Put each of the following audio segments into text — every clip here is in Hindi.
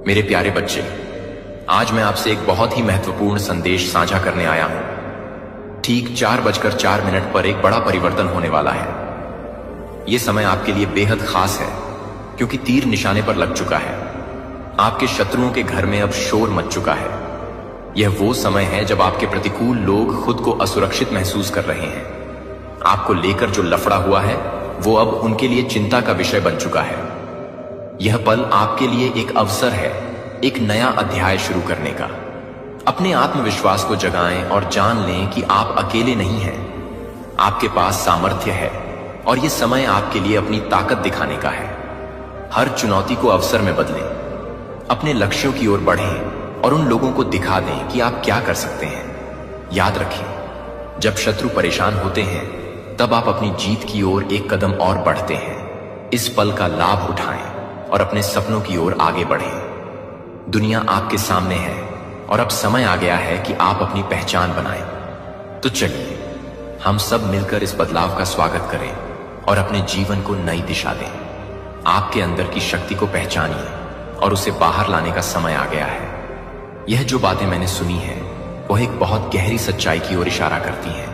मेरे प्यारे बच्चे, आज मैं आपसे एक बहुत ही महत्वपूर्ण संदेश साझा करने आया हूं। ठीक 4:04 पर एक बड़ा परिवर्तन होने वाला है। यह समय आपके लिए बेहद खास है, क्योंकि तीर निशाने पर लग चुका है। आपके शत्रुओं के घर में अब शोर मच चुका है। यह वो समय है जब आपके प्रतिकूल लोग खुद को असुरक्षित महसूस कर रहे हैं। आपको लेकर जो लफड़ा हुआ है वो अब उनके लिए चिंता का विषय बन चुका है। यह पल आपके लिए एक अवसर है, एक नया अध्याय शुरू करने का। अपने आत्मविश्वास को जगाएं और जान लें कि आप अकेले नहीं हैं। आपके पास सामर्थ्य है और यह समय आपके लिए अपनी ताकत दिखाने का है। हर चुनौती को अवसर में बदलें, अपने लक्ष्यों की ओर बढ़ें और उन लोगों को दिखा दें कि आप क्या कर सकते हैं। याद रखें, जब शत्रु परेशान होते हैं तब आप अपनी जीत की ओर एक कदम और बढ़ते हैं। इस पल का लाभ उठाएं और अपने सपनों की ओर आगे बढ़ें। दुनिया आपके सामने है और अब समय आ गया है कि आप अपनी पहचान बनाएं। तो चलिए हम सब मिलकर इस बदलाव का स्वागत करें और अपने जीवन को नई दिशा दें। आपके अंदर की शक्ति को पहचानिए और उसे बाहर लाने का समय आ गया है। यह जो बातें मैंने सुनी है वह एक बहुत गहरी सच्चाई की ओर इशारा करती हैं।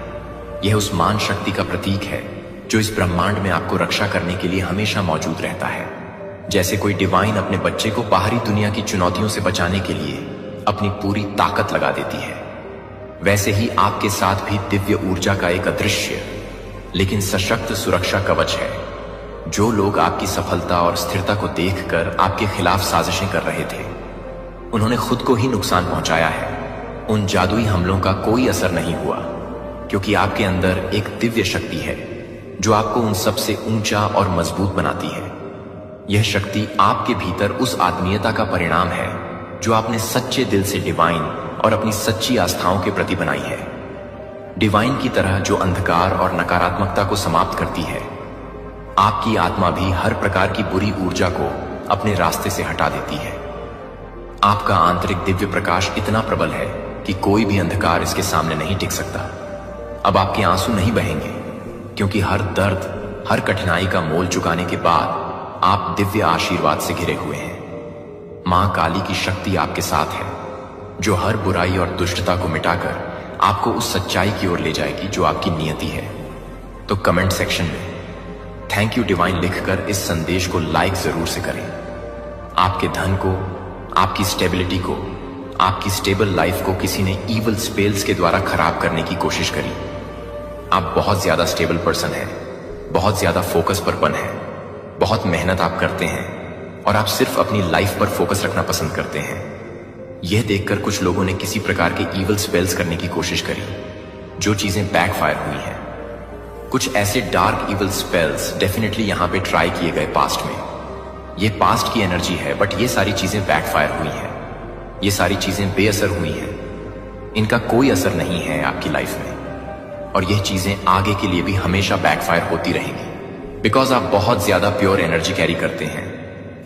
यह उस मान शक्ति का प्रतीक है जो इस ब्रह्मांड में आपको रक्षा करने के लिए हमेशा मौजूद रहता है। जैसे कोई डिवाइन अपने बच्चे को बाहरी दुनिया की चुनौतियों से बचाने के लिए अपनी पूरी ताकत लगा देती है, वैसे ही आपके साथ भी दिव्य ऊर्जा का एक अदृश्य लेकिन सशक्त सुरक्षा कवच है। जो लोग आपकी सफलता और स्थिरता को देखकर आपके खिलाफ साजिशें कर रहे थे, उन्होंने खुद को ही नुकसान पहुंचाया है। उन जादुई हमलों का कोई असर नहीं हुआ, क्योंकि आपके अंदर एक दिव्य शक्ति है जो आपको उन सबसे ऊंचा और मजबूत बनाती है। यह शक्ति आपके भीतर उस आत्मीयता का परिणाम है जो आपने सच्चे दिल से डिवाइन और अपनी सच्ची आस्थाओं के प्रति बनाई है। डिवाइन की तरह जो अंधकार और नकारात्मकता को समाप्त करती है, आपकी आत्मा भी हर प्रकार की बुरी ऊर्जा को अपने रास्ते से हटा देती है। आपका आंतरिक दिव्य प्रकाश इतना प्रबल है कि कोई भी अंधकार इसके सामने नहीं टिक सकता। अब आपके आंसू नहीं बहेंगे, क्योंकि हर दर्द, हर कठिनाई का मोल चुकाने के बाद आप दिव्य आशीर्वाद से घिरे हुए हैं। मां काली की शक्ति आपके साथ है, जो हर बुराई और दुष्टता को मिटाकर आपको उस सच्चाई की ओर ले जाएगी जो आपकी नियति है। तो कमेंट सेक्शन में थैंक यू डिवाइन लिखकर इस संदेश को लाइक जरूर से करें। आपके धन को, आपकी स्टेबिलिटी को, आपकी स्टेबल लाइफ को किसी ने ईवल स्पेल्स के द्वारा खराब करने की कोशिश करी। आप बहुत ज्यादा स्टेबल पर्सन हैं, बहुत ज्यादा फोकस पर बन है, बहुत मेहनत आप करते हैं और आप सिर्फ अपनी लाइफ पर फोकस रखना पसंद करते हैं। यह देखकर कुछ लोगों ने किसी प्रकार के ईवल स्पेल्स करने की कोशिश करी, जो चीजें बैकफायर हुई हैं। कुछ ऐसे डार्क ईवल स्पेल्स डेफिनेटली यहां पे ट्राई किए गए पास्ट में। ये पास्ट की एनर्जी है, बट ये सारी चीजें बैकफायर हुई हैं। ये सारी चीजें बेअसर हुई हैं। इनका कोई असर नहीं है आपकी लाइफ में, और यह चीजें आगे के लिए भी हमेशा बैकफायर होती रहेंगी, बिकॉज आप बहुत ज्यादा प्योर एनर्जी कैरी करते हैं।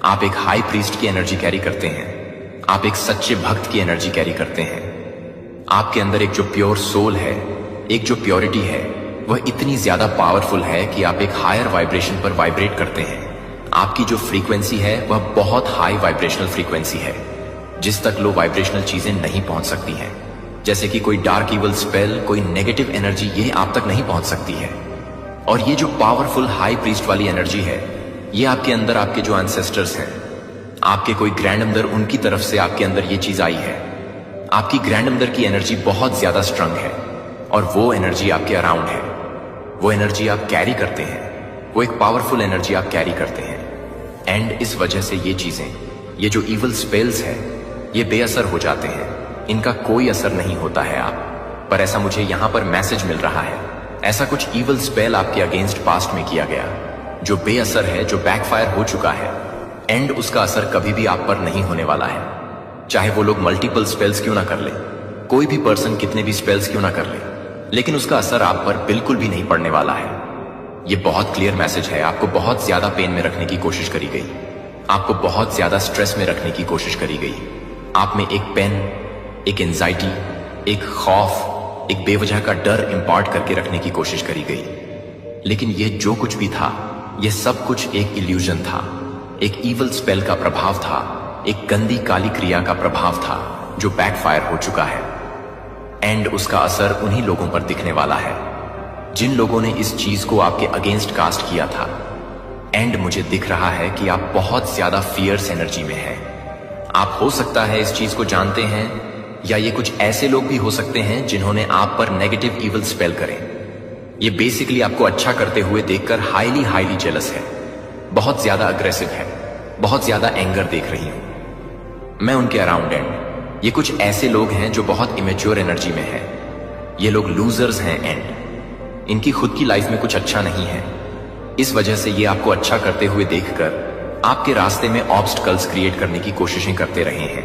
आप एक हाई प्रीस्ट की एनर्जी कैरी करते हैं। आप एक सच्चे भक्त की एनर्जी कैरी करते हैं। आपके अंदर एक जो प्योर सोल है, एक जो प्योरिटी है, वह इतनी ज्यादा पावरफुल है कि आप एक हायर वाइब्रेशन पर वाइब्रेट करते हैं। आपकी जो फ्रीक्वेंसी है वह बहुत हाई वाइब्रेशनल फ्रीक्वेंसी है, जिस तक लो वाइब्रेशनल चीजें नहीं पहुंच सकती हैं। जैसे कि कोई डार्क इवल स्पेल, कोई नेगेटिव एनर्जी, ये आप तक नहीं पहुंच सकती है। और ये जो पावरफुल हाई प्रीस्ट वाली एनर्जी है, ये आपके अंदर आपके जो एंसेस्टर्स हैं, आपके कोई ग्रैंड मदर, उनकी तरफ से आपके अंदर ये चीज आई है। आपकी ग्रैंड मदर की एनर्जी बहुत ज्यादा स्ट्रांग है और वो एनर्जी आपके अराउंड है। वो एनर्जी आप कैरी करते हैं, वो एक पावरफुल एनर्जी आप कैरी करते हैं। एंड इस वजह से ये चीजें, ये जो इवल स्पेल्स है, ये बेअसर हो जाते हैं। इनका कोई असर नहीं होता है आप पर। ऐसा मुझे यहां पर मैसेज मिल रहा है, ऐसा कुछ इवल स्पेल आपके अगेंस्ट पास्ट में किया गया जो बेअसर है, जो बैकफायर हो चुका है। एंड उसका असर कभी भी आप पर नहीं होने वाला है, चाहे वो लोग मल्टीपल स्पेल्स क्यों ना कर ले, कोई भी पर्सन कितने भी स्पेल्स क्यों ना कर ले, लेकिन उसका असर आप पर बिल्कुल भी नहीं पड़ने वाला है। ये बहुत क्लियर मैसेज है। आपको बहुत ज्यादा पेन में रखने की कोशिश करी गई, आपको बहुत ज्यादा स्ट्रेस में रखने की कोशिश करी गई। आप में एक पेन, एक एंजाइटी, एक खौफ, एक बेवजह का डर इंपार्ट करके रखने की कोशिश करी गई। लेकिन ये जो कुछ भी था, ये सब कुछ एक इल्यूजन था, एक ईवल स्पेल का प्रभाव था एक गंदी काली क्रिया का प्रभाव था जो बैकफायर हो चुका है। एंड उसका असर उन्हीं लोगों पर दिखने वाला है जिन लोगों ने इस चीज को आपके अगेंस्ट कास्ट किया था। एंड मुझे दिख रहा है कि आप बहुत ज्यादा फियर्स एनर्जी में हैं। आप हो सकता है इस चीज को जानते हैं, या ये कुछ ऐसे लोग भी हो सकते हैं जिन्होंने आप पर नेगेटिव इवल स्पेल करें। ये बेसिकली आपको अच्छा करते हुए देखकर हाईली जेलस है, बहुत ज्यादा अग्रेसिव है, बहुत ज्यादा एंगर देख रही हूं मैं उनके अराउंड। एंड ये कुछ ऐसे लोग हैं जो बहुत इमेच्योर एनर्जी में है। ये लोग लूजर्स हैं एंड इनकी खुद की लाइफ में कुछ अच्छा नहीं है। इस वजह से ये आपको अच्छा करते हुए देखकर आपके रास्ते में ऑब्स्टकल्स क्रिएट करने की कोशिशें करते रहे हैं।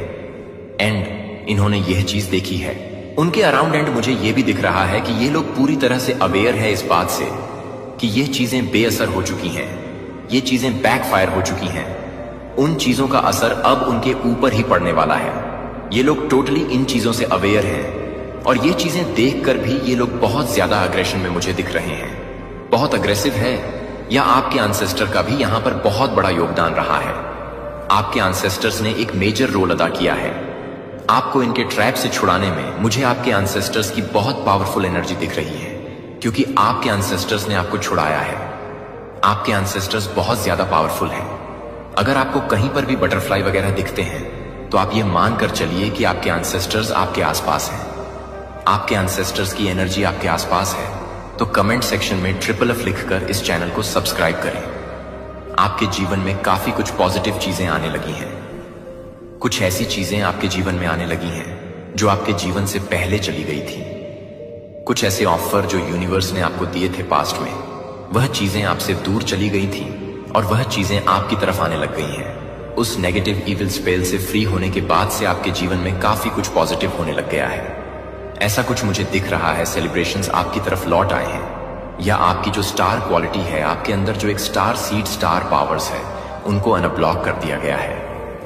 एंड इन्होंने यह चीज देखी है उनके अराउंड। एंड मुझे यह भी दिख रहा है कि ये लोग पूरी तरह से अवेयर है इस बात से कि ये चीजें बेअसर हो चुकी हैं, ये चीजें बैकफायर हो चुकी हैं। उन चीजों का असर अब उनके ऊपर ही पड़ने वाला है। ये लोग टोटली इन चीजों से अवेयर हैं और ये चीजें देखकर भी ये लोग बहुत ज्यादा अग्रेशन में मुझे दिख रहे हैं, बहुत अग्रेसिव है। या आपके एंसेस्टर का भी यहां पर बहुत बड़ा योगदान रहा है। आपके एंसेस्टर्स ने एक मेजर रोल अदा किया है आपको इनके ट्रैप से छुड़ाने में। मुझे आपके एंसेस्टर्स की बहुत पावरफुल एनर्जी दिख रही है क्योंकि आपके एंसेस्टर्स ने आपको छुड़ाया है। आपके एंसेस्टर्स बहुत ज्यादा पावरफुल हैं। अगर आपको कहीं पर भी बटरफ्लाई वगैरह दिखते हैं तो आप ये मानकर चलिए कि आपके एंसेस्टर्स आपके आसपास हैं। आपके एंसेस्टर्स की एनर्जी आपके आसपास है। तो कमेंट सेक्शन में FFF लिखकर इस चैनल को सब्सक्राइब करें। आपके जीवन में काफी कुछ पॉजिटिव चीजें आने लगी हैं। कुछ ऐसी चीजें आपके जीवन में आने लगी हैं जो आपके जीवन से पहले चली गई थी। कुछ ऐसे ऑफर जो यूनिवर्स ने आपको दिए थे पास्ट में, वह चीजें आपसे दूर चली गई थी और वह चीजें आपकी तरफ आने लग गई हैं। उस नेगेटिव इविल स्पेल से फ्री होने के बाद से आपके जीवन में काफी कुछ पॉजिटिव होने लग गया है। ऐसा कुछ मुझे दिख रहा है। सेलिब्रेशंस आपकी तरफ लौट आए हैं, या आपकी जो स्टार क्वालिटी है, आपके अंदर जो एक स्टार सीड स्टार पावर्स है, उनको अनब्लॉक कर दिया गया है।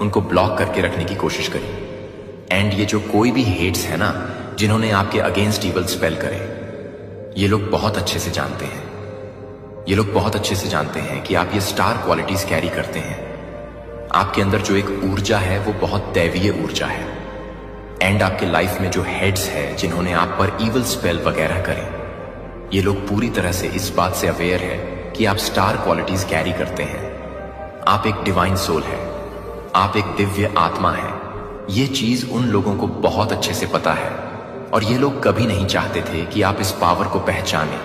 उनको ब्लॉक करके रखने की कोशिश करी। एंड ये जो कोई भी हेट्स है ना, जिन्होंने आपके अगेंस्ट इवल स्पेल करे, ये लोग बहुत अच्छे से जानते हैं। ये लोग बहुत अच्छे से जानते हैं कि आप ये स्टार क्वालिटीज कैरी करते हैं। आपके अंदर जो एक ऊर्जा है वो बहुत दैवीय ऊर्जा है। एंड आपके लाइफ में जो हेड्स है जिन्होंने आप पर इवल स्पेल वगैरह करे, ये लोग पूरी तरह से इस बात से अवेयर है कि आप स्टार क्वालिटीज कैरी करते हैं। आप एक डिवाइन सोल है, आप एक दिव्य आत्मा है। ये चीज उन लोगों को बहुत अच्छे से पता है और ये लोग कभी नहीं चाहते थे कि आप इस पावर को पहचानें।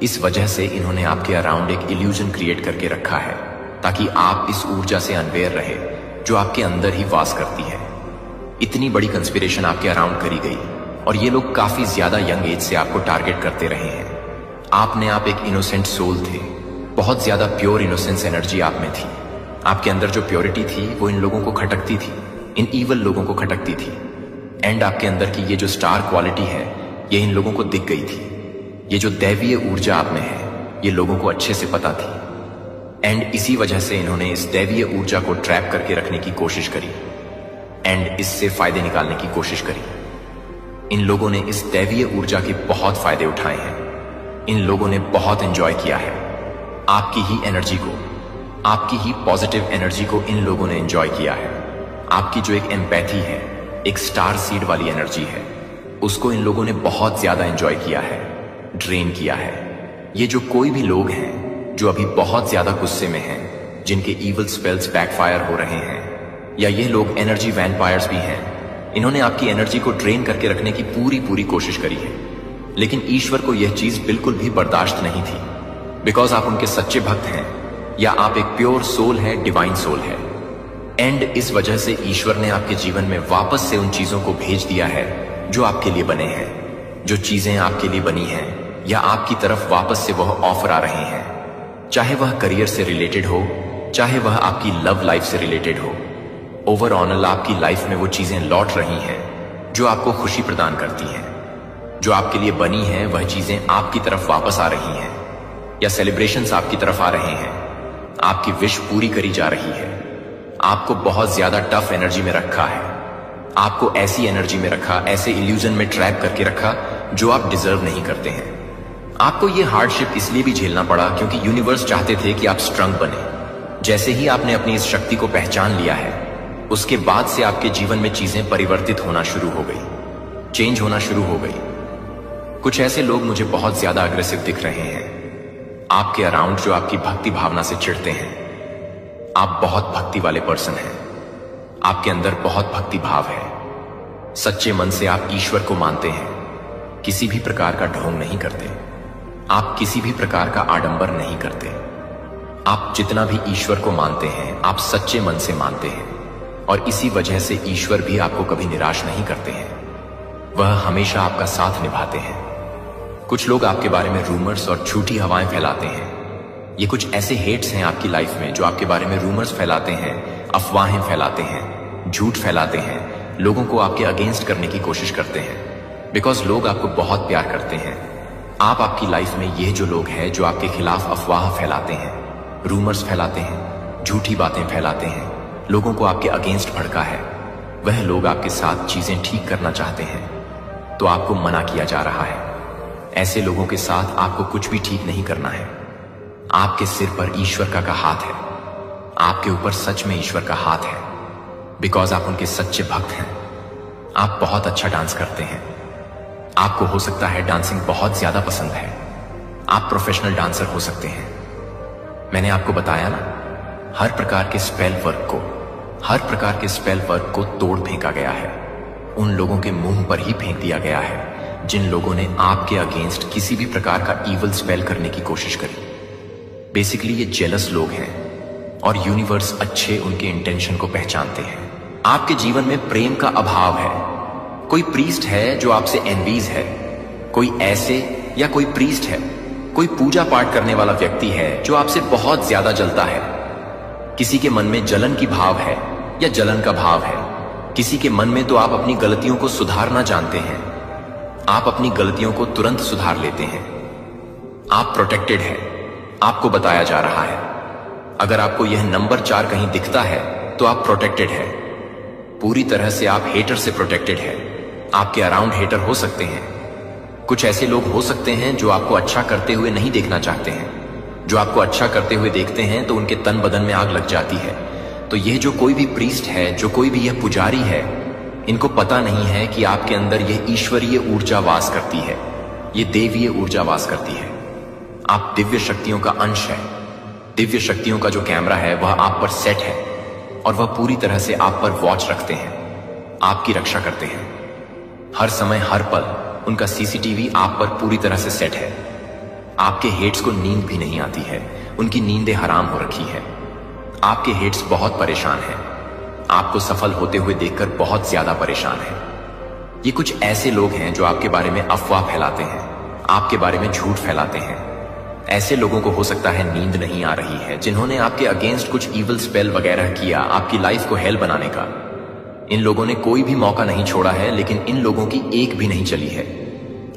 इस वजह से इन्होंने आपके अराउंड एक इल्यूजन क्रिएट करके रखा है ताकि आप इस ऊर्जा से अनवेयर रहे जो आपके अंदर ही वास करती है। इतनी बड़ी कंस्पिरेशन आपके अराउंड करी गई और ये लोग काफी ज्यादा यंग एज से आपको टारगेट करते रहे हैं। आप एक इनोसेंट सोल थे, बहुत ज्यादा प्योर इनोसेंस एनर्जी आप में थी। आपके अंदर जो प्योरिटी थी वो इन लोगों को खटकती थी, इन ईवल लोगों को खटकती थी। एंड आपके अंदर की ये जो स्टार क्वालिटी है ये इन लोगों को दिख गई थी। ये जो दैवीय ऊर्जा आप में है ये लोगों को अच्छे से पता थी। एंड इसी वजह से इन्होंने इस दैवीय ऊर्जा को ट्रैप करके रखने की कोशिश करी एंड इससे फायदे निकालने की कोशिश करी। इन लोगों ने इस दैवीय ऊर्जा के बहुत फायदे उठाए हैं। इन लोगों ने बहुत एंजॉय किया है आपकी ही एनर्जी को, आपकी ही पॉजिटिव एनर्जी को इन लोगों ने एंजॉय किया है। आपकी जो एक एम्पैथी है, एक स्टार सीड वाली एनर्जी है, उसको इन लोगों ने बहुत ज्यादा एंजॉय किया है, ड्रेन किया है। ये जो कोई भी लोग हैं जो अभी बहुत ज्यादा गुस्से में हैं, जिनके इवल स्पेल्स बैकफायर हो रहे हैं, या ये लोग एनर्जी वैम्पायर्स भी हैं, इन्होंने आपकी एनर्जी को ड्रेन करके रखने की पूरी कोशिश करी है। लेकिन ईश्वर को यह चीज बिल्कुल भी बर्दाश्त नहीं थी, बिकॉज आप उनके सच्चे भक्त हैं या आप एक प्योर सोल है, डिवाइन सोल है। एंड इस वजह से ईश्वर ने आपके जीवन में वापस से उन चीजों को भेज दिया है जो आपके लिए बने हैं। जो चीजें आपके लिए बनी हैं या आपकी तरफ वापस से वह ऑफर आ रहे हैं, चाहे वह करियर से रिलेटेड हो, चाहे वह आपकी लव लाइफ से रिलेटेड हो। ओवरऑल आपकी लाइफ में वो चीजें लौट रही हैं जो आपको खुशी प्रदान करती हैं। जो आपके लिए बनी हैं वह चीजें आपकी तरफ वापस आ रही हैं, या सेलिब्रेशंस आपकी तरफ आ रहे हैं। आपकी विश पूरी करी जा रही है। आपको बहुत ज्यादा टफ एनर्जी में रखा है, आपको ऐसी एनर्जी में रखा, ऐसे इल्यूजन में ट्रैप करके रखा जो आप डिजर्व नहीं करते हैं। आपको ये हार्डशिप इसलिए भी झेलना पड़ा क्योंकि यूनिवर्स चाहते थे कि आप स्ट्रंग बने। जैसे ही आपने अपनी इस शक्ति को पहचान लिया है, उसके बाद से आपके जीवन में चीजें परिवर्तित होना शुरू हो गई, चेंज होना शुरू हो गई। कुछ ऐसे लोग मुझे बहुत ज्यादा अग्रेसिव दिख रहे हैं आपके अराउंड, जो आपकी भक्ति भावना से चिढ़ते हैं। आप बहुत भक्ति वाले पर्सन हैं, आपके अंदर बहुत भक्ति भाव है। सच्चे मन से आप ईश्वर को मानते हैं, किसी भी प्रकार का ढोंग नहीं करते, आप किसी भी प्रकार का आडंबर नहीं करते। आप जितना भी ईश्वर को मानते हैं आप सच्चे मन से मानते हैं, और इसी वजह से ईश्वर भी आपको कभी निराश नहीं करते हैं, वह हमेशा आपका साथ निभाते हैं। कुछ लोग आपके बारे में रूमर्स और झूठी हवाएं फैलाते हैं। ये कुछ ऐसे हेट्स हैं आपकी लाइफ में जो आपके बारे में रूमर्स फैलाते हैं, अफवाहें फैलाते हैं, झूठ फैलाते हैं, लोगों को आपके अगेंस्ट करने की कोशिश करते हैं, बिकॉज लोग आपको बहुत प्यार करते हैं। आपकी लाइफ में ये जो लोग हैं जो आपके खिलाफ अफवाह फैलाते हैं, रूमर्स फैलाते हैं, झूठी बातें फैलाते हैं, लोगों को आपके अगेंस्ट भड़का है, वह लोग आपके साथ चीजें ठीक करना चाहते हैं, तो आपको मना किया जा रहा है। ऐसे लोगों के साथ आपको कुछ भी ठीक नहीं करना है। आपके सिर पर ईश्वर का हाथ है, आपके ऊपर सच में ईश्वर का हाथ है, बिकॉज आप उनके सच्चे भक्त हैं। आप बहुत अच्छा डांस करते हैं, आपको हो सकता है डांसिंग बहुत ज्यादा पसंद है, आप प्रोफेशनल डांसर हो सकते हैं। मैंने आपको बताया ना, हर प्रकार के स्पेल वर्क को तोड़ फेंका गया है, उन लोगों के मुंह पर ही फेंक दिया गया है जिन लोगों ने आपके अगेंस्ट किसी भी प्रकार का ईवल स्पेल करने की कोशिश करी। बेसिकली ये जेलस लोग हैं और यूनिवर्स अच्छे उनके इंटेंशन को पहचानते हैं। आपके जीवन में प्रेम का अभाव है। कोई प्रीस्ट है जो आपसे एनवीज है, कोई ऐसे या कोई प्रीस्ट है, कोई पूजा पाठ करने वाला व्यक्ति है जो आपसे बहुत ज्यादा जलता है। किसी के मन में जलन की भाव है या जलन का भाव है, किसी के मन में तो आप अपनी गलतियों को सुधारना जानते हैं, आप अपनी गलतियों को तुरंत सुधार लेते हैं। आप प्रोटेक्टेड है, आपको बताया जा रहा है। अगर आपको यह नंबर 4 कहीं दिखता है तो आप प्रोटेक्टेड है, पूरी तरह से आप हेटर से प्रोटेक्टेड है। आपके अराउंड हेटर हो सकते हैं, कुछ ऐसे लोग हो सकते हैं जो आपको अच्छा करते हुए नहीं देखना चाहते हैं, जो आपको अच्छा करते हुए देखते हैं तो उनके तन बदन में आग लग जाती है। तो यह जो कोई भी प्रीस्ट है, जो कोई भी यह पुजारी है, इनको पता नहीं है कि आपके अंदर यह ईश्वरीय ऊर्जा वास करती है, ये देवीय ऊर्जा वास करती है। आप दिव्य शक्तियों का अंश है। दिव्य शक्तियों का जो कैमरा है वह आप पर सेट है और वह पूरी तरह से आप पर वॉच रखते हैं, आपकी रक्षा करते हैं। हर समय हर पल उनका सीसीटीवी आप पर पूरी तरह से सेट है। आपके हेट्स को नींद भी नहीं आती है, उनकी नींदें हराम हो रखी है। आपके हेट्स बहुत परेशान हैं, आपको सफल होते हुए देखकर बहुत ज्यादा परेशान हैं। ये कुछ ऐसे लोग हैं जो आपके बारे में अफवाह फैलाते हैं, आपके बारे में झूठ फैलाते हैं। ऐसे लोगों को हो सकता है नींद नहीं आ रही है, जिन्होंने आपके अगेंस्ट कुछ इविल स्पेल वगैरह किया आपकी लाइफ को हेल बनाने का। इन लोगों ने कोई भी मौका नहीं छोड़ा है, लेकिन इन लोगों की एक भी नहीं चली है।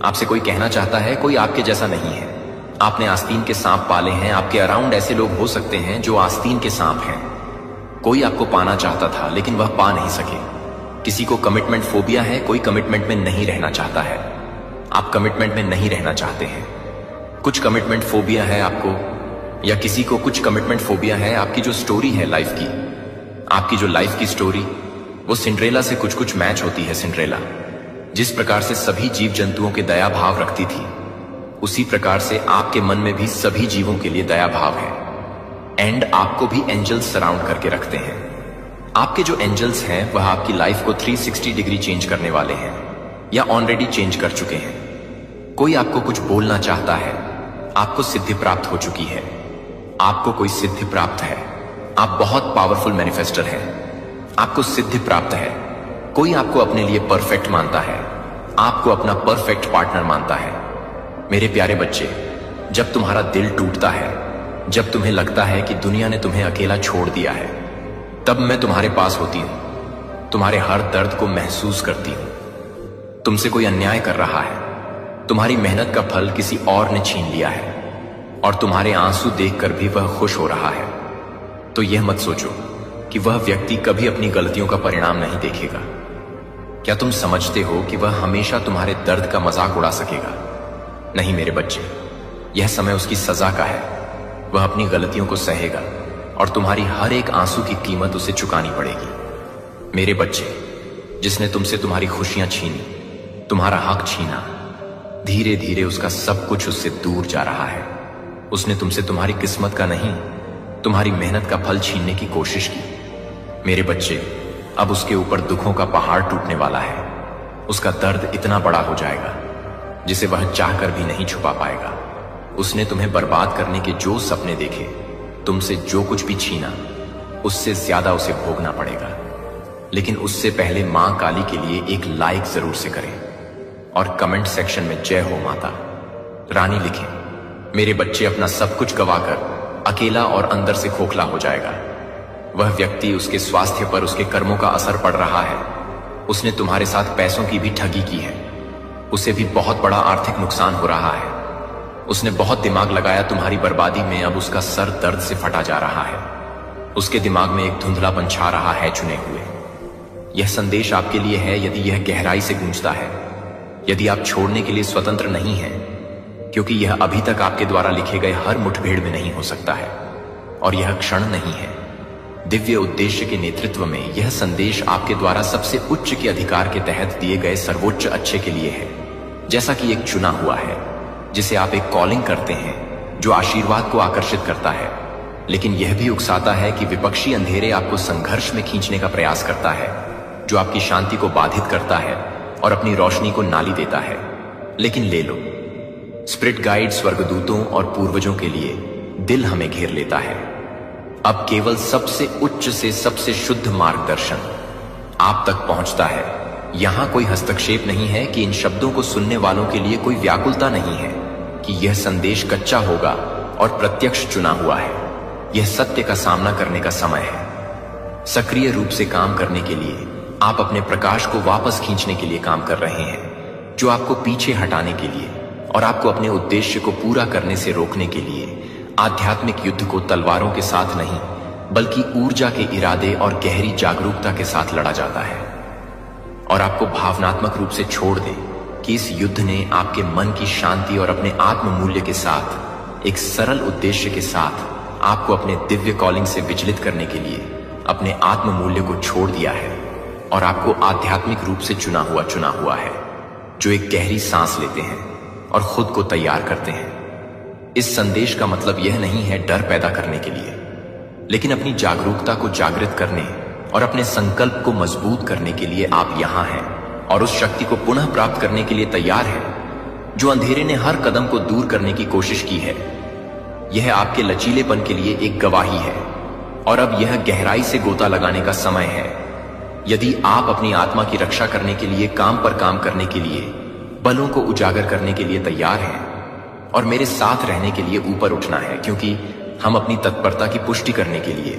आपसे कोई कहना चाहता है कोई आपके जैसा नहीं है, आपने आस्तीन के सांप पाले हैं। आपके अराउंड ऐसे लोग हो सकते हैं जो आस्तीन के सांप हैं। कोई आपको पाना चाहता था लेकिन वह पा नहीं सके। किसी को कमिटमेंट फोबिया है, कोई कमिटमेंट में नहीं रहना चाहता है। आप कमिटमेंट में नहीं रहना चाहते हैं। कुछ कमिटमेंट फोबिया है आपको, या किसी को कुछ कमिटमेंट फोबिया है। आपकी जो स्टोरी है लाइफ की, आपकी जो लाइफ की स्टोरी, वो सिंड्रेला से कुछ कुछ मैच होती है। सिंड्रेला जिस प्रकार से सभी जीव जंतुओं के दया भाव रखती थी, उसी प्रकार से आपके मन में भी सभी जीवों के लिए दया भाव है। एंड आपको भी एंजल्स सराउंड करके रखते हैं। आपके जो एंजल्स हैं वह आपकी लाइफ को 360 डिग्री चेंज करने वाले हैं, या ऑलरेडी चेंज कर चुके हैं। कोई आपको कुछ बोलना चाहता है, आपको सिद्धि प्राप्त हो चुकी है। आपको कोई सिद्धि प्राप्त है, आप बहुत पावरफुल मैनिफेस्टर हैं, आपको सिद्धि प्राप्त है। कोई आपको अपने लिए परफेक्ट मानता है, आपको अपना परफेक्ट पार्टनर मानता है। मेरे प्यारे बच्चे, जब तुम्हारा दिल टूटता है, जब तुम्हें लगता है कि दुनिया ने तुम्हें अकेला छोड़ दिया है, तब मैं तुम्हारे पास होती हूं, तुम्हारे हर दर्द को महसूस करती हूं। तुमसे कोई अन्याय कर रहा है, तुम्हारी मेहनत का फल किसी और ने छीन लिया है, और तुम्हारे आंसू देखकर भी वह खुश हो रहा है। तो यह मत सोचो कि वह व्यक्ति कभी अपनी गलतियों का परिणाम नहीं देखेगा। क्या तुम समझते हो कि वह हमेशा तुम्हारे दर्द का मजाक उड़ा सकेगा? नहीं मेरे बच्चे, यह समय उसकी सजा का है। वह अपनी गलतियों को सहेगा और तुम्हारी हर एक आंसू की कीमत उसे चुकानी पड़ेगी। मेरे बच्चे, जिसने तुमसे तुम्हारी खुशियां छीनी, तुम्हारा हक छीना, धीरे धीरे उसका सब कुछ उससे दूर जा रहा है। उसने तुमसे तुम्हारी किस्मत का नहीं, तुम्हारी मेहनत का फल छीनने की कोशिश की। मेरे बच्चे, अब उसके ऊपर दुखों का पहाड़ टूटने वाला है। उसका दर्द इतना बड़ा हो जाएगा जिसे वह चाहकर भी नहीं छुपा पाएगा। उसने तुम्हें बर्बाद करने के जो सपने देखे, तुमसे जो कुछ भी छीना, उससे ज्यादा उसे भोगना पड़ेगा। लेकिन उससे पहले मां काली के लिए एक लाइक जरूर से करें और कमेंट सेक्शन में जय हो माता रानी लिखें। मेरे बच्चे अपना सब कुछ गवाकर अकेला और अंदर से खोखला हो जाएगा। वह व्यक्ति, उसके स्वास्थ्य पर उसके कर्मों का असर पड़ रहा है। उसने तुम्हारे साथ पैसों की भी ठगी की है। उसे भी बहुत बड़ा आर्थिक नुकसान हो रहा है। उसने बहुत दिमाग लगाया तुम्हारी बर्बादी में। अब उसका सर दर्द से फटा जा रहा है। उसके दिमाग में एक धुंधलापन छा रहा है चुने हुए। यह संदेश आपके लिए है यदि यह गहराई से गूंजता है, यदि आप छोड़ने के लिए स्वतंत्र नहीं हैं, क्योंकि यह अभी तक आपके द्वारा लिखे गए हर मुठभेड़ में नहीं हो सकता है और यह क्षण नहीं है। दिव्य उद्देश्य के नेतृत्व में यह संदेश आपके द्वारा सबसे उच्च के अधिकार के तहत दिए गए सर्वोच्च अच्छे के लिए है। जैसा कि एक चुना हुआ है जिसे आप एक कॉलिंग करते हैं, जो आशीर्वाद को आकर्षित करता है, लेकिन यह भी उकसाता है कि विपक्षी अंधेरे आपको संघर्ष में खींचने का प्रयास करता है, जो आपकी शांति को बाधित करता है और अपनी रोशनी को नाली देता है। लेकिन ले लो, स्पिरिट गाइड, स्वर्गदूतों और पूर्वजों के लिए दिल हमें घेर लेता है। अब केवल सबसे उच्च से सबसे शुद्ध मार्गदर्शन आप तक पहुंचता है। यहां कोई हस्तक्षेप नहीं है कि इन शब्दों को सुनने वालों के लिए कोई व्याकुलता नहीं है कि यह संदेश कच्चा होगा और प्रत्यक्ष चुना हुआ है। यह सत्य का सामना करने का समय है। सक्रिय रूप से काम करने के लिए आप अपने प्रकाश को वापस खींचने के लिए काम कर रहे हैं, जो आपको पीछे हटाने के लिए और आपको अपने उद्देश्य को पूरा करने से रोकने के लिए आध्यात्मिक युद्ध को तलवारों के साथ नहीं, बल्कि ऊर्जा के इरादे और गहरी जागरूकता के साथ लड़ा जाता है। और आपको भावनात्मक रूप से छोड़ दें कि इस युद्ध ने आपके मन की शांति और अपने आत्म मूल्य के साथ, एक सरल उद्देश्य के साथ, आपको अपने दिव्य कॉलिंग से विचलित करने के लिए अपने आत्म मूल्य को छोड़ दिया है और आपको आध्यात्मिक रूप से चुना हुआ है, जो एक गहरी सांस लेते हैं और खुद को तैयार करते हैं। इस संदेश का मतलब यह नहीं है डर पैदा करने के लिए, लेकिन अपनी जागरूकता को जागृत करने और अपने संकल्प को मजबूत करने के लिए आप यहां हैं और उस शक्ति को पुनः प्राप्त करने के लिए तैयार हैं जो अंधेरे ने हर कदम को दूर करने की कोशिश की है। यह आपके लचीलेपन के लिए एक गवाही है और अब यह गहराई से गोता लगाने का समय है। यदि आप अपनी आत्मा की रक्षा करने के लिए काम पर काम करने के लिए, बलों को उजागर करने के लिए तैयार हैं और मेरे साथ रहने के लिए ऊपर उठना है, क्योंकि हम अपनी तत्परता की पुष्टि करने के लिए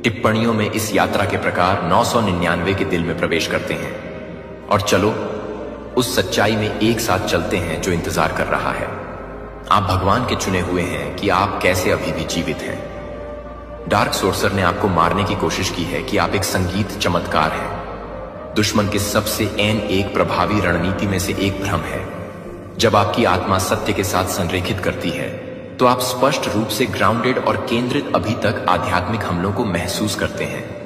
टिप्पणियों में इस यात्रा के प्रकार 999 के दिल में प्रवेश करते हैं। और चलो उस सच्चाई में एक साथ चलते हैं जो इंतजार कर रहा है। आप भगवान के चुने हुए हैं कि आप कैसे अभी भी जीवित हैं। डार्क सोर्सर ने आपको मारने की कोशिश की है कि आप एक संगीत चमत्कार हैं। दुश्मन की सबसे एक प्रभावी रणनीति में से एक भ्रम है। जब आपकी आत्मा सत्य के साथ संरेखित करती है तो आप स्पष्ट रूप से ग्राउंडेड और केंद्रित अभी तक आध्यात्मिक हमलों को महसूस करते हैं।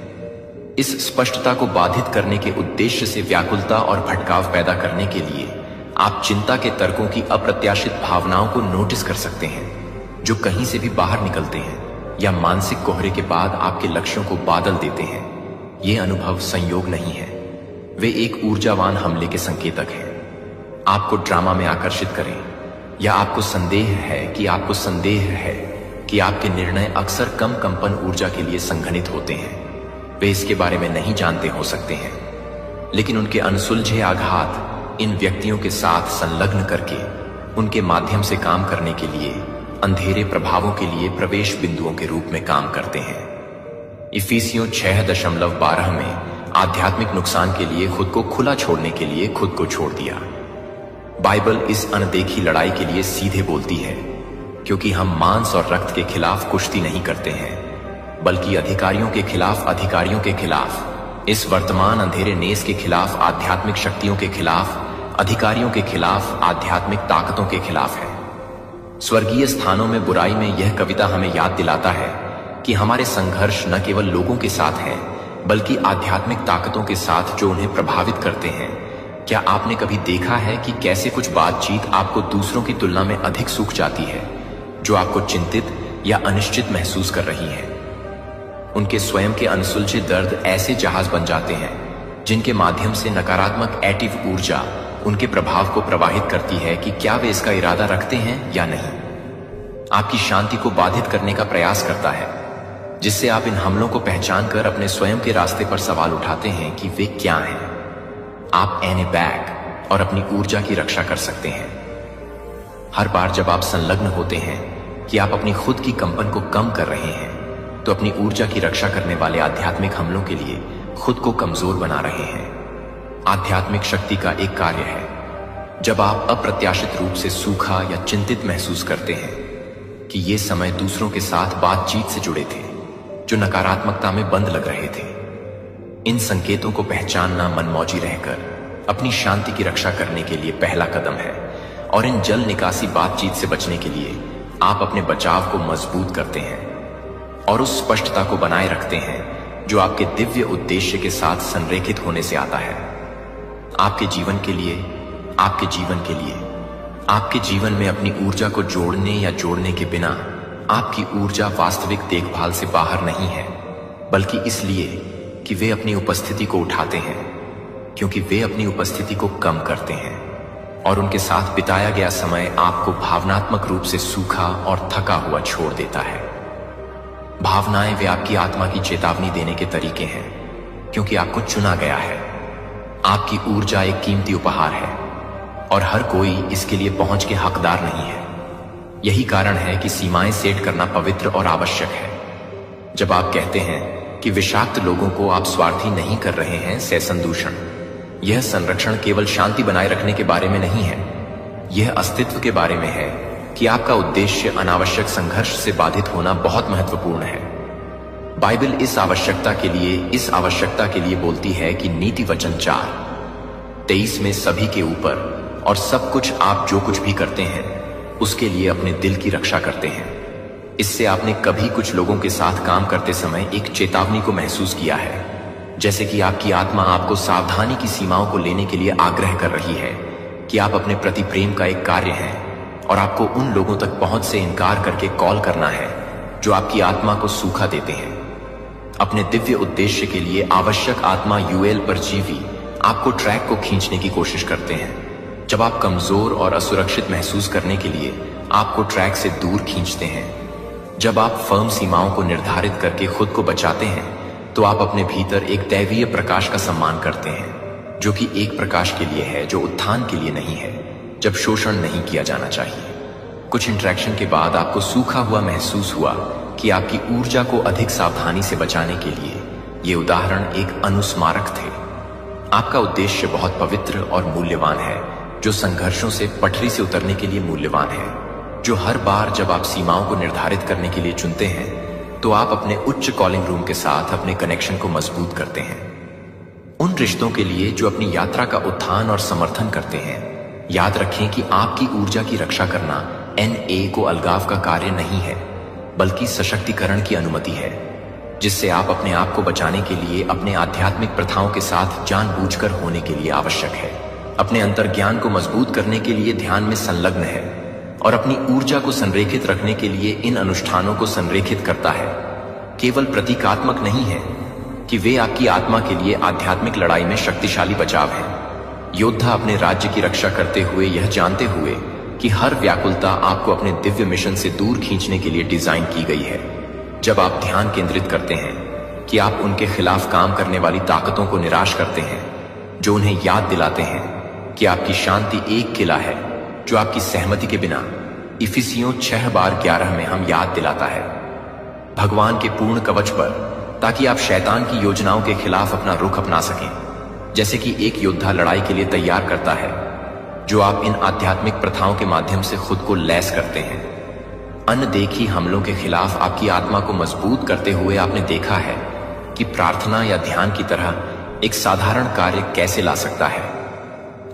इस स्पष्टता को बाधित करने के उद्देश्य से व्याकुलता और भटकाव पैदा करने के लिए आप चिंता के तर्कों की अप्रत्याशित भावनाओं को नोटिस कर सकते हैं, जो कहीं से भी बाहर निकलते हैं या मानसिक कोहरे के बाद आपके लक्ष्यों को बादल देते हैं। ये अनुभव संयोग नहीं है, वे एक ऊर्जावान हमले के संकेतक हैं। आपको ड्रामा में आकर्षित करें या आपको संदेह है कि आपके निर्णय अक्सर कम कंपन ऊर्जा के लिए संघनित होते हैं। वे इसके बारे में नहीं जानते हो सकते हैं, लेकिन उनके अनसुलझे आघात इन व्यक्तियों के साथ संलग्न करके उनके माध्यम से काम करने के लिए अंधेरे प्रभावों के लिए प्रवेश बिंदुओं के रूप में काम करते हैं। इफिसियों 6:12 में आध्यात्मिक नुकसान के लिए खुद को खुला छोड़ने के लिए खुद को छोड़ दिया। बाइबल इस अनदेखी लड़ाई के लिए सीधे बोलती है, क्योंकि हम मांस और रक्त के खिलाफ कुश्ती नहीं करते हैं, बल्कि अधिकारियों के खिलाफ, इस वर्तमान अंधेरे नेस के खिलाफ, आध्यात्मिक शक्तियों के खिलाफ, अधिकारियों के खिलाफ, आध्यात्मिक ताकतों के खिलाफ है। स्वर्गीय स्थानों में बुराई में यह कविता हमें याद दिलाता है कि हमारे संघर्ष न केवल लोगों के साथ हैं, बल्कि आध्यात्मिक ताकतों के साथ जो उन्हें प्रभावित करते हैं। क्या आपने कभी देखा है कि कैसे कुछ बातचीत आपको दूसरों की तुलना में अधिक सूख जाती है, जो आपको चिंतित या अनिश्चित महसूस कर रही है? उनके स्वयं के अनसुलझे दर्द ऐसे जहाज बन जाते हैं जिनके माध्यम से नकारात्मक एटिव ऊर्जा उनके प्रभाव को प्रवाहित करती है कि क्या वे इसका इरादा रखते हैं या नहीं। आपकी शांति को बाधित करने का प्रयास करता है, जिससे आप इन हमलों को पहचान कर अपने स्वयं के रास्ते पर सवाल उठाते हैं कि वे क्या हैं। आप एने बैक और अपनी ऊर्जा की रक्षा कर सकते हैं। हर बार जब आप संलग्न होते हैं कि आप अपनी खुद की कंपन को कम कर रहे हैं, तो अपनी ऊर्जा की रक्षा करने वाले आध्यात्मिक हमलों के लिए खुद को कमजोर बना रहे हैं। आध्यात्मिक शक्ति का एक कार्य है, जब आप अप्रत्याशित रूप से सूखा या चिंतित महसूस करते हैं कि ये समय दूसरों के साथ बातचीत से जुड़े थे जो नकारात्मकता में बंद लग रहे थे। इन संकेतों को पहचानना मनमौजी रहकर अपनी शांति की रक्षा करने के लिए पहला कदम है, और इन जल निकासी बातचीत से बचने के लिए आप अपने बचाव को मजबूत करते हैं और उस स्पष्टता को बनाए रखते हैं जो आपके दिव्य उद्देश्य के साथ संरेखित होने से आता है। आपके जीवन के लिए, आपके जीवन के लिए, आपके जीवन में अपनी ऊर्जा को जोड़ने या जोड़ने के बिना आपकी ऊर्जा वास्तविक देखभाल से बाहर नहीं है, बल्कि इसलिए कि वे अपनी उपस्थिति को उठाते हैं, क्योंकि वे अपनी उपस्थिति को कम करते हैं और उनके साथ बिताया गया समय आपको भावनात्मक रूप से सूखा और थका हुआ छोड़ देता है। भावनाएं वे आपकी आत्मा की चेतावनी देने के तरीके हैं, क्योंकि आपको चुना गया है। आपकी ऊर्जा एक कीमती उपहार है और हर कोई इसके लिए पहुंच के हकदार नहीं है। यही कारण है कि सीमाएं सेट करना पवित्र और आवश्यक है। जब आप कहते हैं कि विषाक्त लोगों को आप स्वार्थी नहीं कर रहे हैं, सेसन दूषण, यह संरक्षण केवल शांति बनाए रखने के बारे में नहीं है, यह अस्तित्व के बारे में है कि आपका उद्देश्य अनावश्यक संघर्ष से बाधित होना बहुत महत्वपूर्ण है। बाइबल इस आवश्यकता के लिए बोलती है कि नीति वचन 4:23 में सभी के ऊपर और सब कुछ आप जो कुछ भी करते हैं उसके लिए अपने दिल की रक्षा करते हैं। इससे आपने कभी कुछ लोगों के साथ काम करते समय एक चेतावनी को महसूस किया है, जैसे कि आपकी आत्मा आपको सावधानी की सीमाओं को लेने के लिए आग्रह कर रही है कि आप अपने प्रति प्रेम का एक कार्य हैं और आपको उन लोगों तक पहुंच से इनकार करके कॉल करना है जो आपकी आत्मा को सूखा देते हैं। अपने दिव्य उद्देश्य के लिए आवश्यक आत्मा यूएल परजीवी आपको ट्रैक को खींचने की कोशिश करते हैं। जब आप कमजोर और असुरक्षित महसूस करने के लिए आपको ट्रैक से दूर खींचते हैं, जब आप फर्म सीमाओं को निर्धारित करके खुद को बचाते हैं, तो आप अपने भीतर एक दैवीय प्रकाश का सम्मान करते हैं, जो कि एक प्रकाश के लिए है जो उत्थान के लिए नहीं है, जब शोषण नहीं किया जाना चाहिए। कुछ इंटरेक्शन के बाद आपको सूखा हुआ महसूस हुआ कि आपकी ऊर्जा को अधिक सावधानी से बचाने के लिए ये उदाहरण एक अनुस्मारक थे। आपका उद्देश्य बहुत पवित्र और मूल्यवान है, जो संघर्षों से पटरी से उतरने के लिए मूल्यवान है, जो हर बार जब आप सीमाओं को निर्धारित करने के लिए चुनते हैं, तो आप अपने उच्च कॉलिंग रूम के साथ अपने कनेक्शन को मजबूत करते हैं। उन रिश्तों के लिए जो अपनी यात्रा का उत्थान और समर्थन करते हैं, याद रखें कि आपकी ऊर्जा की रक्षा करना NA को अलगाव का कार्य नहीं है, बल्कि सशक्तिकरण की अनुमति है, जिससे आप अपने आप को बचाने के लिए अपने आध्यात्मिक प्रथाओं के साथ जानबूझकर होने के लिए आवश्यक है। अपने अंतर्ज्ञान को मजबूत करने के लिए ध्यान में संलग्न है और अपनी ऊर्जा को संरेखित रखने के लिए इन अनुष्ठानों को संरेखित करता है। केवल प्रतीकात्मक नहीं है कि वे आपकी आत्मा के लिए आध्यात्मिक लड़ाई में शक्तिशाली बचाव है। योद्धा अपने राज्य की रक्षा करते हुए, यह जानते हुए कि हर व्याकुलता आपको अपने दिव्य मिशन से दूर खींचने के लिए डिजाइन की गई है। जब आप ध्यान केंद्रित करते हैं कि आप उनके खिलाफ काम करने वाली ताकतों को निराश करते हैं, जो उन्हें याद दिलाते हैं कि आपकी शांति एक किला है जो आपकी सहमति के बिना, इफिसियों 6:11 में हम याद दिलाता है, भगवान के पूर्ण कवच पर, ताकि आप शैतान की योजनाओं के खिलाफ अपना रुख अपना सकें, जैसे कि एक योद्धा लड़ाई के लिए तैयार करता है, जो आप इन आध्यात्मिक प्रथाओं के माध्यम से खुद को लैस करते हैं। अनदेखी हमलों के खिलाफ आपकी आत्मा को मजबूत करते हुए आपने देखा है कि प्रार्थना या ध्यान की तरह एक साधारण कार्य कैसे ला सकता है।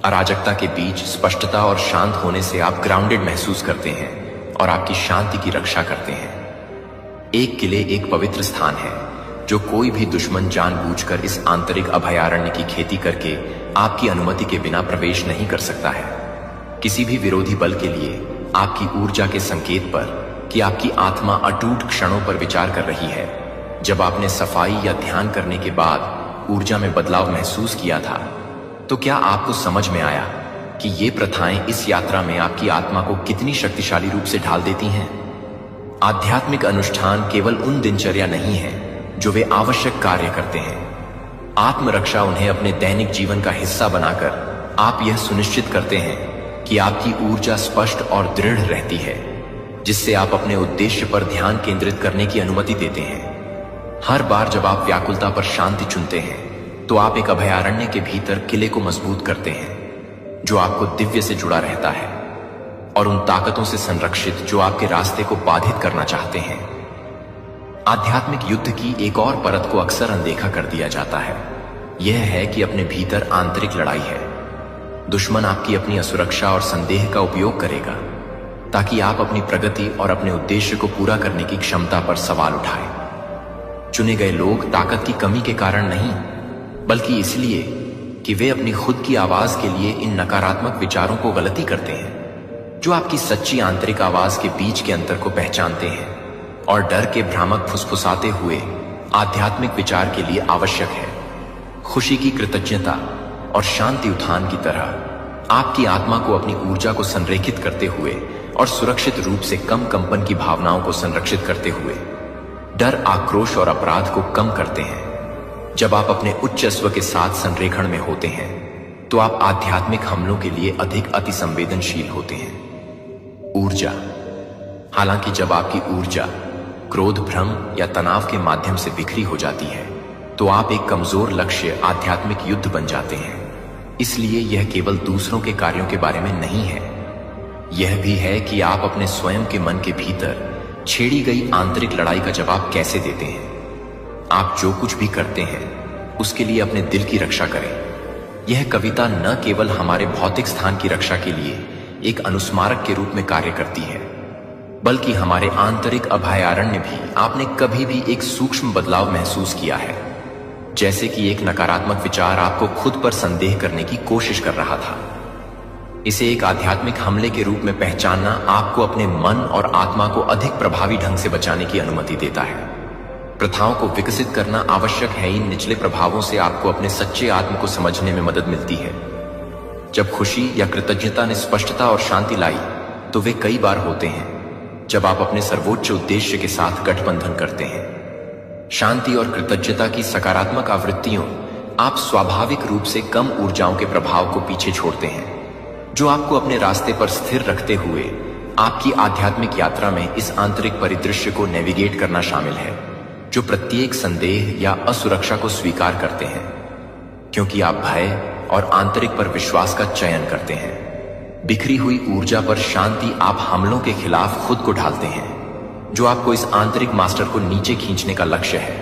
अराजकता के बीच स्पष्टता और शांत होने से आप ग्राउंडेड महसूस करते हैं और आपकी शांति की रक्षा करते हैं। एक किले एक पवित्र स्थान है जो कोई भी दुश्मन जानबूझकर इस आंतरिक अभयारण्य की खेती करके आपकी अनुमति के बिना प्रवेश नहीं कर सकता है। किसी भी विरोधी बल के लिए आपकी ऊर्जा के संकेत पर कि आपकी आत्मा अटूट क्षणों पर विचार कर रही है। जब आपने सफाई या ध्यान करने के बाद ऊर्जा में बदलाव महसूस किया था, तो क्या आपको समझ में आया कि ये प्रथाएं इस यात्रा में आपकी आत्मा को कितनी शक्तिशाली रूप से ढाल देती हैं? आध्यात्मिक अनुष्ठान केवल उन दिनचर्या नहीं है जो वे आवश्यक कार्य करते हैं। आत्मरक्षा उन्हें अपने दैनिक जीवन का हिस्सा बनाकर आप यह सुनिश्चित करते हैं कि आपकी ऊर्जा स्पष्ट और दृढ़ रहती है, जिससे आप अपने उद्देश्य पर ध्यान केंद्रित करने की अनुमति देते हैं। हर बार जब आप व्याकुलता पर शांति चुनते हैं, तो आप एक अभयारण्य के भीतर किले को मजबूत करते हैं, जो आपको दिव्य से जुड़ा रहता है और उन ताकतों से संरक्षित जो आपके रास्ते को बाधित करना चाहते हैं। आध्यात्मिक युद्ध की एक और परत को अक्सर अनदेखा कर दिया जाता है। यह है कि अपने भीतर आंतरिक लड़ाई है। दुश्मन आपकी अपनी असुरक्षा और संदेह का उपयोग करेगा ताकि आप अपनी प्रगति और अपने उद्देश्य को पूरा करने की क्षमता पर सवाल उठाएं। चुने गए लोग ताकत की कमी के कारण नहीं, बल्कि इसलिए कि वे अपनी खुद की आवाज के लिए इन नकारात्मक विचारों को गलती करते हैं, जो आपकी सच्ची आंतरिक आवाज के बीच के अंतर को पहचानते हैं और डर के भ्रामक फुसफुसाते हुए आध्यात्मिक विचार के लिए आवश्यक है। खुशी की कृतज्ञता और शांति उत्थान की तरह आपकी आत्मा को अपनी ऊर्जा को संरेखित करते हुए और सुरक्षित रूप से कम कंपन की भावनाओं को संरक्षित करते हुए डर, आक्रोश और अपराध को कम करते हैं। जब आप अपने उच्च स्व के साथ संरेखण में होते हैं, तो आप आध्यात्मिक हमलों के लिए अधिक अति संवेदनशील होते हैं। ऊर्जा। हालांकि जब आपकी ऊर्जा क्रोध, भ्रम या तनाव के माध्यम से बिखरी हो जाती है, तो आप एक कमजोर लक्ष्य आध्यात्मिक युद्ध बन जाते हैं। इसलिए यह केवल दूसरों के कार्यों के बारे में नहीं है, यह भी है कि आप अपने स्वयं के मन के भीतर छेड़ी गई आंतरिक लड़ाई का जवाब कैसे देते हैं। आप जो कुछ भी करते हैं उसके लिए अपने दिल की रक्षा करें। यह कविता न केवल हमारे भौतिक स्थान की रक्षा के लिए एक अनुस्मारक के रूप में कार्य करती है, बल्कि हमारे आंतरिक अभयारण्य भी आपने कभी भी एक सूक्ष्म बदलाव महसूस किया है, जैसे कि एक नकारात्मक विचार आपको खुद पर संदेह करने की कोशिश कर रहा था। इसे एक आध्यात्मिक हमले के रूप में पहचानना आपको अपने मन और आत्मा को अधिक प्रभावी ढंग से बचाने की अनुमति देता है। प्रथाओं को विकसित करना आवश्यक है। इन निचले प्रभावों से आपको अपने सच्चे आत्म को समझने में मदद मिलती है। जब खुशी या कृतज्ञता ने स्पष्टता और शांति लाई, तो वे कई बार होते हैं जब आप अपने सर्वोच्च उद्देश्य के साथ गठबंधन करते हैं। शांति और कृतज्ञता की सकारात्मक आवृत्तियों आप स्वाभाविक रूप से कम ऊर्जाओं के प्रभाव को पीछे छोड़ते हैं, जो आपको अपने रास्ते पर स्थिर रखते हुए आपकी आध्यात्मिक यात्रा में इस आंतरिक परिदृश्य को नेविगेट करना शामिल है, जो प्रत्येक संदेह या असुरक्षा को स्वीकार करते हैं, क्योंकि आप भय और आंतरिक पर विश्वास का चयन करते हैं। बिखरी हुई ऊर्जा पर शांति आप हमलों के खिलाफ खुद को ढालते हैं, जो आपको इस आंतरिक मास्टर को नीचे खींचने का लक्ष्य है।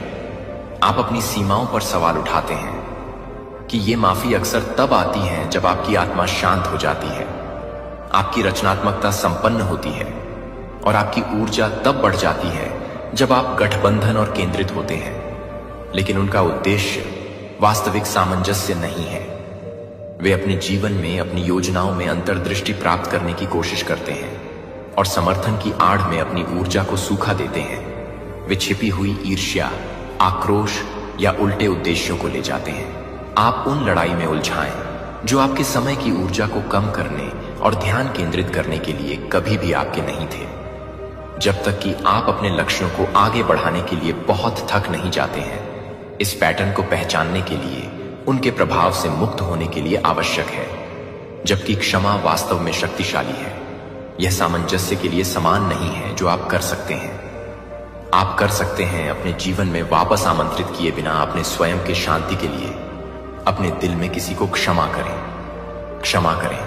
आप अपनी सीमाओं पर सवाल उठाते हैं कि ये माफी अक्सर तब आती है जब आपकी आत्मा शांत हो जाती है, आपकी रचनात्मकता संपन्न होती है और आपकी ऊर्जा तब बढ़ जाती है जब आप गठबंधन और केंद्रित होते हैं। लेकिन उनका उद्देश्य वास्तविक सामंजस्य नहीं है। वे अपने जीवन में अपनी योजनाओं में अंतर्दृष्टि प्राप्त करने की कोशिश करते हैं और समर्थन की आड़ में अपनी ऊर्जा को सूखा देते हैं। वे छिपी हुई ईर्ष्या, आक्रोश या उल्टे उद्देश्यों को ले जाते हैं। आप उन लड़ाई में उलझाएं जो आपके समय की ऊर्जा को कम करने और ध्यान केंद्रित करने के लिए कभी भी आपके नहीं थे, जब तक कि आप अपने लक्ष्यों को आगे बढ़ाने के लिए बहुत थक नहीं जाते हैं। इस पैटर्न को पहचानने के लिए उनके प्रभाव से मुक्त होने के लिए आवश्यक है, जबकि क्षमा वास्तव में शक्तिशाली है। यह सामंजस्य के लिए समान नहीं है जो आप कर सकते हैं। आप कर सकते हैं अपने जीवन में वापस आमंत्रित किए बिना अपने स्वयं के शांति के लिए अपने दिल में किसी को क्षमा करें। क्षमा करें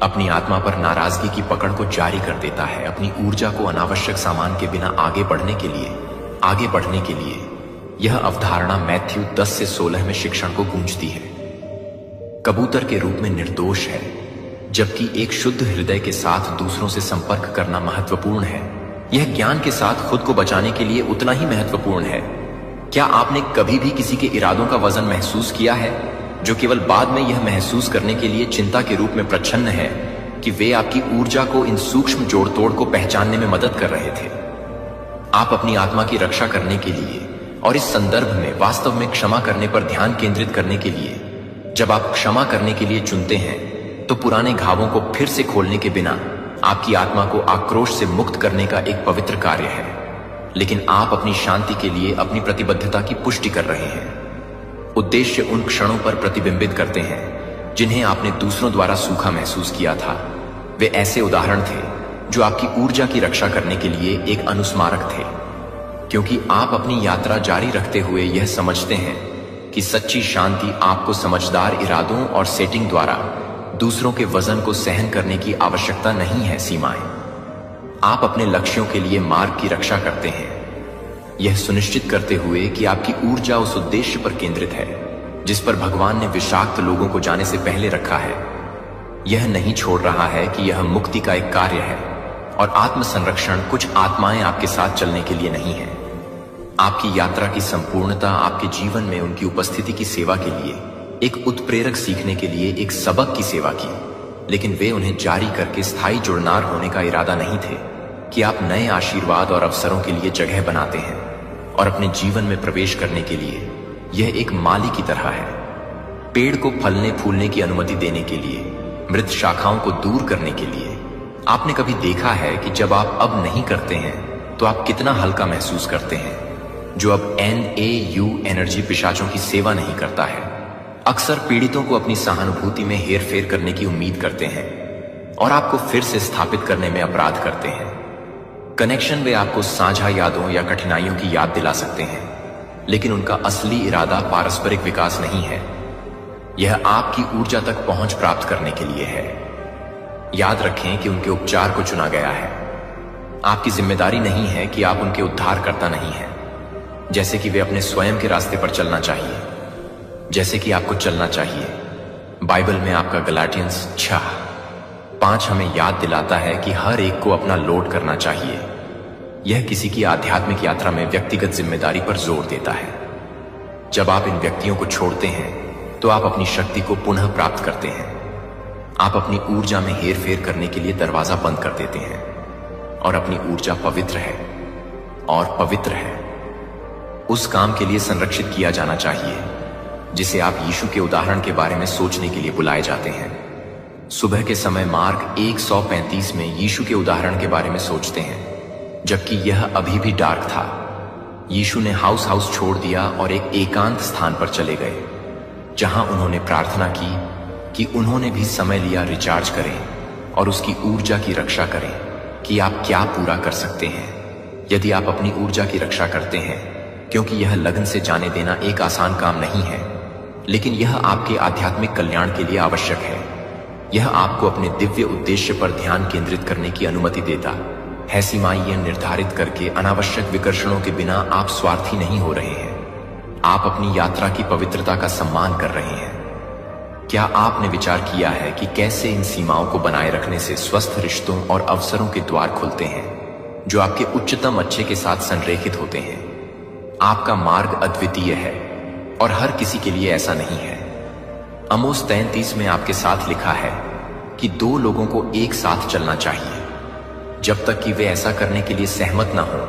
अपनी आत्मा पर नाराजगी की पकड़ को जारी कर देता है। अपनी ऊर्जा को अनावश्यक सामान के बिना आगे बढ़ने के लिए यह अवधारणा मैथ्यू 10 से 16 में शिक्षण को गूंजती है। कबूतर के रूप में निर्दोष है, जबकि एक शुद्ध हृदय के साथ दूसरों से संपर्क करना महत्वपूर्ण है। यह ज्ञान के साथ खुद को बचाने के लिए उतना ही महत्वपूर्ण है। क्या आपने कभी भी किसी के इरादों का वजन महसूस किया है, जो केवल बाद में यह महसूस करने के लिए चिंता के रूप में प्रच्छन्न है कि वे आपकी ऊर्जा को इन सूक्ष्म जोड़ तोड़ को पहचानने में मदद कर रहे थे? आप अपनी आत्मा की रक्षा करने के लिए और इस संदर्भ में वास्तव में क्षमा करने पर ध्यान केंद्रित करने के लिए, जब आप क्षमा करने के लिए चुनते हैं तो पुराने घावों को फिर से खोलने के बिना आपकी आत्मा को आक्रोश से मुक्त करने का एक पवित्र कार्य है। लेकिन आप अपनी शांति के लिए अपनी प्रतिबद्धता की पुष्टि कर रहे हैं। उद्देश्य उन क्षणों पर प्रतिबिंबित करते हैं जिन्हें आपने दूसरों द्वारा सूखा महसूस किया था। वे ऐसे उदाहरण थे जो आपकी ऊर्जा की रक्षा करने के लिए एक अनुस्मारक थे, क्योंकि आप अपनी यात्रा जारी रखते हुए यह समझते हैं कि सच्ची शांति आपको समझदार इरादों और सेटिंग द्वारा दूसरों के वजन को सहन करने की आवश्यकता नहीं है। सीमाएं आप अपने लक्ष्यों के लिए मार्ग की रक्षा करते हैं, यह सुनिश्चित करते हुए कि आपकी ऊर्जा उस उद्देश्य पर केंद्रित है जिस पर भगवान ने विषाक्त लोगों को जाने से पहले रखा है। यह नहीं छोड़ रहा है कि यह मुक्ति का एक कार्य है और आत्म संरक्षण कुछ आत्माएं आपके साथ चलने के लिए नहीं है। आपकी यात्रा की संपूर्णता आपके जीवन में उनकी उपस्थिति की सेवा के लिए एक उत्प्रेरक, सीखने के लिए एक सबक की सेवा की, लेकिन वे उन्हें जारी करके स्थायी जुड़नार होने का इरादा नहीं थे कि आप नए आशीर्वाद और अवसरों के लिए जगह बनाते हैं और अपने जीवन में प्रवेश करने के लिए यह एक माली की तरह है, पेड़ को फलने फूलने की अनुमति देने के लिए, मृत शाखाओं को दूर करने के लिए। आपने कभी देखा है कि जब आप अब नहीं करते हैं तो आप कितना हल्का महसूस करते हैं? जो अब NAU एनर्जी पिशाचों की सेवा नहीं करता है, अक्सर पीड़ितों को अपनी सहानुभूति में हेरफेर करने की उम्मीद करते हैं और आपको फिर से स्थापित करने में अपराध करते हैं। कनेक्शन वे आपको साझा यादों या कठिनाइयों की याद दिला सकते हैं, लेकिन उनका असली इरादा पारस्परिक विकास नहीं है। यह आपकी ऊर्जा तक पहुंच प्राप्त करने के लिए है। याद रखें कि उनके उपचार को चुना गया है। आपकी जिम्मेदारी नहीं है कि आप उनके उद्धारकर्ता नहीं हैं, जैसे कि वे अपने स्वयं के रास्ते पर चलना चाहिए, जैसे कि आपको चलना चाहिए। बाइबल में आपका गलाटियंस 6:5 हमें याद दिलाता है कि हर एक को अपना लोड करना चाहिए। यह किसी की आध्यात्मिक यात्रा में व्यक्तिगत जिम्मेदारी पर जोर देता है। जब आप इन व्यक्तियों को छोड़ते हैं तो आप अपनी शक्ति को पुनः प्राप्त करते हैं। आप अपनी ऊर्जा में हेरफेर करने के लिए दरवाजा बंद कर देते हैं और अपनी ऊर्जा पवित्र है और पवित्र है उस काम के लिए संरक्षित किया जाना चाहिए जिसे आप यीशु के उदाहरण के बारे में सोचने के लिए बुलाए जाते हैं। सुबह के समय मार्क 1:35 में यीशु के उदाहरण के बारे में सोचते हैं, जबकि यह अभी भी डार्क था। यीशु ने हाउस छोड़ दिया और एक एकांत स्थान पर चले गए, जहां उन्होंने प्रार्थना की कि उन्होंने भी समय लिया रिचार्ज करें और उसकी ऊर्जा की रक्षा करें कि आप क्या पूरा कर सकते हैं यदि आप अपनी ऊर्जा की रक्षा करते हैं, क्योंकि यह लगन से जाने देना एक आसान काम नहीं है, लेकिन यह आपके आध्यात्मिक कल्याण के लिए आवश्यक है। यह आपको अपने दिव्य उद्देश्य पर ध्यान केंद्रित करने की अनुमति देता है। सीमाएं निर्धारित करके अनावश्यक विकर्षणों के बिना आप स्वार्थी नहीं हो रहे हैं। आप अपनी यात्रा की पवित्रता का सम्मान कर रहे हैं। क्या आपने विचार किया है कि कैसे इन सीमाओं को बनाए रखने से स्वस्थ रिश्तों और अवसरों के द्वार खुलते हैं जो आपके उच्चतम अच्छे के साथ संरेखित होते हैं? आपका मार्ग अद्वितीय है और हर किसी के लिए ऐसा नहीं है। आमोस 3:30 में आपके साथ लिखा है कि 2 लोगों को एक साथ चलना चाहिए जब तक कि वे ऐसा करने के लिए सहमत ना हो।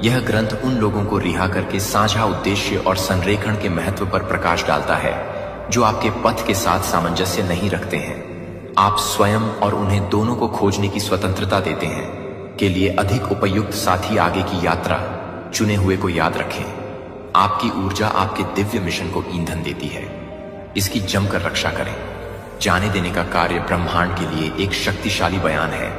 यह ग्रंथ उन लोगों को रिहा करके साझा उद्देश्य और संरेखण के महत्व पर प्रकाश डालता है जो आपके पथ के साथ सामंजस्य नहीं रखते हैं। आप स्वयं और उन्हें दोनों को खोजने की स्वतंत्रता देते हैं के लिए अधिक उपयुक्त साथी आगे की यात्रा चुने हुए को याद रखें। आपकी ऊर्जा आपके दिव्य मिशन को ईंधन देती है। इसकी जमकर रक्षा करें। जाने देने का कार्य ब्रह्मांड के लिए एक शक्तिशाली बयान है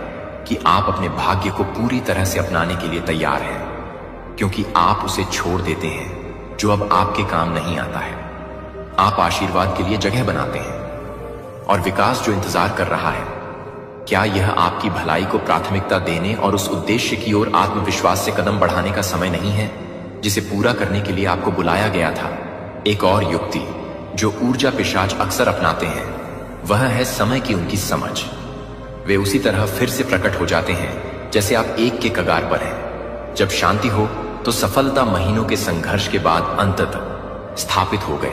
कि आप अपने भाग्य को पूरी तरह से अपनाने के लिए तैयार हैं, क्योंकि आप उसे छोड़ देते हैं जो अब आपके काम नहीं आता है। आप आशीर्वाद के लिए जगह बनाते हैं और विकास जो इंतजार कर रहा है। क्या यह आपकी भलाई को प्राथमिकता देने और उस उद्देश्य की ओर आत्मविश्वास से कदम बढ़ाने का समय नहीं है जिसे पूरा करने के लिए आपको बुलाया गया था? एक और युक्ति जो ऊर्जा पिशाच अक्सर अपनाते हैं वह है समय की उनकी समझ। वे उसी तरह फिर से प्रकट हो जाते हैं जैसे आप एक के कगार पर हैं। जब शांति हो तो सफलता महीनों के संघर्ष के बाद अंततः स्थापित हो गए,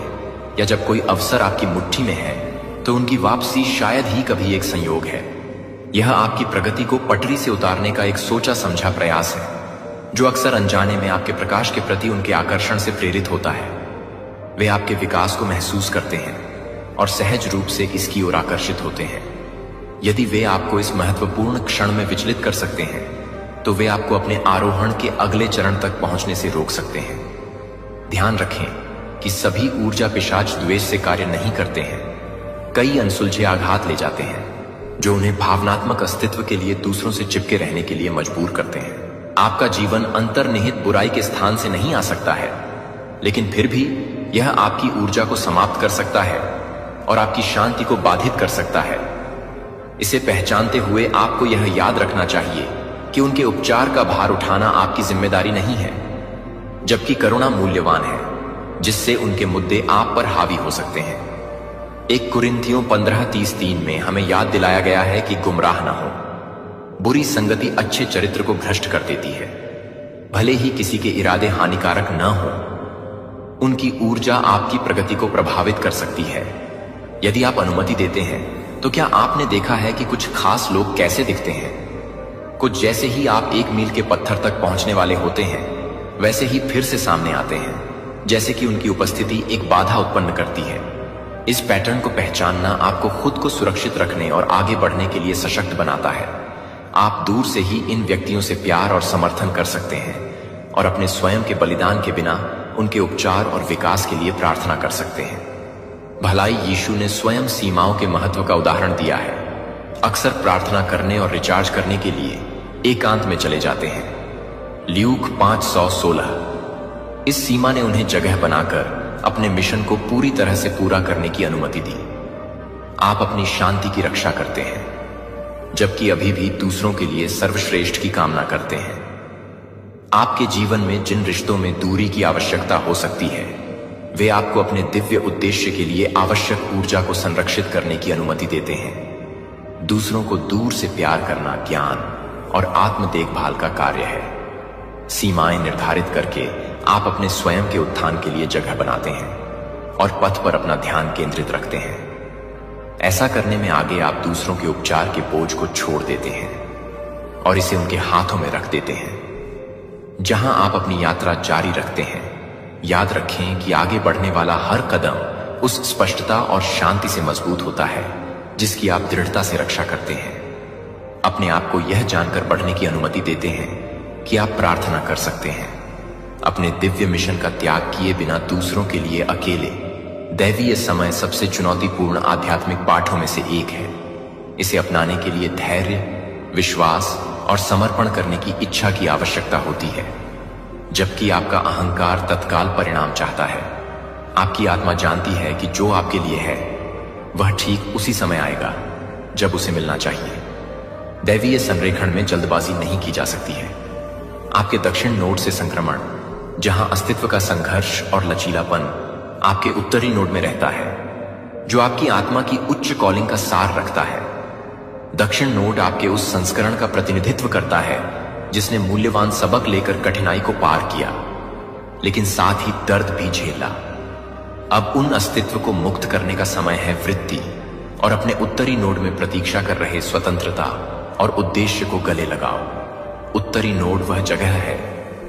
या जब कोई अवसर आपकी मुट्ठी में है तो उनकी वापसी शायद ही कभी एक संयोग है। यह आपकी प्रगति को पटरी से उतारने का एक सोचा समझा प्रयास है, जो अक्सर अनजाने में आपके प्रकाश के प्रति उनके आकर्षण से प्रेरित होता है। वे आपके विकास को महसूस करते हैं और सहज रूप से इसकी ओर आकर्षित होते हैं। यदि वे आपको इस महत्वपूर्ण क्षण में विचलित कर सकते हैं, तो वे आपको अपने आरोहण के अगले चरण तक पहुंचने से रोक सकते हैं। ध्यान रखें कि सभी ऊर्जा पिशाच द्वेष से कार्य नहीं करते हैं। कई अनसुलझे आघात ले जाते हैं, जो उन्हें भावनात्मक अस्तित्व के लिए दूसरों से चिपके रहने के लिए मजबूर करते हैं। आपका जीवन अंतर्निहित बुराई के स्थान से नहीं आ सकता है, लेकिन फिर भी यह आपकी ऊर्जा को समाप्त कर सकता है और आपकी शांति को बाधित कर सकता है। इसे पहचानते हुए आपको यह याद रखना चाहिए कि उनके उपचार का भार उठाना आपकी जिम्मेदारी नहीं है, जबकि करुणा मूल्यवान है, जिससे उनके मुद्दे आप पर हावी हो सकते हैं। 1 कुरिन्थियों 15:33 में हमें याद दिलाया गया है कि गुमराह न हो। बुरी संगति अच्छे चरित्र को भ्रष्ट कर देती है, भले ही किसी के इरादे हानिकारक न हो। उनकी ऊर्जा आपकी प्रगति को प्रभावित कर सकती है। यदि आप अनुमति देते हैं, तो क्या आपने देखा है कि कुछ खास लोग कैसे दिखते हैं? कुछ जैसे ही आप 1 मील के पत्थर तक पहुंचने वाले होते हैं, वैसे ही फिर से सामने आते हैं, जैसे कि उनकी उपस्थिति एक बाधा उत्पन्न करती है। इस पैटर्न को पहचानना आपको खुद को सुरक्षित रखने और आगे बढ़ने के लिए सशक्त बनाता है। आप दूर से ही इन व्यक्तियों से प्यार और समर्थन कर सकते हैं और अपने स्वयं के बलिदान के बिना उनके उपचार और विकास के लिए प्रार्थना कर सकते हैं। भलाई यीशु ने स्वयं सीमाओं के महत्व का उदाहरण दिया है। अक्सर प्रार्थना करने और रिचार्ज करने के लिए एकांत में चले जाते हैं। ल्यूक 5:16। इस सीमा ने उन्हें जगह बनाकर अपने मिशन को पूरी तरह से पूरा करने की अनुमति दी। आप अपनी शांति की रक्षा करते हैं, जबकि अभी भी दूसरों के लिए सर्वश्रेष्ठ की कामना करते हैं। आपके जीवन में जिन रिश्तों में दूरी की आवश्यकता हो सकती है, वे आपको अपने दिव्य उद्देश्य के लिए आवश्यक ऊर्जा को संरक्षित करने की अनुमति देते हैं। दूसरों को दूर से प्यार करना ज्ञान और आत्म देखभाल का कार्य है। सीमाएं निर्धारित करके आप अपने स्वयं के उत्थान के लिए जगह बनाते हैं और पथ पर अपना ध्यान केंद्रित रखते हैं। ऐसा करने में आगे आप दूसरों के उपचार के बोझ को छोड़ देते हैं और इसे उनके हाथों में रख देते हैं। जहां आप अपनी यात्रा जारी रखते हैं, याद रखें कि आगे बढ़ने वाला हर कदम उस स्पष्टता और शांति से मजबूत होता है जिसकी आप दृढ़ता से रक्षा करते हैं। अपने आप को यह जानकर बढ़ने की अनुमति देते हैं कि आप प्रार्थना कर सकते हैं, अपने दिव्य मिशन का त्याग किए बिना दूसरों के लिए अकेले। दैवीय समय सबसे चुनौतीपूर्ण आध्यात्मिक पाठों में से एक है। इसे अपनाने के लिए धैर्य, विश्वास और समर्पण करने की इच्छा की आवश्यकता होती है, जबकि आपका अहंकार तत्काल परिणाम चाहता है। आपकी आत्मा जानती है कि जो आपके लिए है वह ठीक उसी समय आएगा जब उसे मिलना चाहिए। दैवीय संरेखण में जल्दबाजी नहीं की जा सकती है। आपके दक्षिण नोड से संक्रमण, जहां अस्तित्व का संघर्ष और लचीलापन आपके उत्तरी नोड में रहता है, जो आपकी आत्मा की उच्च कॉलिंग का सार रखता है। दक्षिण नोड आपके उस संस्करण का प्रतिनिधित्व करता है जिसने मूल्यवान सबक लेकर कठिनाई को पार किया, लेकिन साथ ही दर्द भी झेला। अब उन अस्तित्व को मुक्त करने का समय है वृत्ति, और अपने उत्तरी नोड में प्रतीक्षा कर रहे स्वतंत्रता और उद्देश्य को गले लगाओ। उत्तरी नोड वह जगह है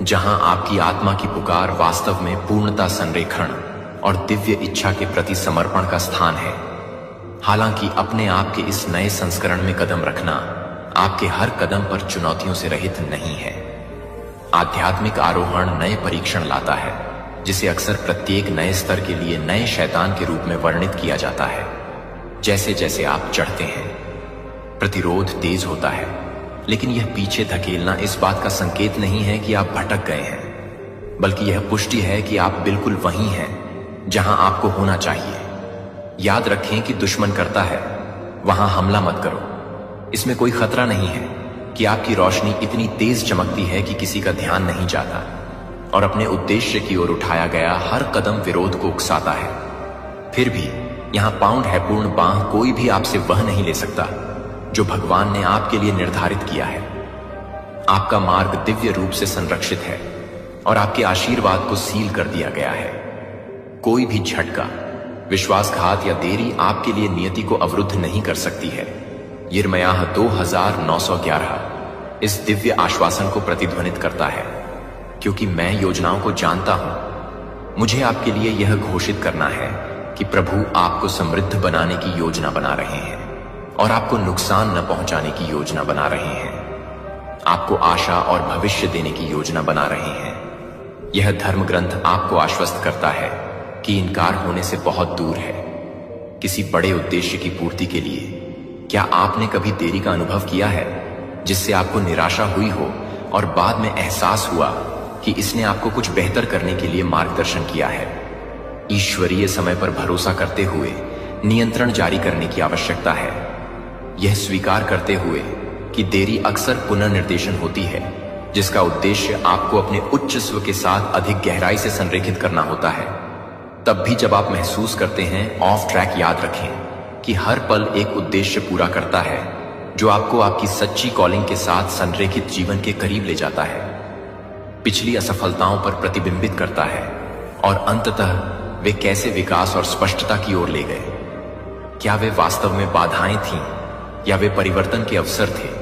जहां आपकी आत्मा की पुकार वास्तव में पूर्णता, संरेखण और दिव्य इच्छा के प्रति समर्पण का स्थान है। हालांकि अपने आप के इस नए संस्करण में कदम रखना आपके हर कदम पर चुनौतियों से रहित नहीं है। आध्यात्मिक आरोहण नए परीक्षण लाता है, जिसे अक्सर प्रत्येक नए स्तर के लिए नए शैतान के रूप में वर्णित किया जाता है। जैसे जैसे आप चढ़ते हैं, प्रतिरोध तेज होता है, लेकिन यह पीछे धकेलना इस बात का संकेत नहीं है कि आप भटक गए हैं, बल्कि यह पुष्टि है कि आप बिल्कुल वहीं हैं जहां आपको होना चाहिए। याद रखें कि दुश्मन करता है, वहां हमला मत करो। इसमें कोई खतरा नहीं है कि आपकी रोशनी इतनी तेज चमकती है कि किसी का ध्यान नहीं जाता, और अपने उद्देश्य की ओर उठाया गया हर कदम विरोध को उकसाता है। फिर भी यहां पाउंड है पूर्ण बांह कोई भी आपसे वह नहीं ले सकता जो भगवान ने आपके लिए निर्धारित किया है। आपका मार्ग दिव्य रूप से संरक्षित है। और आपके आशीर्वाद को सील कर दिया गया है। कोई भी झटका, विश्वासघात या देरी आपके लिए नियति को अवरुद्ध नहीं कर सकती है। यिर्मयाह 2911 इस दिव्य आश्वासन को प्रतिध्वनित करता है, क्योंकि मैं योजनाओं को जानता हूं। मुझे आपके लिए यह घोषित करना है कि प्रभु आपको समृद्ध बनाने की योजना बना रहे हैं और आपको नुकसान न पहुंचाने की योजना बना रहे हैं। आपको आशा और भविष्य देने की योजना बना रहे हैं। यह धर्म ग्रंथ आपको आश्वस्त करता है कि इनकार होने से बहुत दूर है। किसी बड़े उद्देश्य की पूर्ति के लिए क्या आपने कभी देरी का अनुभव किया है, जिससे आपको निराशा हुई हो और बाद में एहसास हुआ कि इसने आपको कुछ बेहतर करने के लिए मार्गदर्शन किया है? ईश्वरीय समय पर भरोसा करते हुए नियंत्रण जारी करने की आवश्यकता है, यह स्वीकार करते हुए कि देरी अक्सर पुनर्निर्देशन होती है, जिसका उद्देश्य आपको अपने उच्च स्व के साथ अधिक गहराई से संरेखित करना होता है। तब भी जब आप महसूस करते हैं ऑफ ट्रैक, याद रखें कि हर पल एक उद्देश्य पूरा करता है जो आपको आपकी सच्ची कॉलिंग के साथ संरेखित जीवन के करीब ले जाता है, पिछली असफलताओं पर प्रतिबिंबित करता है और अंततः वे कैसे विकास और स्पष्टता की ओर ले गए। क्या वे वास्तव में बाधाएं थीं या वे परिवर्तन के अवसर थे?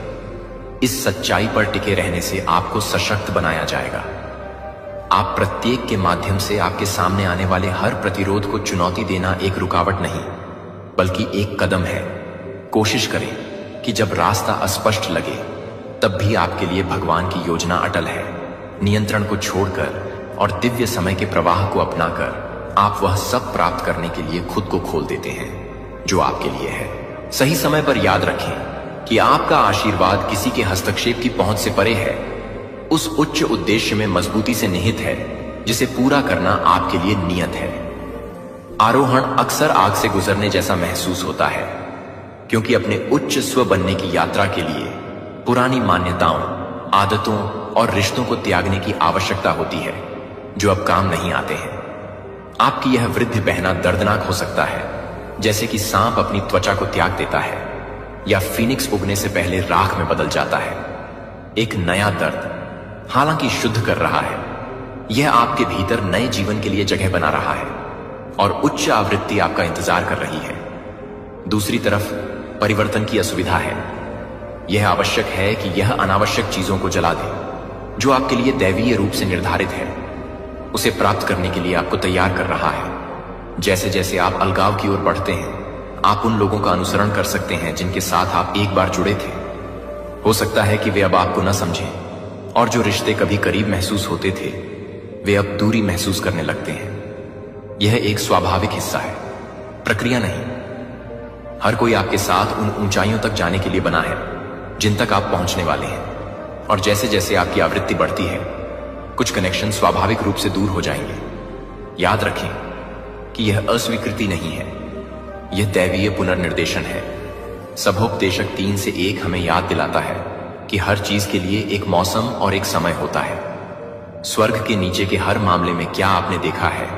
इस सच्चाई पर टिके रहने से आपको सशक्त बनाया जाएगा। आप प्रत्येक के माध्यम से आपके सामने आने वाले हर प्रतिरोध को चुनौती देना एक रुकावट नहीं, बल्कि एक कदम है। कोशिश करें कि जब रास्ता अस्पष्ट लगे, तब भी आपके लिए भगवान की योजना अटल है। नियंत्रण को छोड़कर और दिव्य समय के प्रवाह को अपनाकर आप वह सब प्राप्त करने के लिए खुद को खोल देते हैं जो आपके लिए है। सही समय पर याद रखें कि आपका आशीर्वाद किसी के हस्तक्षेप की पहुंच से परे है, उस उच्च उद्देश्य में मजबूती से निहित है जिसे पूरा करना आपके लिए नियत है। आरोहण अक्सर आग से गुजरने जैसा महसूस होता है, क्योंकि अपने उच्च स्व बनने की यात्रा के लिए पुरानी मान्यताओं, आदतों और रिश्तों को त्यागने की आवश्यकता होती है जो अब काम नहीं आते हैं। आपकी यह वृद्धि बहना दर्दनाक हो सकता है, जैसे कि सांप अपनी त्वचा को त्याग देता है या फीनिक्स उगने से पहले राख में बदल जाता है। एक नया दर्द, हालांकि शुद्ध कर रहा है, यह आपके भीतर नए जीवन के लिए जगह बना रहा है और उच्च आवृत्ति आपका इंतजार कर रही है। दूसरी तरफ परिवर्तन की असुविधा है। यह आवश्यक है कि यह अनावश्यक चीजों को जला दे जो आपके लिए दैवीय रूप से निर्धारित है। उसे प्राप्त करने के लिए आपको तैयार कर रहा है। जैसे जैसे आप अलगाव की ओर बढ़ते हैं, आप उन लोगों का अनुसरण कर सकते हैं जिनके साथ आप एक बार जुड़े थे। हो सकता है कि वे अब आपको न समझें और जो रिश्ते कभी करीब महसूस होते थे, वे अब दूरी महसूस करने लगते हैं। यह एक स्वाभाविक हिस्सा है, प्रक्रिया नहीं। हर कोई आपके साथ उन ऊंचाइयों तक जाने के लिए बना है जिन तक आप पहुंचने वाले हैं, और जैसे जैसे आपकी आवृत्ति बढ़ती है, कुछ कनेक्शन स्वाभाविक रूप से दूर हो जाएंगे। याद रखें कि यह अस्वीकृति नहीं है, यह दैवीय पुनर्निर्देशन है। सबोपदेशक 3 से 1 हमें याद दिलाता है कि हर चीज के लिए एक मौसम और एक समय होता है। स्वर्ग के नीचे के हर मामले में क्या आपने देखा है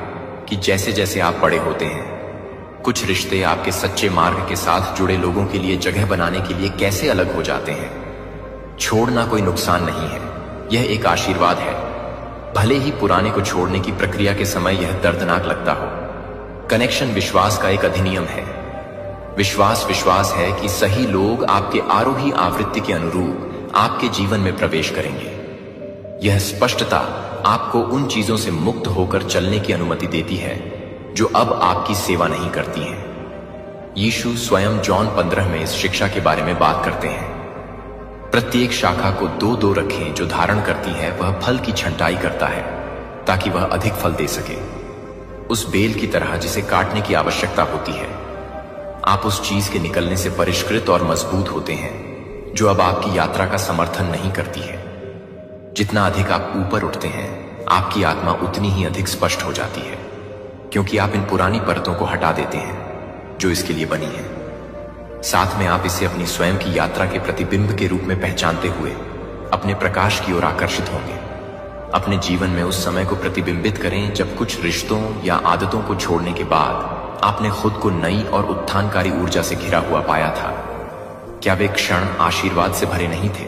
कि जैसे जैसे आप बड़े होते हैं, कुछ रिश्ते आपके सच्चे मार्ग के साथ जुड़े लोगों के लिए जगह बनाने के लिए कैसे अलग हो जाते हैं। छोड़ना कोई नुकसान नहीं है, यह एक आशीर्वाद है। भले ही पुराने को छोड़ने की प्रक्रिया के समय यह दर्दनाक लगता हो। कनेक्शन विश्वास का एक अधिनियम है। विश्वास है कि सही लोग आपके आरोही आवृत्ति के अनुरूप आपके जीवन में प्रवेश करेंगे। यह स्पष्टता आपको उन चीजों से मुक्त होकर चलने की अनुमति देती है जो अब आपकी सेवा नहीं करती हैं। यीशु स्वयं जॉन 15 में इस शिक्षा के बारे में बात करते हैं। प्रत्येक शाखा को 2-2 रखें जो धारण करती है, वह फल की छंटाई करता है ताकि वह अधिक फल दे सके। उस बेल की तरह जिसे काटने की आवश्यकता होती है। आप उस चीज के निकलने से परिष्कृत और मजबूत होते हैं जो अब आपकी यात्रा का समर्थन नहीं करती है। जितना अधिक आप ऊपर उठते हैं, आपकी आत्मा उतनी ही अधिक स्पष्ट हो जाती है, क्योंकि आप इन पुरानी परतों को हटा देते हैं जो इसके लिए बनी है। साथ में आप इसे अपनी स्वयं की यात्रा के प्रतिबिंब के रूप में पहचानते हुए अपने प्रकाश की ओर आकर्षित होंगे। अपने जीवन में उस समय को प्रतिबिंबित करें जब कुछ रिश्तों या आदतों को छोड़ने के बाद आपने खुद को नई और उत्थानकारी ऊर्जा से घिरा हुआ पाया था। क्या वे क्षण आशीर्वाद से भरे नहीं थे?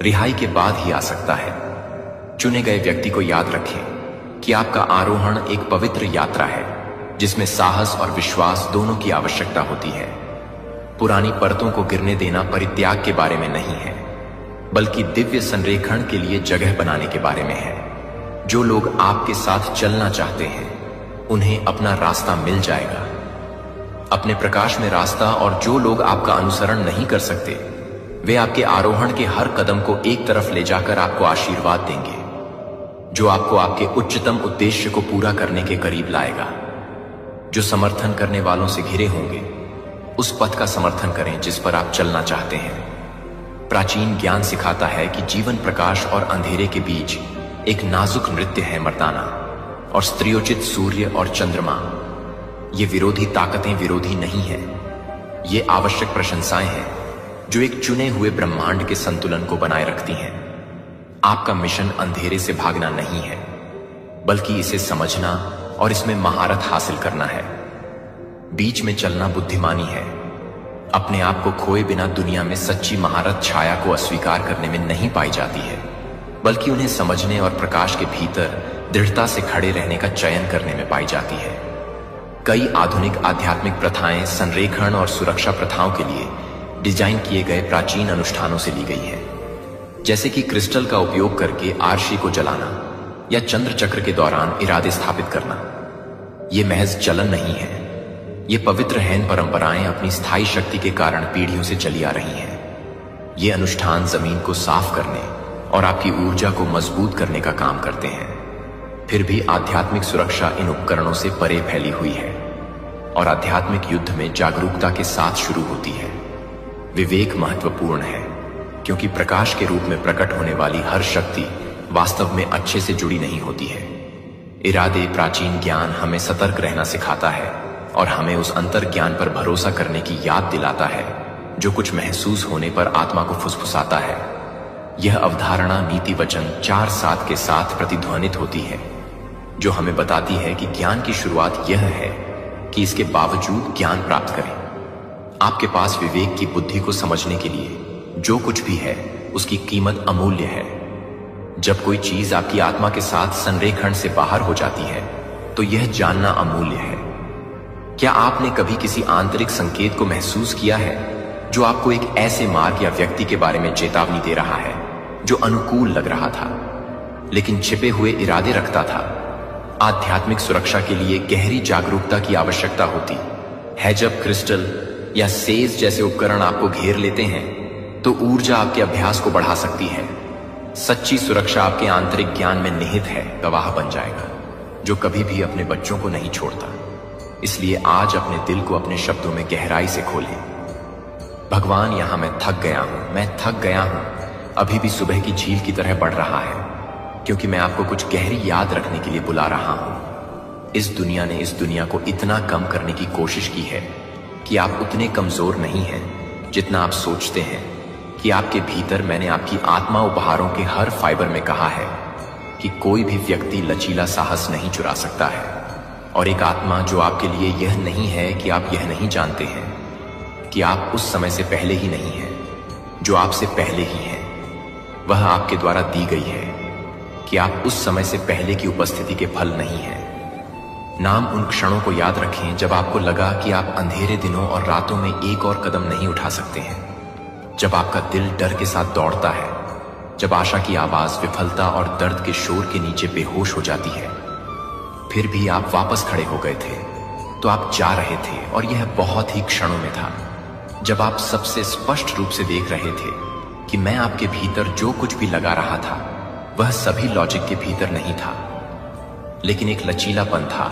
रिहाई के बाद ही आ सकता है। चुने गए व्यक्ति को याद रखें कि आपका आरोहण एक पवित्र यात्रा है जिसमें साहस और विश्वास दोनों की आवश्यकता होती है। पुरानी परतों को गिरने देना परित्याग के बारे में नहीं है, बल्कि दिव्य संरेखण के लिए जगह बनाने के बारे में है। जो लोग आपके साथ चलना चाहते हैं उन्हें अपना रास्ता मिल जाएगा, अपने प्रकाश में रास्ता। और जो लोग आपका अनुसरण नहीं कर सकते वे आपके आरोहण के हर कदम को एक तरफ ले जाकर आपको आशीर्वाद देंगे, जो आपको आपके उच्चतम उद्देश्य को पूरा करने के करीब लाएगा। जो समर्थन करने वालों से घिरे होंगे उस पथ का समर्थन करें जिस पर आप चलना चाहते हैं। प्राचीन ज्ञान सिखाता है कि जीवन प्रकाश और अंधेरे के बीच एक नाजुक नृत्य है मर्दाना, और स्त्रियोचित सूर्य और चंद्रमा ये विरोधी ताकतें विरोधी नहीं है, ये आवश्यक प्रशंसाएं हैं जो एक चुने हुए ब्रह्मांड के संतुलन को बनाए रखती हैं। आपका मिशन अंधेरे से भागना नहीं है, बल्कि इसे समझना और इसमें महारत हासिल करना है। बीच में चलना बुद्धिमानी है। अपने आप को खोए बिना दुनिया में सच्ची महारत छाया को अस्वीकार करने में नहीं पाई जाती है, बल्कि उन्हें समझने और प्रकाश के भीतर दृढ़ता से खड़े रहने का चयन करने में पाई जाती है। कई आधुनिक आध्यात्मिक प्रथाएं संरेखण और सुरक्षा प्रथाओं के लिए डिजाइन किए गए प्राचीन अनुष्ठानों से ली गई हैं, जैसे कि क्रिस्टल का उपयोग करके आरशी को जलाना या चंद्र चक्र के दौरान इरादे स्थापित करना। यह महज चलन नहीं है, ये पवित्र हैन परंपराएं अपनी स्थायी शक्ति के कारण पीढ़ियों से चली आ रही हैं। ये अनुष्ठान जमीन को साफ करने और आपकी ऊर्जा को मजबूत करने का काम करते हैं। फिर भी आध्यात्मिक सुरक्षा इन उपकरणों से परे फैली हुई है और आध्यात्मिक युद्ध में जागरूकता के साथ शुरू होती है। विवेक महत्वपूर्ण है, क्योंकि प्रकाश के रूप में प्रकट होने वाली हर शक्ति वास्तव में अच्छे से जुड़ी नहीं होती है। इरादे प्राचीन ज्ञान हमें सतर्क रहना सिखाता है और हमें उस अंतर ज्ञान पर भरोसा करने की याद दिलाता है जो कुछ महसूस होने पर आत्मा को फुसफुसाता है। यह अवधारणा नीति वचन 4:7 के साथ प्रतिध्वनित होती है, जो हमें बताती है कि ज्ञान की शुरुआत यह है कि इसके बावजूद ज्ञान प्राप्त करें। आपके पास विवेक की बुद्धि को समझने के लिए जो कुछ भी है उसकी कीमत अमूल्य है। जब कोई चीज आपकी आत्मा के साथ संरेखण से बाहर हो जाती है तो यह जानना अमूल्य है। क्या आपने कभी किसी आंतरिक संकेत को महसूस किया है जो आपको एक ऐसे मार्ग या व्यक्ति के बारे में चेतावनी दे रहा है जो अनुकूल लग रहा था लेकिन छिपे हुए इरादे रखता था? आध्यात्मिक सुरक्षा के लिए गहरी जागरूकता की आवश्यकता होती है। जब क्रिस्टल या सेज जैसे उपकरण आपको घेर लेते हैं तो ऊर्जा आपके अभ्यास को बढ़ा सकती है। सच्ची सुरक्षा आपके आंतरिक ज्ञान में निहित है, गवाह बन जाएगा जो कभी भी अपने बच्चों को नहीं छोड़ता। इसलिए आज अपने दिल को अपने शब्दों में गहराई से खोलें। भगवान, यहां मैं थक गया हूं, अभी भी सुबह की झील की तरह बढ़ रहा है, क्योंकि मैं आपको कुछ गहरी याद रखने के लिए बुला रहा हूं। इस दुनिया ने इस दुनिया को इतना कम करने की कोशिश की है कि आप उतने कमजोर नहीं हैं जितना आप सोचते हैं। कि आपके भीतर मैंने आपकी आत्मा उपहारों के हर फाइबर में कहा है कि कोई भी व्यक्ति लचीला साहस नहीं चुरा सकता है। और एक आत्मा जो आपके लिए यह नहीं है कि आप यह नहीं जानते हैं कि आप उस समय से पहले ही नहीं हैं, जो आपसे पहले ही हैं। वह आपके द्वारा दी गई है कि आप उस समय से पहले की उपस्थिति के फल नहीं हैं। नाम उन क्षणों को याद रखें जब आपको लगा कि आप अंधेरे दिनों और रातों में एक और कदम नहीं उठा सकते हैं, जब आपका दिल डर के साथ दौड़ता है, जब आशा की आवाज विफलता और दर्द के शोर के नीचे बेहोश हो जाती है। फिर भी आप वापस खड़े हो गए थे तो आप जा रहे थे, और यह बहुत ही क्षणों में था जब आप सबसे स्पष्ट रूप से देख रहे थे कि मैं आपके भीतर जो कुछ भी लगा रहा था वह सभी लॉजिक के भीतर नहीं था, लेकिन एक लचीलापन था।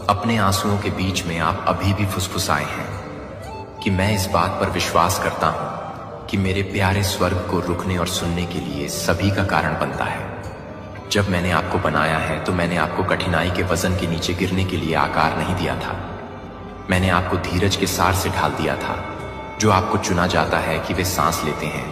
अपने आंसुओं के बीच में आप अभी भी फुसफुसाए हैं कि मैं इस बात पर विश्वास करता हूं कि मेरे प्यारे स्वर्ग को रुकने और सुनने के लिए सभी का कारण बनता है। जब मैंने आपको बनाया है तो मैंने आपको कठिनाई के वजन के नीचे गिरने के लिए आकार नहीं दिया था। मैंने आपको धीरज के सार से ढाल दिया था। जो आपको चुना जाता है कि वे सांस लेते हैं,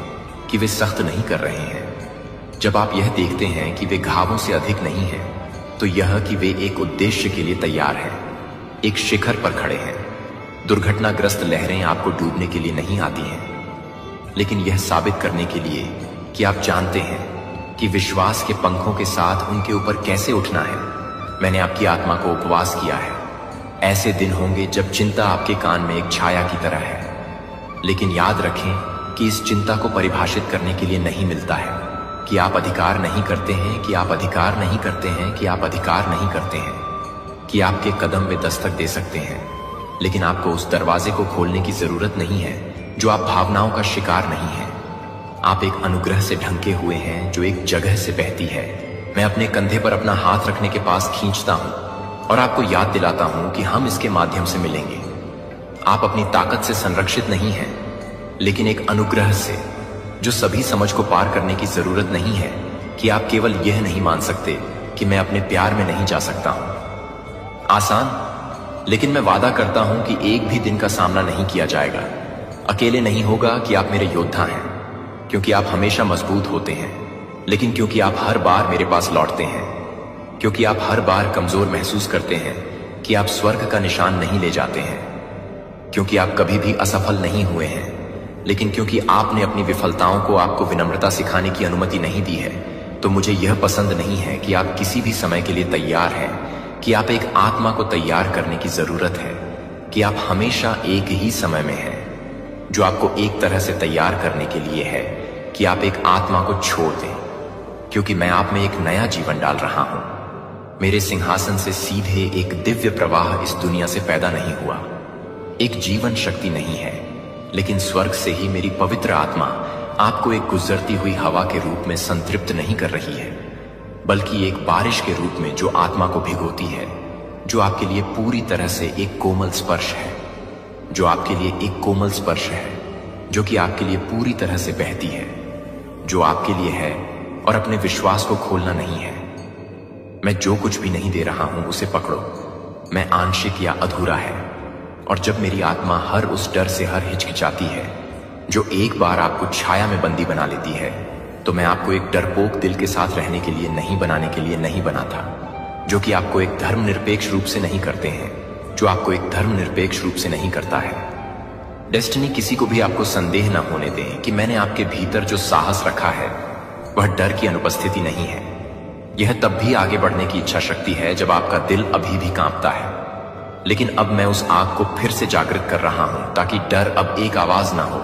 कि वे सख्त नहीं कर रहे हैं। जब आप यह देखते हैं कि वे घावों से अधिक नहीं हैं, तो यह कि वे एक उद्देश्य के लिए तैयार हैं, एक शिखर पर खड़े हैं। दुर्घटनाग्रस्त लहरें आपको डूबने के लिए नहीं आती हैं, लेकिन यह साबित करने के लिए कि आप जानते हैं कि विश्वास के पंखों के साथ उनके ऊपर कैसे उठना है। मैंने आपकी आत्मा को उपवास किया है। ऐसे दिन होंगे जब चिंता आपके कान में एक छाया की तरह है, लेकिन याद रखें कि इस चिंता को परिभाषित करने के लिए नहीं मिलता है कि आप अधिकार नहीं करते हैं, कि आप अधिकार नहीं करते हैं, कि आप अधिकार नहीं करते हैं, कि आपके कदम में दस्तक दे सकते हैं, लेकिन आपको उस दरवाजे को खोलने की जरूरत नहीं है जो आप भावनाओं का शिकार नहीं है। आप एक अनुग्रह से ढंके हुए हैं जो एक जगह से बहती है। मैं अपने कंधे पर अपना हाथ रखने के पास खींचता हूं और आपको याद दिलाता हूं कि हम इसके माध्यम से मिलेंगे। आप अपनी ताकत से संरक्षित नहीं हैं, लेकिन एक अनुग्रह से, जो सभी समझ को पार करने की जरूरत नहीं है कि आप केवल यह नहीं मान सकते कि मैं अपने प्यार में नहीं जा सकता हूं। आसान, लेकिन मैं वादा करता हूं कि एक भी दिन का सामना नहीं किया जाएगा। अकेले नहीं होगा कि आप मेरे योद्धा हैं, क्योंकि आप हमेशा मजबूत होते हैं, लेकिन क्योंकि आप हर बार मेरे पास लौटते हैं, क्योंकि आप हर बार कमजोर महसूस करते हैं कि आप स्वर्ग का निशान नहीं ले जाते हैं, क्योंकि आप कभी भी असफल नहीं हुए हैं, लेकिन क्योंकि आपने अपनी विफलताओं को आपको विनम्रता सिखाने की अनुमति नहीं दी है, तो मुझे यह पसंद नहीं है कि आप किसी भी समय के लिए तैयार हैं, कि आप एक आत्मा को तैयार करने की जरूरत है, कि आप हमेशा एक ही समय में हैं, जो आपको एक तरह से तैयार करने के लिए है कि आप एक आत्मा को छोड़ दें, क्योंकि मैं आप में एक नया जीवन डाल रहा हूं। मेरे सिंहासन से सीधे एक दिव्य प्रवाह इस दुनिया से पैदा नहीं हुआ, एक जीवन शक्ति नहीं है, लेकिन स्वर्ग से ही मेरी पवित्र आत्मा आपको एक गुजरती हुई हवा के रूप में संतृप्त नहीं कर रही है, बल्कि एक बारिश के रूप में जो आत्मा को भिगोती है, जो आपके लिए पूरी तरह से एक कोमल स्पर्श है, जो आपके लिए एक कोमल स्पर्श है, जो कि आपके लिए पूरी तरह से बहती है, जो आपके लिए है और अपने विश्वास को खोलना नहीं है। मैं जो कुछ भी नहीं दे रहा हूं उसे पकड़ो। मैं आंशिक या अधूरा है, और जब मेरी आत्मा हर उस डर से हर हिचकिचाती है जो एक बार आपको छाया में बंदी बना लेती है, तो मैं आपको एक डरपोक दिल के साथ रहने के लिए नहीं बनाने के लिए नहीं बना था, जो कि आपको एक धर्मनिरपेक्ष रूप से नहीं करते हैं, जो आपको एक धर्मनिरपेक्ष रूप से नहीं करता है। डेस्टिनी किसी को भी आपको संदेह न होने दें कि मैंने आपके भीतर जो साहस रखा है वह डर की अनुपस्थिति नहीं है। यह तब भी आगे बढ़ने की इच्छा शक्ति है जब आपका दिल अभी भी कांपता है, लेकिन अब मैं उस आग को फिर से जागृत कर रहा हूं ताकि डर अब एक आवाज ना हो,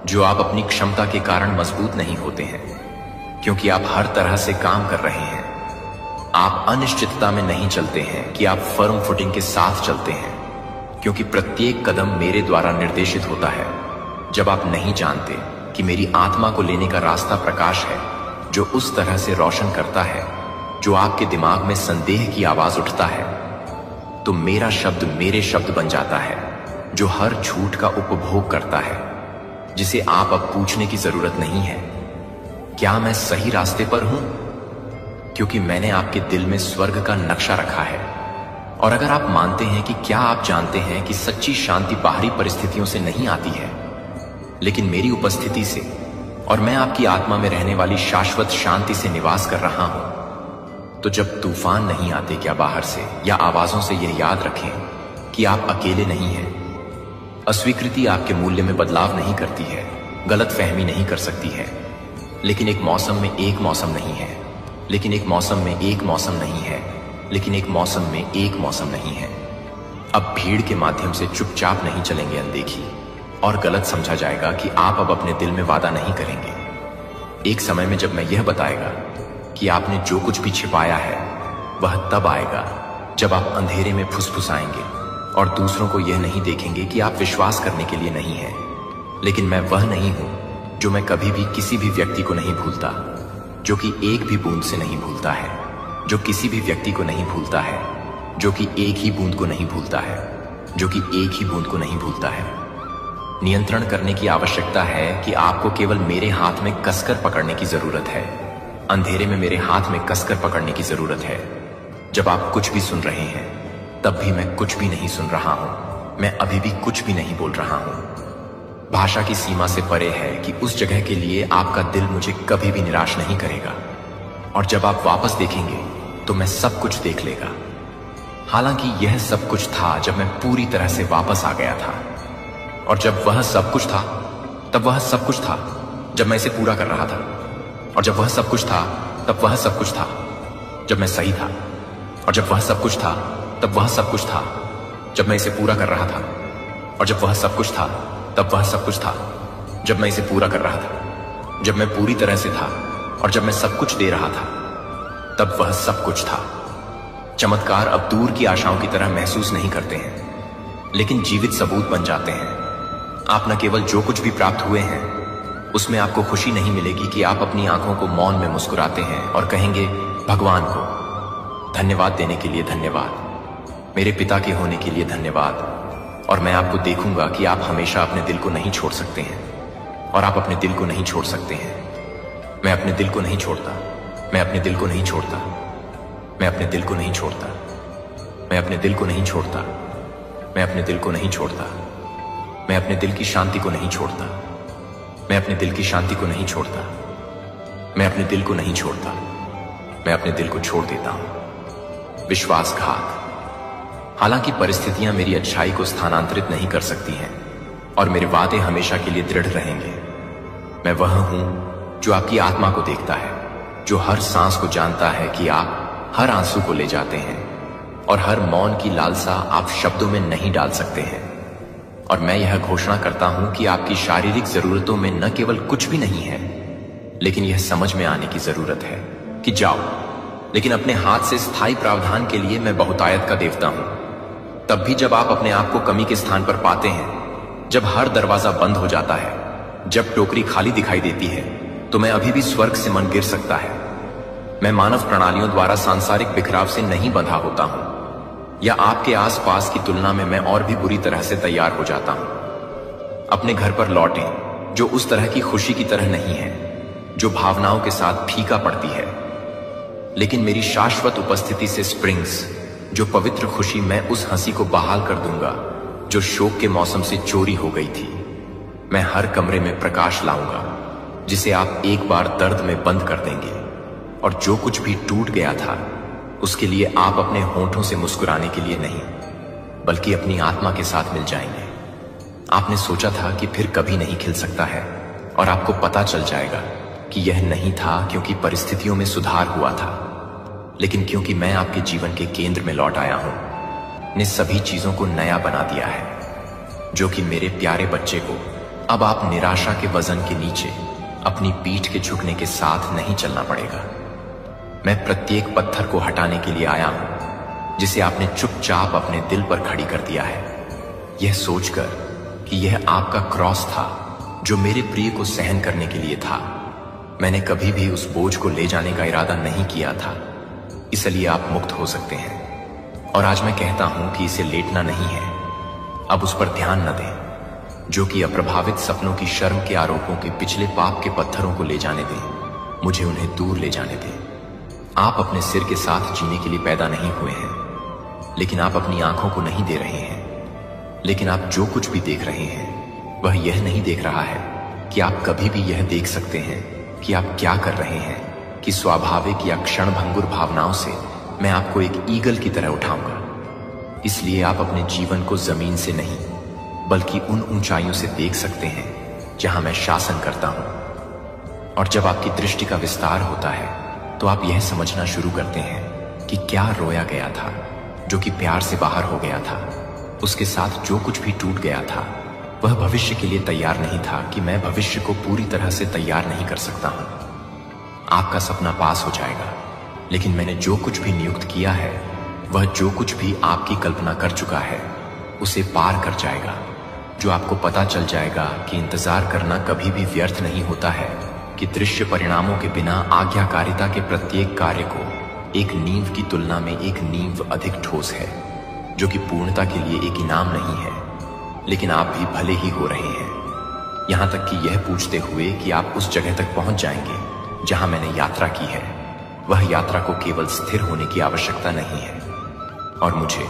जो आप अपनी क्षमता के कारण मजबूत नहीं होते हैं, क्योंकि आप हर तरह से काम कर रहे हैं। आप अनिश्चितता में नहीं चलते हैं कि आप फर्म फुटिंग के साथ चलते हैं, क्योंकि प्रत्येक कदम मेरे द्वारा निर्देशित होता है। जब आप नहीं जानते कि मेरी आत्मा को लेने का रास्ता प्रकाश है, जो उस तरह से रोशन करता है जो आपके दिमाग में संदेह की आवाज उठता है, तो मेरा शब्द मेरे शब्द बन जाता है, जो हर झूठ का उपभोग करता है, जिसे आप अब पूछने की जरूरत नहीं है, क्या मैं सही रास्ते पर हूं? क्योंकि मैंने आपके दिल में स्वर्ग का नक्शा रखा है। और अगर आप मानते हैं कि क्या आप जानते हैं कि सच्ची शांति बाहरी परिस्थितियों से नहीं आती है, लेकिन मेरी उपस्थिति से, और मैं आपकी आत्मा में रहने वाली शाश्वत शांति से निवास कर रहा हूं, तो जब तूफान नहीं आते क्या बाहर से या आवाजों से, यह याद रखें कि आप अकेले नहीं हैं। अस्वीकृति आपके मूल्य में बदलाव नहीं करती है, गलत फहमी नहीं कर सकती है, लेकिन एक मौसम में एक मौसम नहीं है, लेकिन एक मौसम में एक मौसम नहीं है, लेकिन एक मौसम में एक मौसम नहीं है। अब भीड़ के माध्यम से चुपचाप नहीं चलेंगे अनदेखी, और गलत समझा जाएगा कि आप अब अपने दिल में वादा नहीं करेंगे। एक समय में जब मैं यह बताएगा कि आपने जो कुछ भी छिपाया है, वह तब आएगा जब आप अंधेरे में फुसफुसाएंगे और दूसरों को यह नहीं देखेंगे कि आप विश्वास करने के लिए नहीं हैं। लेकिन मैं वह नहीं हूं जो मैं कभी भी किसी भी व्यक्ति को नहीं भूलता, जो कि एक भी बूंद से नहीं भूलता है, जो किसी भी व्यक्ति को नहीं भूलता है, जो कि एक ही बूंद को नहीं भूलता है, जो कि एक ही बूंद को नहीं भूलता है। नियंत्रण करने की आवश्यकता है कि आपको केवल मेरे हाथ में कसकर पकड़ने की जरूरत है। अंधेरे में मेरे हाथ में कसकर पकड़ने की जरूरत है। जब आप कुछ भी सुन रहे हैं, तब भी मैं कुछ भी नहीं सुन रहा हूं। मैं अभी भी कुछ भी नहीं बोल रहा हूं। भाषा की सीमा से परे है कि उस जगह के लिए आपका दिल मुझे कभी भी निराश नहीं करेगा। और जब आप वापस देखेंगे तो मैं सब कुछ देख लेगा। हालांकि यह सब कुछ था जब मैं पूरी तरह से वापस आ गया था, और जब वह सब कुछ था, तब वह सब कुछ था जब मैं इसे पूरा कर रहा था। और जब वह सब कुछ था तब वह सब कुछ था जब मैं सही था। और जब वह सब कुछ था तब वह सब कुछ था जब मैं इसे पूरा कर रहा था। और जब वह सब कुछ था तब वह सब कुछ था जब मैं इसे पूरा कर रहा था। जब मैं पूरी तरह से था और जब मैं सब कुछ दे रहा था तब वह सब कुछ था। चमत्कार अब दूर की आशाओं की तरह महसूस नहीं करते हैं, लेकिन जीवित सबूत बन जाते हैं। आप न केवल जो कुछ भी प्राप्त हुए हैं उसमें आपको खुशी नहीं मिलेगी कि आप अपनी आंखों को मौन में मुस्कुराते हैं और कहेंगे भगवान को धन्यवाद देने के लिए धन्यवाद, मेरे पिता के होने के लिए धन्यवाद। और मैं आपको देखूंगा कि आप हमेशा अपने दिल को नहीं छोड़ सकते हैं, और आप अपने दिल को नहीं छोड़ सकते हैं। मैं अपने दिल को नहीं छोड़ता, मैं अपने दिल को नहीं छोड़ता, मैं अपने दिल को नहीं छोड़ता, मैं अपने दिल को नहीं छोड़ता, मैं अपने दिल को नहीं छोड़ता, मैं अपने दिल की शांति को नहीं छोड़ता, मैं अपने दिल की शांति को नहीं छोड़ता, मैं अपने दिल को नहीं छोड़ता, मैं अपने दिल को छोड़ देता हूं। विश्वासघात। हालांकि परिस्थितियां मेरी अच्छाई को स्थानांतरित नहीं कर सकती हैं और मेरे वादे हमेशा के लिए दृढ़ रहेंगे। मैं वह हूं जो आपकी आत्मा को देखता है, जो हर सांस को जानता है कि आप हर आंसू को ले जाते हैं और हर मौन की लालसा आप शब्दों में नहीं डाल सकते हैं। और मैं यह घोषणा करता हूं कि आपकी शारीरिक जरूरतों में न केवल कुछ भी नहीं है, लेकिन यह समझ में आने की जरूरत है कि जाओ, लेकिन अपने हाथ से स्थायी प्रावधान के लिए मैं बहुतायत का देवता हूं। तब भी जब आप अपने आप को कमी के स्थान पर पाते हैं, जब हर दरवाजा बंद हो जाता है, जब टोकरी खाली दिखाई देती है, तो मैं अभी भी स्वर्ग से मन गिर सकता है। मैं मानव प्रणालियों द्वारा सांसारिक बिखराव से नहीं बंधा होता हूं, या आपके आसपास की तुलना में मैं और भी बुरी तरह से तैयार हो जाता हूं। अपने घर पर लौटें, जो उस तरह की खुशी की तरह नहीं है, जो भावनाओं के साथ फीका पड़ती है, लेकिन मेरी शाश्वत उपस्थिति से स्प्रिंग्स, जो पवित्र खुशी मैं उस हंसी को बहाल कर दूंगा जो शोक के मौसम से चोरी हो गई थी। मैं हर कमरे में प्रकाश लाऊंगा जिसे आप एक बार दर्द में बंद कर देंगे, और जो कुछ भी टूट गया था उसके लिए आप अपने होंठों से मुस्कुराने के लिए नहीं, बल्कि अपनी आत्मा के साथ मिल जाएंगे। आपने सोचा था कि फिर कभी नहीं खिल सकता है, और आपको पता चल जाएगा कि यह नहीं था क्योंकि परिस्थितियों में सुधार हुआ था, लेकिन क्योंकि मैं आपके जीवन के केंद्र में लौट आया हूं, ने सभी चीजों को नया बना दिया है। जो कि मेरे प्यारे बच्चे को अब आप निराशा के वजन के नीचे अपनी पीठ के झुकने के साथ नहीं चलना पड़ेगा। मैं प्रत्येक पत्थर को हटाने के लिए आया हूं जिसे आपने चुपचाप अपने दिल पर खड़ी कर दिया है, यह सोचकर कि यह आपका क्रॉस था जो मेरे प्रिय को सहन करने के लिए था। मैंने कभी भी उस बोझ को ले जाने का इरादा नहीं किया था, इसलिए आप मुक्त हो सकते हैं। और आज मैं कहता हूं कि इसे लेटना नहीं है, अब उस पर ध्यान न दें। जो कि अप्रभावित सपनों की शर्म के आरोपों के पिछले पाप के पत्थरों को ले जाने दें, मुझे उन्हें दूर ले जाने दें। आप अपने सिर के साथ जीने के लिए पैदा नहीं हुए हैं, लेकिन आप अपनी आंखों को नहीं दे रहे हैं। लेकिन आप जो कुछ भी देख रहे हैं वह यह नहीं देख रहा है कि आप कभी भी यह देख सकते हैं कि आप क्या कर रहे हैं, कि स्वाभाविक या क्षणभंगुर भावनाओं से मैं आपको एक ईगल की तरह उठाऊंगा। इसलिए आप अपने जीवन को जमीन से नहीं बल्कि उन ऊंचाइयों से देख सकते हैं जहां मैं शासन करता हूं। और जब आपकी दृष्टि का विस्तार होता है तो आप यह समझना शुरू करते हैं कि क्या रोया गया था, जो कि प्यार से बाहर हो गया था। उसके साथ जो कुछ भी टूट गया था वह भविष्य के लिए तैयार नहीं था, कि मैं भविष्य को पूरी तरह से तैयार नहीं कर सकता हूं। आपका सपना पास हो जाएगा, लेकिन मैंने जो कुछ भी नियुक्त किया है वह जो कुछ भी आपकी कल्पना कर चुका है उसे पार कर जाएगा। जो आपको पता चल जाएगा कि इंतजार करना कभी भी व्यर्थ नहीं होता है, कि दृश्य परिणामों के बिना आज्ञाकारिता के प्रत्येक कार्य को एक नींव की तुलना में एक नींव अधिक ठोस है, जो कि पूर्णता के लिए एक इनाम नहीं है, लेकिन आप भी भले ही हो रहे हैं। यहां तक कि यह पूछते हुए कि आप उस जगह तक पहुंच जाएंगे जहां मैंने यात्रा की है। वह यात्रा को केवल स्थिर होने की आवश्यकता नहीं है, और मुझे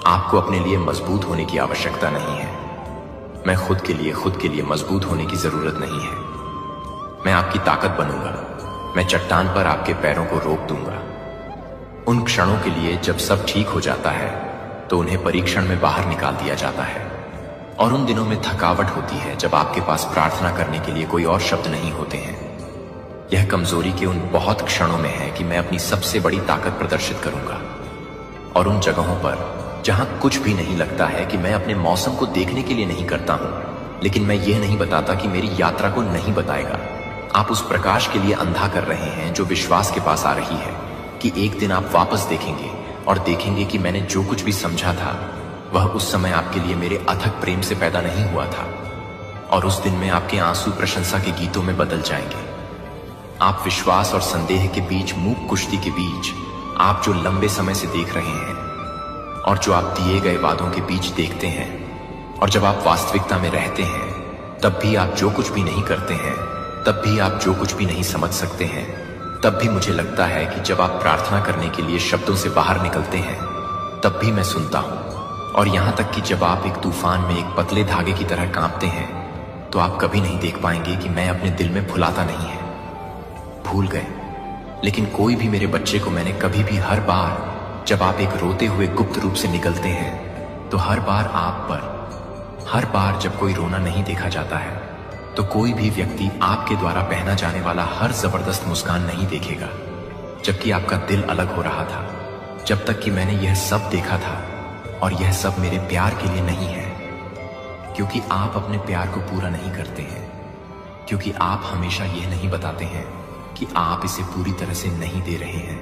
आपको अपने लिए मजबूत होने की आवश्यकता नहीं है। मैं खुद के लिए मजबूत होने की जरूरत नहीं है। मैं आपकी ताकत बनूंगा। मैं चट्टान पर आपके पैरों को रोक दूंगा। उन क्षणों के लिए जब सब ठीक हो जाता है तो उन्हें परीक्षण में बाहर निकाल दिया जाता है, और उन दिनों में थकावट होती है जब आपके पास प्रार्थना करने के लिए कोई और शब्द नहीं होते हैं। यह कमजोरी के उन बहुत क्षणों में है कि मैं अपनी सबसे बड़ी ताकत प्रदर्शित करूंगा, और उन जगहों पर जहां कुछ भी नहीं लगता है कि मैं अपने मौसम को देखने के लिए नहीं करता हूं, लेकिन मैं यह नहीं बताता कि मेरी यात्रा को नहीं बताएगा। आप उस प्रकाश के लिए अंधा कर रहे हैं जो विश्वास के पास आ रही है, कि एक दिन आप वापस देखेंगे और देखेंगे कि मैंने जो कुछ भी समझा था वह उस समय आपके लिए मेरे अथक प्रेम से पैदा नहीं हुआ था, और उस दिन में आपके आंसू प्रशंसा के गीतों में बदल जाएंगे। आप विश्वास और संदेह के बीच, मूक कुश्ती के बीच, आप जो लंबे समय से देख रहे हैं और जो आप दिए गए वादों के बीच देखते हैं, और जब आप वास्तविकता में रहते हैं तब भी आप जो कुछ भी नहीं करते हैं, तब भी आप जो कुछ भी नहीं समझ सकते हैं, तब भी मुझे लगता है कि जब आप प्रार्थना करने के लिए शब्दों से बाहर निकलते हैं तब भी मैं सुनता हूं, और यहां तक कि जब आप एक तूफान में एक पतले धागे की तरह कांपते हैं तो आप कभी नहीं देख पाएंगे कि मैं अपने दिल में फुलाता नहीं है। भूल गए, लेकिन कोई भी मेरे बच्चे को मैंने कभी भी, हर बार जब आप एक रोते हुए गुप्त रूप से निकलते हैं तो हर बार आप पर, हर बार जब कोई रोना नहीं देखा जाता है तो कोई भी व्यक्ति आपके द्वारा पहना जाने वाला हर जबरदस्त मुस्कान नहीं देखेगा, जबकि आपका दिल अलग हो रहा था। जब तक कि मैंने यह सब देखा था, और यह सब मेरे प्यार के लिए नहीं है, क्योंकि आप अपने प्यार को पूरा नहीं करते हैं, क्योंकि आप हमेशा यह नहीं बताते हैं कि आप इसे पूरी तरह से नहीं दे रहे हैं,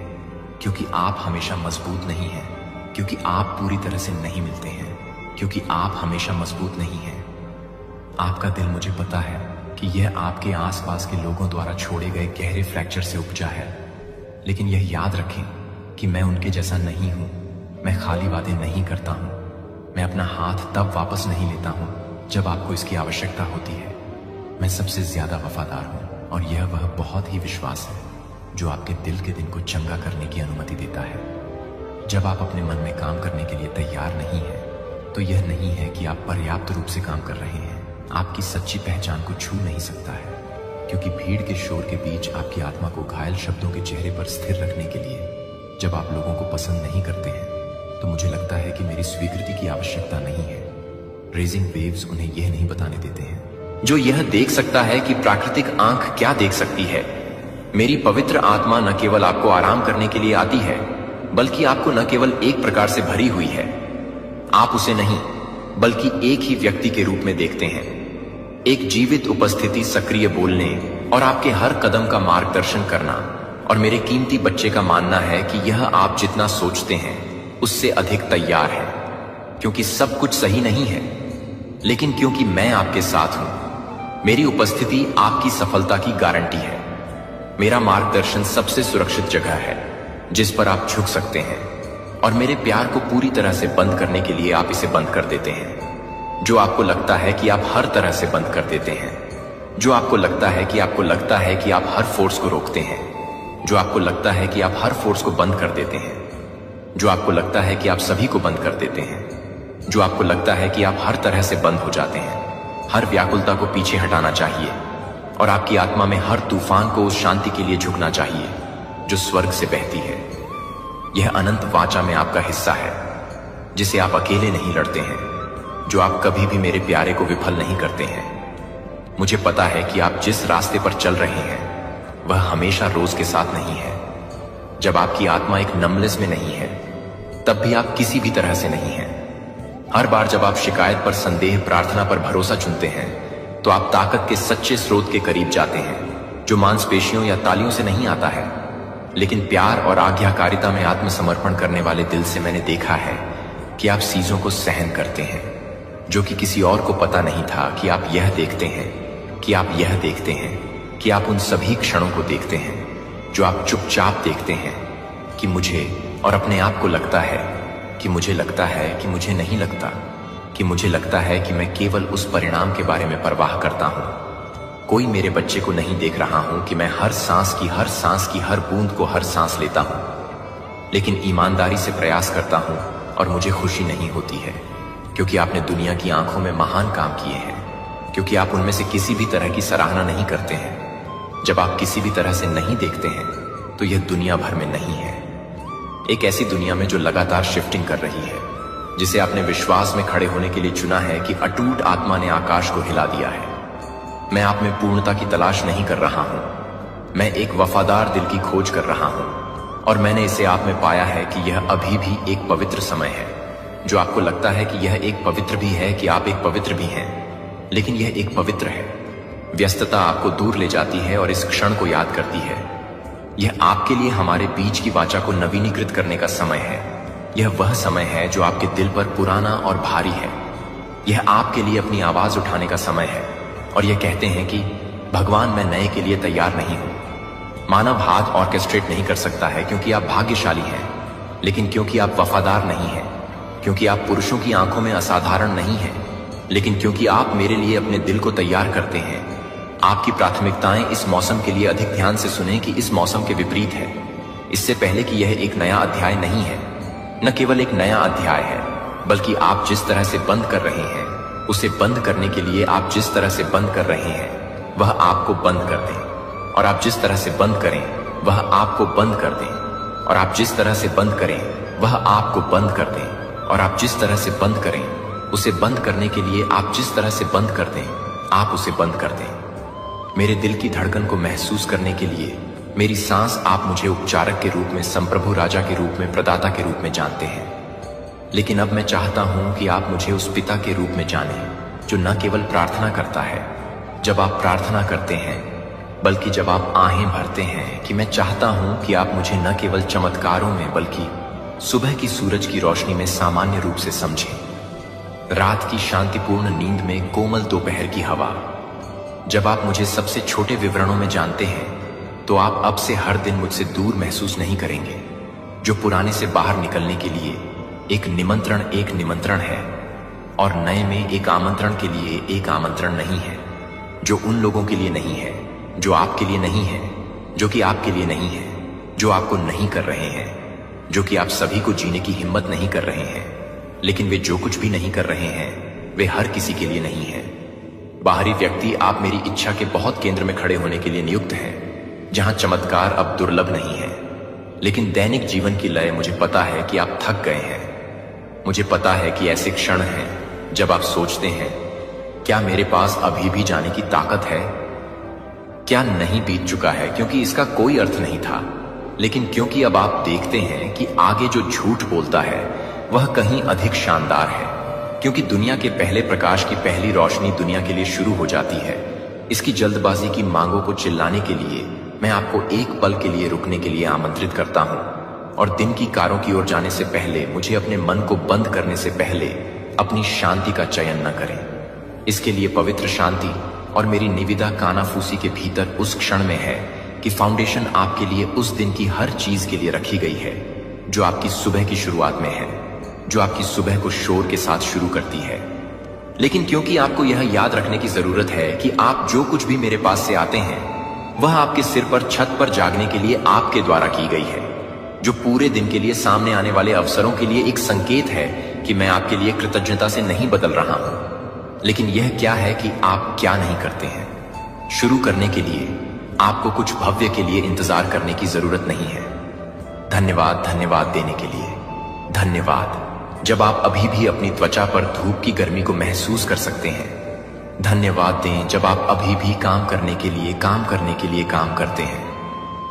क्योंकि आप हमेशा मजबूत नहीं हैं, क्योंकि आप पूरी तरह से नहीं मिलते हैं, क्योंकि आप हमेशा मजबूत नहीं हैं। आपका दिल, मुझे पता है कि यह आपके आसपास के लोगों द्वारा छोड़े गए गहरे फ्रैक्चर से उपजा है, लेकिन यह याद रखें कि मैं उनके जैसा नहीं हूं। मैं खाली वादे नहीं करता हूं। मैं अपना हाथ तब वापस नहीं लेता हूं जब आपको इसकी आवश्यकता होती है। मैं सबसे ज्यादा वफादार हूं, और यह वह बहुत ही विश्वास है जो आपके दिल के दिन को चंगा करने की अनुमति देता है। जब आप अपने मन में काम करने के लिए तैयार नहीं हैं, तो यह नहीं है कि आप पर्याप्त रूप से काम कर रहे हैं। आपकी सच्ची पहचान को छू नहीं सकता है, क्योंकि भीड़ के शोर के बीच आपकी आत्मा को घायल शब्दों के चेहरे पर स्थिर रखने के लिए जब आप लोगों को पसंद नहीं करते हैं, तो मुझे लगता है कि मेरी स्वीकृति की आवश्यकता नहीं है। रेजिंग वेव्स उन्हें यह नहीं बताने देते हैं जो यह देख सकता है कि प्राकृतिक आंख क्या देख सकती है। मेरी पवित्र आत्मा न केवल आपको आराम करने के लिए आती है, बल्कि आपको न केवल एक प्रकार से भरी हुई है। आप उसे नहीं, बल्कि एक ही व्यक्ति के रूप में देखते हैं। एक जीवित उपस्थिति, सक्रिय बोलने और आपके हर कदम का मार्गदर्शन करना। और मेरे कीमती बच्चे का मानना है कि यह आप जितना सोचते हैं उससे अधिक तैयार है, क्योंकि सब कुछ सही नहीं है, लेकिन क्योंकि मैं आपके साथ हूं। मेरी उपस्थिति आपकी सफलता की गारंटी है। मेरा मार्गदर्शन सबसे सुरक्षित जगह है जिस पर आप झुक सकते हैं, और मेरे प्यार को पूरी तरह से बंद करने के लिए आप इसे बंद कर देते हैं। जो आपको लगता है कि आप हर तरह से बंद कर देते हैं, जो आपको लगता है कि आप हर फोर्स को रोकते हैं, जो आपको लगता है कि आप हर फोर्स को बंद कर देते हैं, जो आपको लगता है कि आप सभी को बंद कर देते हैं, जो आपको लगता है कि आप हर तरह से बंद हो जाते हैं। हर व्याकुलता को पीछे हटाना चाहिए, और आपकी आत्मा में हर तूफान को उस शांति के लिए झुकना चाहिए जो स्वर्ग से बहती है। यह अनंत वाचा में आपका हिस्सा है, जिसे आप अकेले नहीं लड़ते हैं, जो आप कभी भी मेरे प्यारे को विफल नहीं करते हैं। मुझे पता है कि आप जिस रास्ते पर चल रहे हैं वह हमेशा रोज के साथ नहीं है। जब आपकी आत्मा एक नमलेस में नहीं है, तब भी आप किसी भी तरह से नहीं हैं। हर बार जब आप शिकायत पर संदेह, प्रार्थना पर भरोसा चुनते हैं, तो आप ताकत के सच्चे स्रोत के करीब जाते हैं, जो मांसपेशियों या तालियों से नहीं आता है, लेकिन प्यार और आज्ञाकारिता में आत्मसमर्पण करने वाले दिल से। मैंने देखा है कि आप चीजों को सहन करते हैं जो कि किसी और को पता नहीं था कि आप यह देखते हैं, कि आप यह देखते हैं, कि आप उन सभी क्षणों को देखते हैं जो आप चुपचाप देखते हैं, कि मुझे और अपने आप को लगता है कि मुझे लगता है कि मुझे नहीं लगता, कि मुझे लगता है कि मैं केवल उस परिणाम के बारे में परवाह करता हूं। कोई मेरे बच्चे को नहीं देख रहा हूं कि मैं हर सांस की हर बूंद को हर सांस लेता हूं, लेकिन ईमानदारी से प्रयास करता हूं, और मुझे खुशी नहीं होती है, क्योंकि आपने दुनिया की आंखों में महान काम किए हैं, क्योंकि आप उनमें से किसी भी तरह की सराहना नहीं करते हैं। जब आप किसी भी तरह से नहीं देखते हैं, तो यह दुनिया भर में नहीं है। एक ऐसी दुनिया में जो लगातार शिफ्टिंग कर रही है, जिसे आपने विश्वास में खड़े होने के लिए चुना है, कि अटूट आत्मा ने आकाश को हिला दिया है। मैं आप में पूर्णता की तलाश नहीं कर रहा हूं, मैं एक वफादार दिल की खोज कर रहा हूं और मैंने इसे आप में पाया है कि यह अभी भी एक पवित्र समय है। जो आपको लगता है कि यह एक पवित्र भी है कि आप एक पवित्र भी हैं, लेकिन यह एक पवित्र है। व्यस्तता आपको दूर ले जाती है और इस क्षण को याद करती है। यह आपके लिए हमारे बीच की वाचा को नवीनीकृत करने का समय है। यह वह समय है जो आपके दिल पर पुराना और भारी है। यह आपके लिए अपनी आवाज उठाने का समय है और यह कहते हैं कि भगवान, मैं नए के लिए तैयार नहीं हूं। मानव हाथ ऑर्केस्ट्रेट नहीं कर सकता है क्योंकि आप भाग्यशाली हैं, लेकिन क्योंकि आप वफादार नहीं हैं, क्योंकि आप पुरुषों की आंखों में असाधारण नहीं हैं, लेकिन क्योंकि आप मेरे लिए अपने दिल को तैयार करते हैं। आपकी प्राथमिकताएं इस मौसम के लिए अधिक ध्यान से सुने कि इस मौसम के विपरीत है। इससे पहले कि यह एक नया अध्याय नहीं है, न केवल एक नया अध्याय है, बल्कि आप जिस तरह से बंद कर रहे हैं उसे बंद करने के लिए आप जिस तरह से बंद कर रहे हैं वह आपको बंद कर दें, और आप जिस तरह से बंद करें वह आपको बंद कर दें, और आप जिस तरह से बंद करें वह आपको बंद कर दें, और आप जिस तरह से बंद करें उसे बंद करने के लिए आप जिस तरह से बंद कर दें आप उसे बंद कर दें। मेरे दिल की धड़कन को महसूस करने के लिए मेरी सांस, आप मुझे उपचारक के रूप में, संप्रभु राजा के रूप में, प्रदाता के रूप में जानते हैं, लेकिन अब मैं चाहता हूं कि आप मुझे उस पिता के रूप में जानें जो न केवल प्रार्थना करता है जब आप प्रार्थना करते हैं, बल्कि जब आप आहें भरते हैं कि मैं चाहता हूं कि आप मुझे न केवल चमत्कारों में बल्कि सुबह की सूरज की रोशनी में सामान्य रूप से समझें। रात की शांतिपूर्ण नींद में कोमल दोपहर की हवा। जब आप मुझे सबसे छोटे विवरणों में जानते हैं तो आप अब से हर दिन मुझसे दूर महसूस नहीं करेंगे। जो पुराने से बाहर निकलने के लिए एक निमंत्रण है और नए में एक आमंत्रण के लिए एक आमंत्रण नहीं है। जो उन लोगों के लिए नहीं है जो आपके लिए नहीं है, जो कि आपके लिए नहीं है, जो आपको नहीं कर रहे हैं, जो कि आप सभी को जीने की हिम्मत नहीं कर रहे हैं, लेकिन वे जो कुछ भी नहीं कर रहे हैं वे हर किसी के लिए नहीं है। बाहरी व्यक्ति, आप मेरी इच्छा के बहुत केंद्र में खड़े होने के लिए नियुक्त हैं, जहां चमत्कार अब दुर्लभ नहीं है, लेकिन दैनिक जीवन की लय। मुझे पता है कि आप थक गए हैं। मुझे पता है कि ऐसे क्षण हैं जब आप सोचते हैं, क्या मेरे पास अभी भी जाने की ताकत है? क्या नहीं बीत चुका है? क्योंकि इसका कोई अर्थ नहीं था, लेकिन क्योंकि अब आप देखते हैं कि आगे जो झूठ बोलता है वह कहीं अधिक शानदार है, क्योंकि दुनिया के पहले प्रकाश की पहली रोशनी दुनिया के लिए शुरू हो जाती है। इसकी जल्दबाजी की मांगों को चिल्लाने के लिए मैं आपको एक पल के लिए रुकने के लिए आमंत्रित करता हूं, और दिन की कारों की ओर जाने से पहले, मुझे अपने मन को बंद करने से पहले अपनी शांति का चयन न करें। इसके लिए पवित्र शांति और मेरी निविदा कानाफूसी के भीतर उस क्षण में है कि फाउंडेशन आपके लिए उस दिन की हर चीज के लिए रखी गई है जो आपकी सुबह की शुरुआत में है, जो आपकी सुबह को शोर के साथ शुरू करती है। लेकिन क्योंकि आपको यह याद रखने की जरूरत है कि आप जो कुछ भी मेरे पास से आते हैं वह आपके सिर पर छत पर जागने के लिए आपके द्वारा की गई है, जो पूरे दिन के लिए सामने आने वाले अवसरों के लिए एक संकेत है कि मैं आपके लिए कृतज्ञता से नहीं बदल रहा हूं। लेकिन यह क्या है कि आप क्या नहीं करते हैं। शुरू करने के लिए आपको कुछ भव्य के लिए इंतजार करने की जरूरत नहीं है। धन्यवाद, धन्यवाद देने के लिए धन्यवाद। जब आप अभी भी अपनी त्वचा पर धूप की गर्मी को महसूस कर सकते हैं, धन्यवाद दें जब आप अभी भी काम करने के लिए काम करते हैं,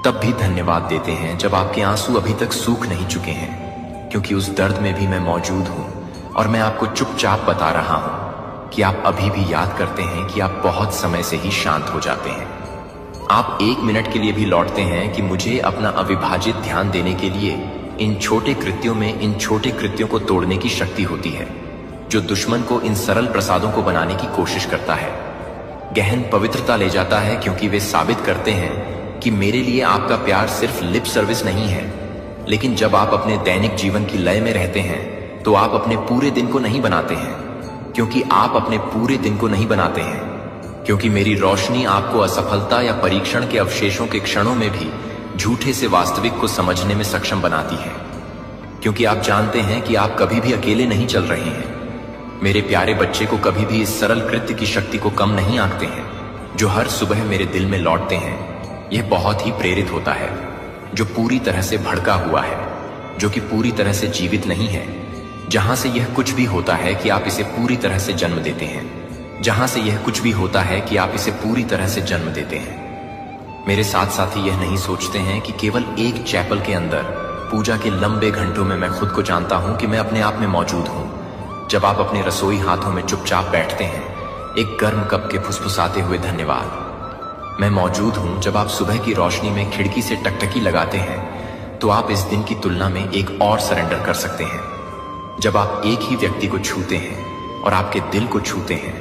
तब भी धन्यवाद देते हैं जब आपके आंसू अभी तक सूख नहीं चुके हैं, क्योंकि उस दर्द में भी मैं मौजूद हूं और मैं आपको चुपचाप बता रहा हूं कि आप अभी भी याद करते हैं कि आप बहुत समय से ही शांत हो जाते हैं। आप एक मिनट के लिए भी लौटते हैं कि मुझे अपना अविभाजित ध्यान देने के लिए इन छोटे कृत्यों में, इन छोटे कृत्यों को तोड़ने की शक्ति होती है जो दुश्मन को इन सरल प्रसादों को बनाने की कोशिश करता है। गहन पवित्रता ले जाता है, क्योंकि वे साबित करते हैं कि मेरे लिए आपका प्यार सिर्फ लिप सर्विस नहीं है। लेकिन जब आप अपने दैनिक जीवन की लय में रहते हैं तो आप अपने पूरे दिन को नहीं बनाते हैं, क्योंकि आप अपने पूरे दिन को नहीं बनाते हैं, क्योंकि मेरी रोशनी आपको असफलता या परीक्षण के अवशेषों के क्षणों में भी झूठे से वास्तविक को समझने में सक्षम बनाती है, क्योंकि आप जानते हैं कि आप कभी भी अकेले नहीं चल रहे हैं। मेरे प्यारे बच्चे को कभी भी इस सरल कृत्य की शक्ति को कम नहीं आंकते हैं जो हर सुबह मेरे दिल में लौटते हैं। यह बहुत ही प्रेरित होता है, जो पूरी तरह से भड़का हुआ है, जो कि पूरी तरह से जीवित नहीं है। जहां से यह कुछ भी होता है कि आप इसे पूरी तरह से जन्म देते हैं, जहां से यह कुछ भी होता है कि आप इसे पूरी तरह से जन्म देते हैं। मेरे साथ साथी यह नहीं सोचते हैं कि केवल एक चैपल के अंदर पूजा के लंबे घंटों में मैं खुद को जानता हूं कि मैं अपने आप में मौजूद हूं। जब आप अपने रसोई हाथों में चुपचाप बैठते हैं, एक गर्म कप के फुसफुसाते हुए धन्यवाद मैं मौजूद हूं। जब आप सुबह की रोशनी में खिड़की से टकटकी लगाते हैं, तो आप इस दिन की तुलना में एक और सरेंडर कर सकते हैं। जब आप एक ही व्यक्ति को छूते हैं और आपके दिल को छूते हैं,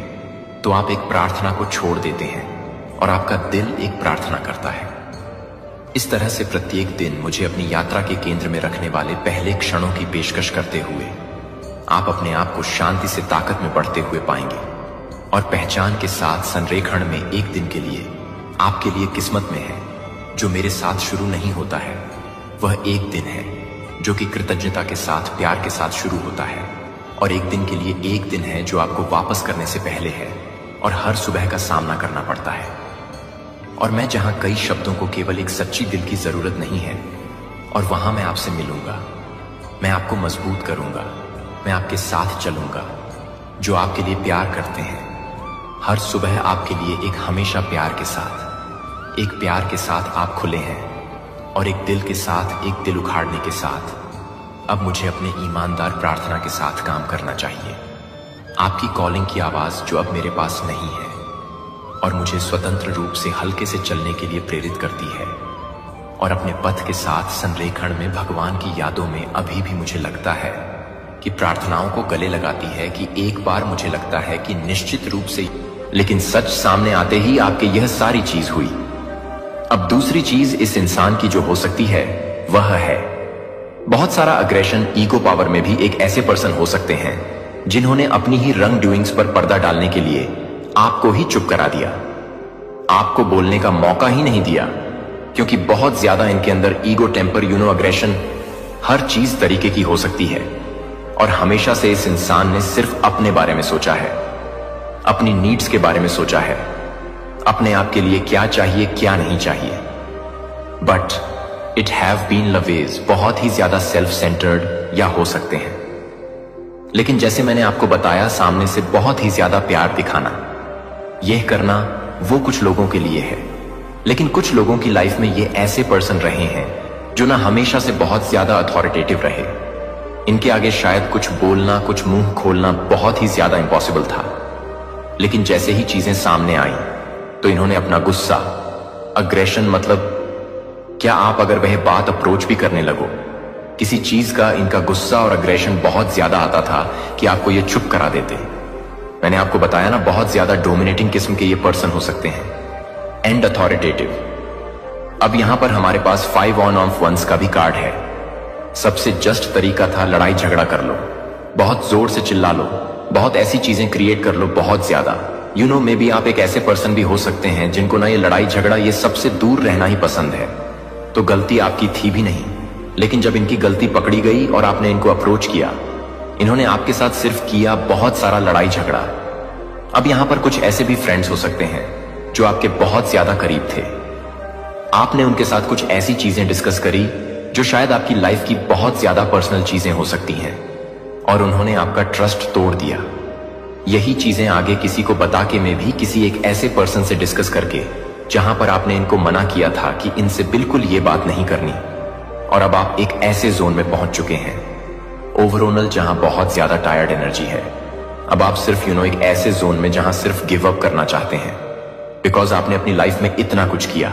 तो आप एक प्रार्थना को छोड़ देते हैं और आपका दिल एक प्रार्थना करता है। इस तरह से प्रत्येक दिन मुझे अपनी यात्रा के केंद्र में रखने वाले पहले क्षणों की पेशकश करते हुए आप अपने आप को शांति से ताकत में बढ़ते हुए पाएंगे और पहचान के साथ संरेखण में एक दिन के लिए आपके लिए किस्मत में है जो मेरे साथ शुरू नहीं होता है। वह एक दिन है जो कि कृतज्ञता के साथ, प्यार के साथ शुरू होता है, और एक दिन के लिए एक दिन है जो आपको वापस करने से पहले है और हर सुबह का सामना करना पड़ता है। और मैं जहां कई शब्दों को केवल एक सच्ची दिल की जरूरत नहीं है, और वहां मैं आपसे मिलूंगा, मैं आपको मजबूत करूंगा, मैं आपके साथ चलूंगा जो आपके लिए प्यार करते हैं। हर सुबह आपके लिए एक हमेशा प्यार के साथ, एक प्यार के साथ आप खुले हैं, और एक दिल के साथ, एक दिल उखाड़ने के साथ अब मुझे अपने ईमानदार प्रार्थना के साथ काम करना चाहिए। आपकी कॉलिंग की आवाज जो अब मेरे पास नहीं है और मुझे स्वतंत्र रूप से हल्के से चलने के लिए प्रेरित करती है, और अपने पथ के साथ संरेखण में भगवान की यादों में अभी भी मुझे लगता है कि प्रार्थनाओं को गले लगाती है कि एक बार मुझे लगता है कि निश्चित रूप से, लेकिन सच सामने आते ही आपके यह सारी चीज हुई। अब दूसरी चीज इस इंसान की जो हो सकती है वह है बहुत सारा अग्रेशन। ईगो पावर में भी एक ऐसे पर्सन हो सकते हैं जिन्होंने अपनी ही रंग डूइंग्स पर पर्दा डालने के लिए आपको ही चुप करा दिया, आपको बोलने का मौका ही नहीं दिया, क्योंकि बहुत ज्यादा इनके अंदर ईगो, टेम्पर, अग्रेशन, हर चीज तरीके की हो सकती है। और हमेशा से इस इंसान ने सिर्फ अपने बारे में सोचा है, अपनी नीड्स के बारे में सोचा है, अपने आप के लिए क्या चाहिए क्या नहीं चाहिए। But it have been always बहुत ही ज्यादा सेल्फ सेंटर्ड या हो सकते हैं। लेकिन जैसे मैंने आपको बताया, सामने से बहुत ही ज्यादा प्यार दिखाना, यह करना वो कुछ लोगों के लिए है। लेकिन कुछ लोगों की लाइफ में ये ऐसे पर्सन रहे हैं जो ना हमेशा से बहुत ज्यादा अथॉरिटेटिव रहे। इनके आगे शायद कुछ बोलना, कुछ मुंह खोलना बहुत ही ज्यादा इम्पॉसिबल था। लेकिन जैसे ही चीजें सामने आई तो इन्होंने अपना गुस्सा, अग्रेशन, मतलब क्या आप अगर वह बात अप्रोच भी करने लगो, किसी चीज का इनका गुस्सा और अग्रेशन बहुत ज्यादा आता था कि आपको ये चुप करा देते। मैंने आपको बताया ना, बहुत ज्यादा डोमिनेटिंग किस्म के ये पर्सन हो सकते हैं, एंड अथॉरिटेटिव। अब यहां पर हमारे पास 5 ऑफ वंस का भी कार्ड है। सबसे जस्ट तरीका था लड़ाई झगड़ा कर लो, बहुत जोर से चिल्ला लो, बहुत ऐसी चीजें क्रिएट कर लो बहुत ज्यादा। मे बी आप एक ऐसे पर्सन भी हो सकते हैं जिनको ना ये लड़ाई झगड़ा, ये सबसे दूर रहना ही पसंद है। तो गलती आपकी थी भी नहीं, लेकिन जब इनकी गलती पकड़ी गई और आपने इनको अप्रोच किया, इन्होंने आपके साथ सिर्फ किया बहुत सारा लड़ाई झगड़ा। अब यहां पर कुछ ऐसे भी फ्रेंड्स हो सकते हैं जो आपके बहुत ज्यादा करीब थे। आपने उनके साथ कुछ ऐसी चीजें डिस्कस करी जो शायद आपकी लाइफ की बहुत ज्यादा पर्सनल चीजें हो सकती हैं, और उन्होंने आपका ट्रस्ट तोड़ दिया। यही चीजें आगे किसी को बता के में भी किसी एक ऐसे पर्सन से डिस्कस करके जहां पर आपने इनको मना किया था कि इनसे बिल्कुल ये बात नहीं करनी, और अब आप एक ऐसे जोन में पहुंच चुके हैं ओवरऑल जहां बहुत ज्यादा टायर्ड एनर्जी है। अब आप सिर्फ एक ऐसे जोन में जहां सिर्फ गिव अप करना चाहते हैं, बिकॉज आपने अपनी लाइफ में इतना कुछ किया।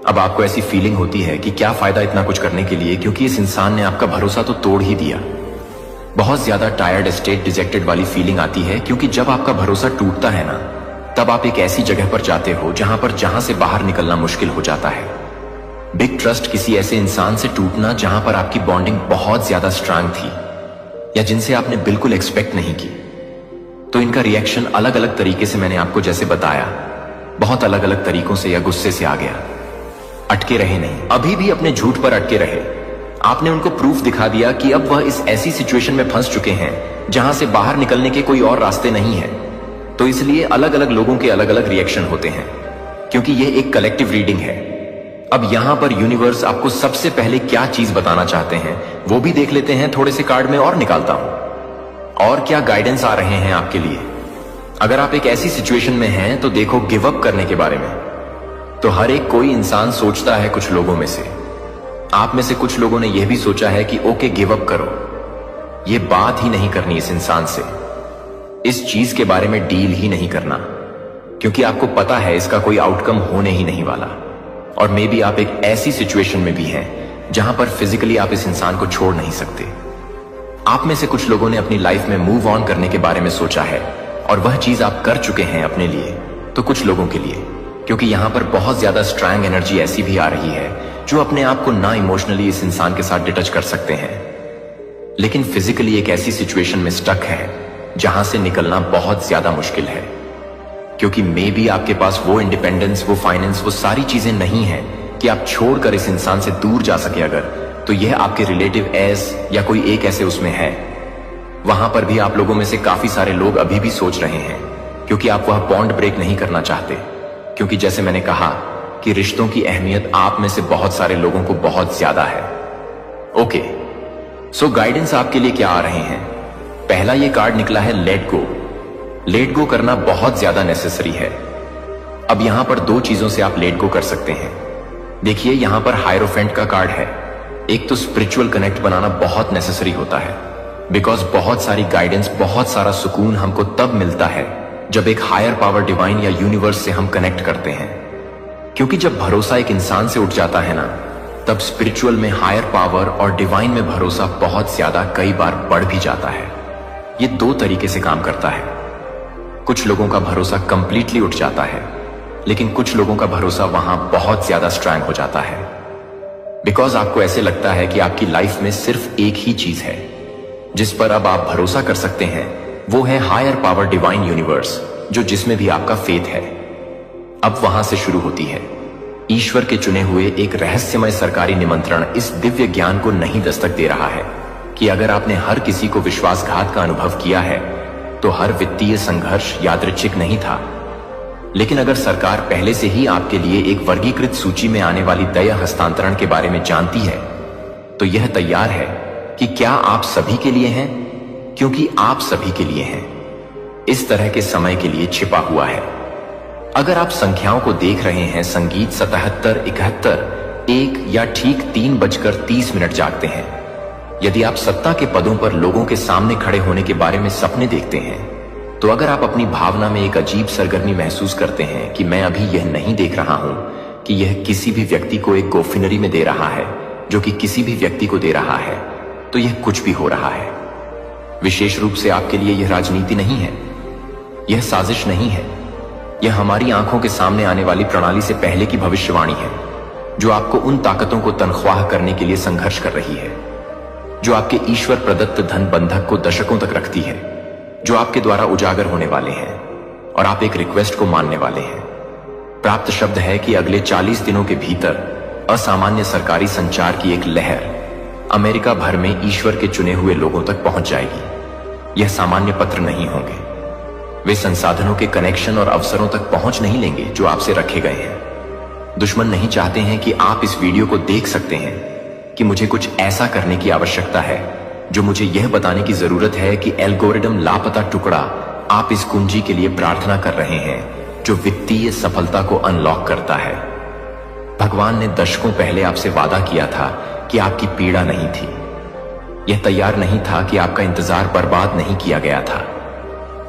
अब आपको ऐसी फीलिंग होती है कि क्या फायदा इतना कुछ करने के लिए, क्योंकि इस इंसान ने आपका भरोसा तो तोड़ ही दिया। बहुत ज्यादा टायर्ड स्टेट, डिजेक्टेड वाली फीलिंग आती है, क्योंकि जब आपका भरोसा टूटता है ना, तब आप एक ऐसी जगह पर जाते हो जहां से बाहर निकलना मुश्किल हो जाता है। बिग ट्रस्ट, किसी ऐसे इंसान से टूटना जहां पर आपकी बॉन्डिंग बहुत ज्यादा स्ट्रांग थी या जिनसे आपने बिल्कुल एक्सपेक्ट नहीं की। तो इनका रिएक्शन अलग अलग तरीके से, मैंने आपको जैसे बताया, बहुत अलग अलग तरीकों से या गुस्से से आ गया। अटके रहे नहीं, अभी भी अपने झूठ पर अटके रहे। आपने उनको प्रूफ दिखा दिया कि अब वह इस ऐसी सिचुएशन में फंस चुके हैं जहां से बाहर निकलने के कोई और रास्ते नहीं है। तो इसलिए अलग अलग लोगों के अलग अलग रिएक्शन होते हैं, क्योंकि यह एक कलेक्टिव रीडिंग है। अब यहां पर यूनिवर्स आपको सबसे पहले क्या चीज बताना चाहते हैं वो भी देख लेते हैं। थोड़े से कार्ड में और निकालता हूं, और क्या गाइडेंस आ रहे हैं आपके लिए। अगर आप एक ऐसी सिचुएशन में हैं तो देखो गिव अप करने के बारे में, तो हर एक कोई इंसान सोचता है कुछ लोगों में से, आप में से कुछ लोगों ने यह भी सोचा है कि ओके गिव अप करो, ये बात ही नहीं करनी इस इंसान से, इस चीज के बारे में डील ही नहीं करना, क्योंकि आपको पता है इसका कोई आउटकम होने ही नहीं वाला। और मे बी आप एक ऐसी सिचुएशन में भी हैं जहां पर फिजिकली आप इस इंसान को छोड़ नहीं सकते। आप में से कुछ लोगों ने अपनी लाइफ में मूव ऑन करने के बारे में सोचा है और वह चीज आप कर चुके हैं अपने लिए, तो कुछ लोगों के लिए, क्योंकि यहां पर बहुत ज्यादा स्ट्रांग एनर्जी ऐसी भी आ रही है जो अपने आप को ना इमोशनली इस इंसान के साथ डिटच कर सकते हैं, लेकिन फिजिकली एक ऐसी सिचुएशन में स्टक है जहां से निकलना बहुत ज्यादा मुश्किल है, क्योंकि मे बी आपके पास वो इंडिपेंडेंस, वो फाइनेंस, वो सारी चीजें नहीं है कि आप छोड़कर इस इंसान से दूर जा सके। अगर तो यह आपके रिलेटिव एस या कोई एक ऐसे उसमें है, वहां पर भी आप लोगों में से काफी सारे लोग अभी भी सोच रहे हैं, क्योंकि आप वह बॉन्ड ब्रेक नहीं करना चाहते, क्योंकि जैसे मैंने कहा कि रिश्तों की अहमियत आप में से बहुत सारे लोगों को बहुत ज्यादा है। ओके, सो गाइडेंस आपके लिए क्या आ रहे हैं? पहला ये कार्ड निकला है लेट गो। लेट गो करना बहुत ज्यादा नेसेसरी है। अब यहां पर दो चीजों से आप लेट गो कर सकते हैं। देखिए, यहां पर हायरोफेंट का कार्ड है। एक तो स्पिरिचुअल कनेक्ट बनाना बहुत नेसेसरी होता है, बिकॉज बहुत सारी गाइडेंस, बहुत सारा सुकून हमको तब मिलता है जब एक हायर पावर, डिवाइन या यूनिवर्स से हम कनेक्ट करते हैं। क्योंकि जब भरोसा एक इंसान से उठ जाता है ना, तब स्पिरिचुअल में, हायर पावर और डिवाइन में भरोसा बहुत ज्यादा, कई बार बढ़ भी जाता है। ये दो तरीके से काम करता है। कुछ लोगों का भरोसा कंप्लीटली उठ जाता है, लेकिन कुछ लोगों का भरोसा वहां बहुत ज्यादा स्ट्रांग हो जाता है, बिकॉज आपको ऐसे लगता है कि आपकी लाइफ में सिर्फ एक ही चीज है जिस पर अब आप भरोसा कर सकते हैं, वो है हायर पावर, डिवाइन यूनिवर्स, जो जिसमें भी आपका फेथ है। अब वहां से शुरू होती है ईश्वर के चुने हुए एक रहस्यमय सरकारी निमंत्रण। इस दिव्य ज्ञान को नहीं दस्तक दे रहा है कि अगर आपने हर किसी को विश्वासघात का अनुभव किया है तो हर वित्तीय संघर्ष यादृच्छिक नहीं था, लेकिन अगर सरकार पहले से ही आपके लिए एक वर्गीकृत सूची में आने वाली दया हस्तांतरण के बारे में जानती है, तो यह तैयार है कि क्या आप सभी के लिए हैं, क्योंकि आप सभी के लिए हैं, इस तरह के समय के लिए छिपा हुआ है। अगर आप संख्याओं को देख रहे हैं, संगीत 77, 71, 1 या ठीक 3:30 जागते हैं। यदि आप सत्ता के पदों पर लोगों के सामने खड़े होने के बारे में सपने देखते हैं, तो अगर आप अपनी भावना में एक अजीब सरगर्मी महसूस करते हैं कि मैं अभी यह नहीं देख रहा हूं कि यह किसी भी व्यक्ति को एक गोफिनरी में दे रहा है जो कि किसी भी व्यक्ति को दे रहा है, तो यह कुछ भी हो रहा है। विशेष रूप से आपके लिए यह राजनीति नहीं है, यह साजिश नहीं है, यह हमारी आंखों के सामने आने वाली प्रणाली से पहले की भविष्यवाणी है, जो आपको उन ताकतों को तनख्वाह करने के लिए संघर्ष कर रही है, जो आपके ईश्वर प्रदत्त धन बंधक को दशकों तक रखती है, जो आपके द्वारा उजागर होने वाले हैं, और आप एक रिक्वेस्ट को मानने वाले हैं। प्राप्त शब्द है कि अगले 40 दिनों के भीतर असामान्य सरकारी संचार की एक लहर अमेरिका भर में ईश्वर के चुने हुए लोगों तक पहुंच जाएगी। यह सामान्य पत्र नहीं होंगे, वे संसाधनों के कनेक्शन और अवसरों तक पहुंच नहीं लेंगे जो आपसे रखे गए हैं। दुश्मन नहीं चाहते हैं कि आप इस वीडियो को देख सकते हैं कि मुझे कुछ ऐसा करने की आवश्यकता है जो मुझे यह बताने की जरूरत है कि एल्गोरिदम लापता टुकड़ा आप इस कुंजी के लिए प्रार्थना कर रहे हैं जो वित्तीय सफलता को अनलॉक करता है। भगवान ने दशकों पहले आपसे वादा किया था कि आपकी पीड़ा नहीं थी, यह तैयार नहीं था कि आपका इंतजार बर्बाद नहीं किया गया था,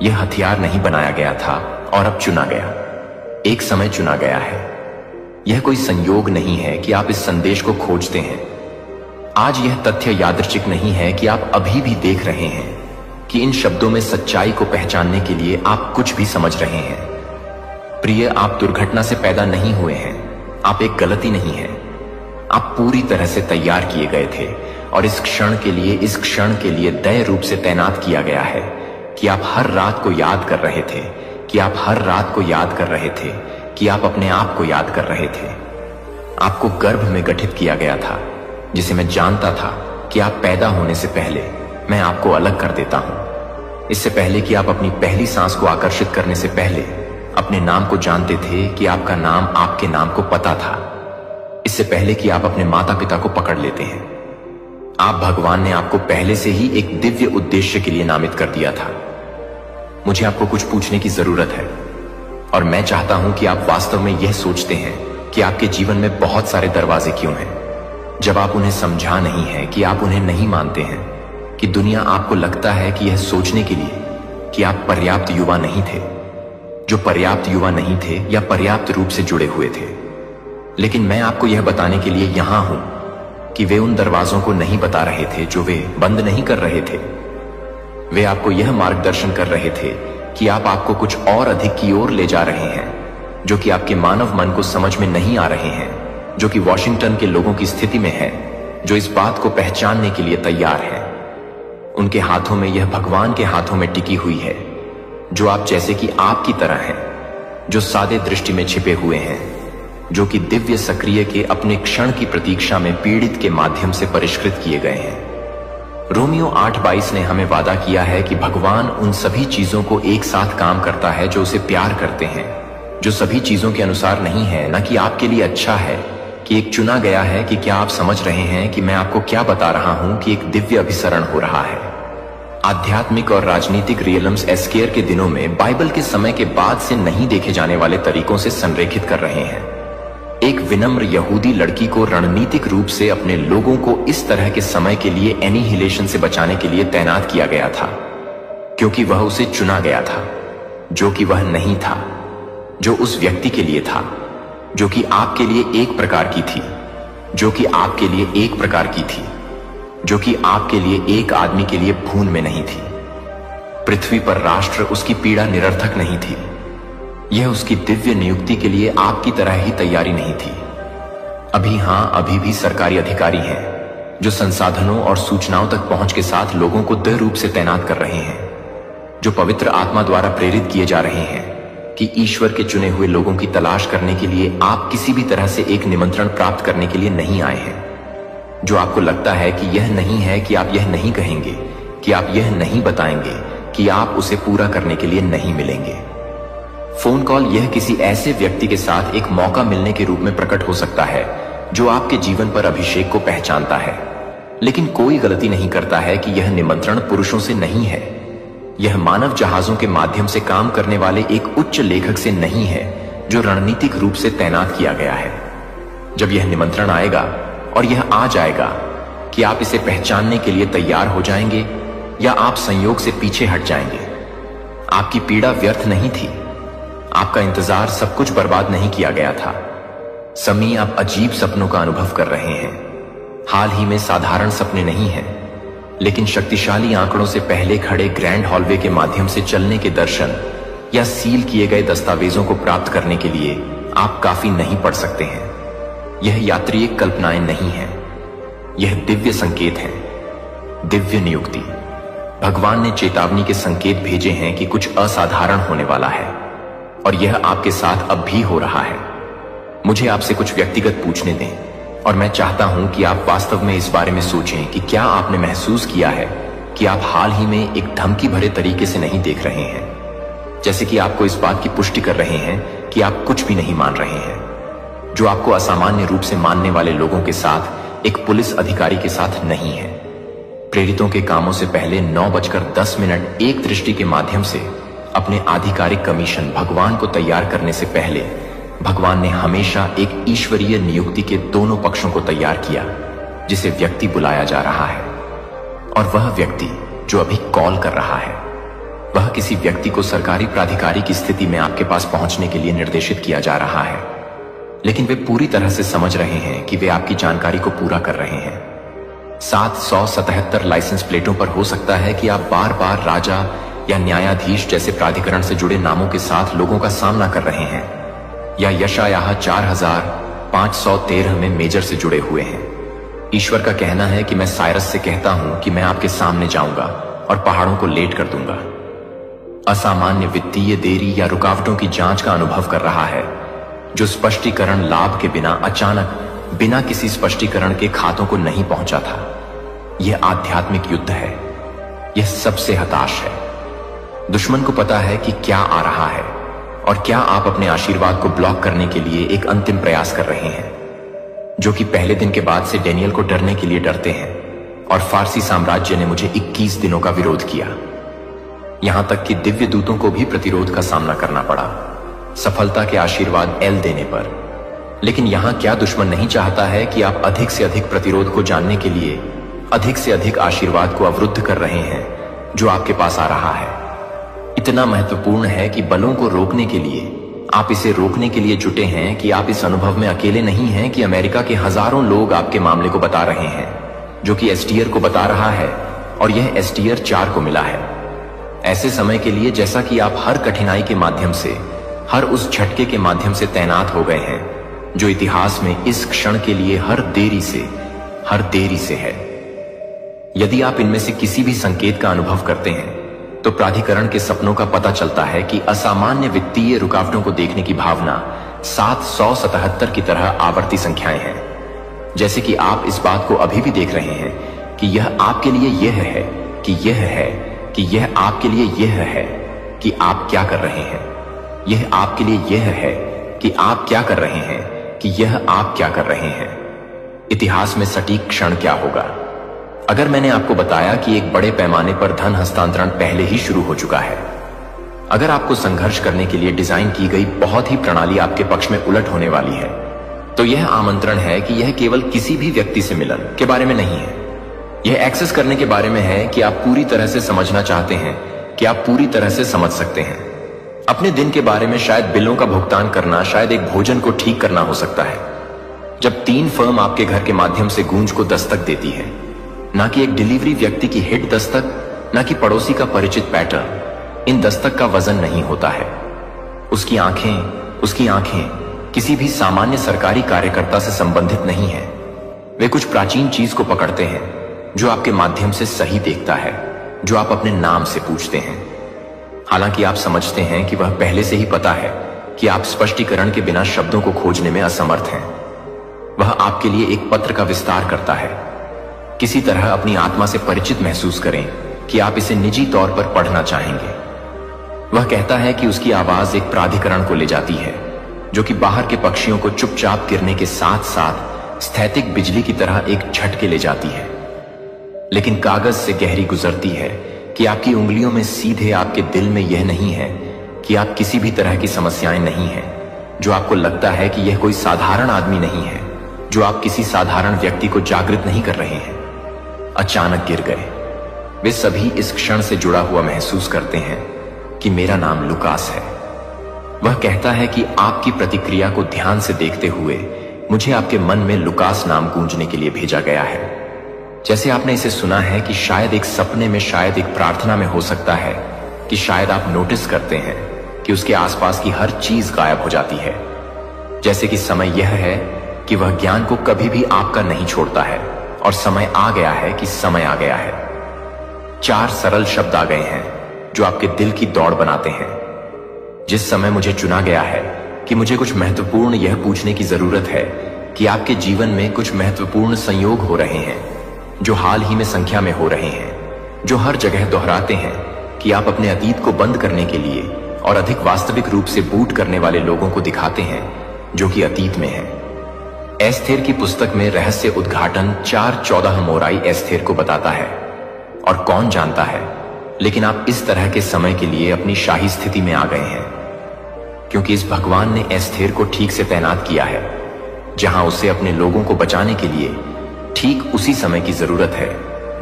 यह हथियार नहीं बनाया गया था और अब चुना गया, एक समय चुना गया है। यह कोई संयोग नहीं है कि आप इस संदेश को खोजते हैं। आज यह तथ्य यादृच्छिक नहीं है कि आप अभी भी देख रहे हैं कि इन शब्दों में सच्चाई को पहचानने के लिए आप कुछ भी समझ रहे हैं। प्रिय, आप दुर्घटना से पैदा नहीं हुए हैं, आप एक गलती नहीं है, आप पूरी तरह से तैयार किए गए थे और इस क्षण के लिए दया रूप से तैनात किया गया है कि आप हर रात को याद कर रहे थे, कि आप हर रात को याद कर रहे थे, कि आप अपने आप को याद कर रहे थे। आपको गर्भ में गठित किया गया था, जिसे मैं जानता था कि आप पैदा होने से पहले मैं आपको अलग कर देता हूं। इससे पहले कि आप अपनी पहली सांस को आकर्षित करने से पहले अपने नाम को जानते थे कि आपका नाम आपके नाम को पता था, इससे पहले कि आप अपने माता पिता को पकड़ लेते हैं। आप, भगवान ने आपको पहले से ही एक दिव्य उद्देश्य के लिए नामित कर दिया था। मुझे आपको कुछ पूछने की जरूरत है और मैं चाहता हूं कि आप वास्तव में यह सोचते हैं कि आपके जीवन में बहुत सारे दरवाजे क्यों हैं, जब आप उन्हें समझा नहीं है, कि आप उन्हें नहीं मानते हैं, कि दुनिया आपको लगता है कि यह सोचने के लिए कि आप पर्याप्त युवा नहीं थे, जो पर्याप्त युवा नहीं थे या पर्याप्त रूप से जुड़े हुए थे। लेकिन मैं आपको यह बताने के लिए यहां हूं कि वे उन दरवाजों को नहीं बता रहे थे जो वे बंद नहीं कर रहे थे। वे आपको यह मार्गदर्शन कर रहे थे कि आपको कुछ और अधिक की ओर ले जा रहे हैं, जो कि आपके मानव मन को समझ में नहीं आ रहे हैं, जो कि वॉशिंगटन के लोगों की स्थिति में है, जो इस बात को पहचानने के लिए तैयार है। उनके हाथों में यह भगवान के हाथों में टिकी हुई है, जो आप जैसे कि आपकी तरह हैं, जो सादे दृष्टि में छिपे हुए हैं, जो कि दिव्य सक्रिय के अपने क्षण की प्रतीक्षा में पीड़ित के माध्यम से परिष्कृत किए गए हैं। रोमियो 8:22 ने हमें वादा किया है कि भगवान उन सभी चीजों को एक साथ काम करता है जो उसे प्यार करते हैं, जो सभी चीजों के अनुसार नहीं है, न कि आपके लिए अच्छा है, कि एक चुना गया है। कि क्या आप समझ रहे हैं कि मैं आपको क्या बता रहा हूं कि एक दिव्य अभिसरण हो रहा है। आध्यात्मिक और राजनीतिक रियलम्स एस्केयर के दिनों में बाइबल के समय के बाद से नहीं देखे जाने वाले तरीकों से संरेखित कर रहे हैं। एक विनम्र यहूदी लड़की को रणनीतिक रूप से अपने लोगों को इस तरह के समय के लिए एनिहिलेशन से बचाने के लिए तैनात किया गया था, क्योंकि वह उसे चुना गया था, जो कि वह नहीं था, जो उस व्यक्ति के लिए था, जो कि आपके लिए एक प्रकार की थी, जो कि आपके लिए एक प्रकार की थी, जो कि आपके लिए एक आदमी के लिए भून में नहीं थी। पृथ्वी पर राष्ट्र उसकी पीड़ा निरर्थक नहीं थी। यह उसकी दिव्य नियुक्ति के लिए आपकी तरह ही तैयारी नहीं थी। अभी भी सरकारी अधिकारी हैं जो संसाधनों और सूचनाओं तक पहुंच के साथ लोगों को दृढ़ रूप से तैनात कर रहे हैं, जो पवित्र आत्मा द्वारा प्रेरित किए जा रहे हैं कि ईश्वर के चुने हुए लोगों की तलाश करने के लिए आप किसी भी तरह से एक निमंत्रण प्राप्त करने के लिए नहीं आए हैं। जो आपको लगता है कि यह नहीं है, कि आप यह नहीं कहेंगे, कि आप यह नहीं बताएंगे, कि आप उसे पूरा करने के लिए नहीं मिलेंगे। फोन कॉल यह किसी ऐसे व्यक्ति के साथ एक मौका मिलने के रूप में प्रकट हो सकता है जो आपके जीवन पर अभिषेक को पहचानता है, लेकिन कोई गलती नहीं करता है कि यह निमंत्रण पुरुषों से नहीं है। यह मानव जहाजों के माध्यम से काम करने वाले एक उच्च लेखक से नहीं है जो रणनीतिक रूप से तैनात किया गया है। जब यह निमंत्रण आएगा, और यह आ जाएगा, कि आप इसे पहचानने के लिए तैयार हो जाएंगे या आप संयोग से पीछे हट जाएंगे। आपकी पीड़ा व्यर्थ नहीं थी, आपका इंतजार सब कुछ बर्बाद नहीं किया गया था। समी, आप अजीब सपनों का अनुभव कर रहे हैं। हाल ही में साधारण सपने नहीं हैं, लेकिन शक्तिशाली आंकड़ों से पहले खड़े ग्रैंड हॉलवे के माध्यम से चलने के दर्शन या सील किए गए दस्तावेजों को प्राप्त करने के लिए आप काफी नहीं पढ़ सकते हैं। यह यात्रीय कल्पनाएं नहीं है, यह दिव्य संकेत है, दिव्य नियुक्ति। भगवान ने चेतावनी के संकेत भेजे हैं कि कुछ असाधारण होने वाला है, और यह आपके साथ अब भी हो रहा है। मुझे आपसे कुछ व्यक्तिगत पूछने दें, और मैं चाहता हूं कि आप वास्तव में इस बारे में सोचें कि क्या आपने महसूस किया है कि आप हाल ही में एक धमकी भरे तरीके से नहीं देख रहे हैं, जैसे कि आपको इस बात की पुष्टि कर रहे हैं कि आप कुछ भी नहीं मान रहे हैं, जो आपको असामान्य रूप से मानने वाले लोगों के साथ एक पुलिस अधिकारी के साथ नहीं है। प्रेरितों के कामों से पहले 9:10 एक दृष्टि के माध्यम से अपने आधिकारिक कमीशन भगवान को तैयार करने से पहले भगवान ने हमेशा एक ईश्वरीय नियुक्ति के दोनों पक्षों को तैयार किया, जिसे व्यक्ति बुलाया जा रहा है, और वह व्यक्ति जो अभी कॉल कर रहा है, वह किसी व्यक्ति को सरकारी प्राधिकारी की स्थिति में आपके पास पहुंचने के लिए निर्देशित किया जा रहा है। लेकिन वे पूरी तरह से समझ रहे हैं कि वे आपकी जानकारी को पूरा कर रहे हैं। 777 लाइसेंस प्लेटों पर हो सकता है कि आप बार बार राजा या न्यायाधीश जैसे प्राधिकरण से जुड़े नामों के साथ लोगों का सामना कर रहे हैं, या यशायाह 4513 में मेजर से जुड़े हुए हैं। ईश्वर का कहना है कि मैं साइरस से कहता हूं कि मैं आपके सामने जाऊंगा और पहाड़ों को लेट कर दूंगा। असामान्य वित्तीय देरी या रुकावटों की जांच का अनुभव कर रहा है, जो स्पष्टीकरण लाभ के बिना अचानक बिना किसी स्पष्टीकरण के खातों को नहीं पहुंचा था। यह आध्यात्मिक युद्ध है, यह सबसे हताश है। दुश्मन को पता है कि क्या आ रहा है, और क्या आप अपने आशीर्वाद को ब्लॉक करने के लिए एक अंतिम प्रयास कर रहे हैं, जो कि पहले दिन के बाद से डेनियल को डरने के लिए डरते हैं। और फारसी साम्राज्य ने मुझे 21 दिनों का विरोध किया, यहां तक कि दिव्य दूतों को भी प्रतिरोध का सामना करना पड़ा, सफलता के आशीर्वाद एल देने पर। लेकिन यहां क्या दुश्मन नहीं चाहता है कि आप अधिक से अधिक प्रतिरोध को जानने के लिए अधिक से अधिक आशीर्वाद को अवरुद्ध कर रहे हैं जो आपके पास आ रहा है। इतना महत्वपूर्ण है कि बलों को रोकने के लिए आप इसे रोकने के लिए जुटे हैं कि आप इस अनुभव में अकेले नहीं हैं कि अमेरिका के हजारों लोग आपके मामले को बता रहे हैं, जो कि एसटीआर को बता रहा है और यह एसटीआर 4 को मिला है। ऐसे समय के लिए जैसा कि आप हर कठिनाई के माध्यम से, हर उस झटके के माध्यम से तैनात हो गए हैं जो इतिहास में इस क्षण के लिए हर देरी से है। यदि आप इनमें से किसी भी संकेत का अनुभव करते हैं तो प्राधिकरण के सपनों का पता चलता है कि असामान्य वित्तीय रुकावटों को देखने की भावना 777 की तरह आवर्ती संख्याएं हैं। जैसे कि आप इस बात को अभी भी देख रहे हैं कि यह आपके लिए यह है कि यह है कि यह आपके लिए यह है कि आप क्या कर रहे हैं, यह आपके लिए यह है कि आप क्या कर रहे हैं कि यह आप क्या कर रहे हैं। इतिहास में सटीक क्षण क्या होगा? अगर मैंने आपको बताया कि एक बड़े पैमाने पर धन हस्तांतरण पहले ही शुरू हो चुका है, अगर आपको संघर्ष करने के लिए डिजाइन की गई बहुत ही प्रणाली आपके पक्ष में उलट होने वाली है, तो यह आमंत्रण है कि यह केवल किसी भी व्यक्ति से मिलन के बारे में नहीं है। यह एक्सेस करने के बारे में है कि आप पूरी तरह से समझना चाहते हैं कि आप पूरी तरह से समझ सकते हैं। अपने दिन के बारे में शायद बिलों का भुगतान करना, शायद एक भोजन को ठीक करना हो सकता है। जब 3 फर्म आपके घर के माध्यम से गूंज को दस्तक देती है, ना कि एक डिलीवरी व्यक्ति की हिट दस्तक, ना कि पड़ोसी का परिचित पैटर्न, इन दस्तक का वजन नहीं होता है। उसकी आंखें किसी भी सामान्य सरकारी कार्यकर्ता से संबंधित नहीं है। वे कुछ प्राचीन चीज को पकड़ते हैं जो आपके माध्यम से सही देखता है, जो आप अपने नाम से पूछते हैं। हालांकि आप समझते हैं कि वह पहले से ही पता है कि आप स्पष्टीकरण के बिना शब्दों को खोजने में असमर्थ हैं। वह आपके लिए एक पत्र का विस्तार करता है। किसी तरह अपनी आत्मा से परिचित महसूस करें कि आप इसे निजी तौर पर पढ़ना चाहेंगे। वह कहता है कि उसकी आवाज एक प्राधिकरण को ले जाती है जो कि बाहर के पक्षियों को चुपचाप गिरने के साथ साथ स्थैतिक बिजली की तरह एक झटके ले जाती है, लेकिन कागज से गहरी गुजरती है कि आपकी उंगलियों में सीधे आपके दिल में यह नहीं है कि आप किसी भी तरह की समस्याएं नहीं हैं, जो आपको लगता है कि यह कोई साधारण आदमी नहीं है, जो आप किसी साधारण व्यक्ति को जागृत नहीं कर रहे हैं। अचानक गिर गए। वे सभी इस क्षण से जुड़ा हुआ महसूस करते हैं कि मेरा नाम लुकास है। वह कहता है कि आपकी प्रतिक्रिया को ध्यान से देखते हुए मुझे आपके मन में लुकास नाम गूंजने के लिए भेजा गया है। जैसे आपने इसे सुना है कि शायद एक सपने में, शायद एक प्रार्थना में हो सकता है कि शायद आप नोटिस करते हैं कि उसके आसपास की हर चीज गायब हो जाती है। जैसे कि समय यह है कि वह ज्ञान को कभी भी आपका नहीं छोड़ता है और समय आ गया है कि समय आ गया है। 4 सरल शब्द आ गए हैं जो आपके दिल की दौड़ बनाते हैं। जिस समय मुझे चुना गया है कि मुझे कुछ महत्वपूर्ण यह पूछने की जरूरत है कि आपके जीवन में कुछ महत्वपूर्ण संयोग हो रहे हैं जो हाल ही में संख्या में हो रहे हैं, जो हर जगह दोहराते हैं कि आप अपने अतीत को बंद करने के लिए और अधिक वास्तविक रूप से बूट करने वाले लोगों को दिखाते हैं जो कि अतीत में है। एस्थेर की पुस्तक में रहस्य उद्घाटन 4:14 मोराई एस्थेर को बताता है। और कौन जानता है, लेकिन आप इस तरह के समय के लिए अपनी शाही स्थिति में आ गए हैं, क्योंकि इस भगवान ने एस्थेर को ठीक से तैनात किया है जहां उसे अपने लोगों को बचाने के लिए ठीक उसी समय की जरूरत है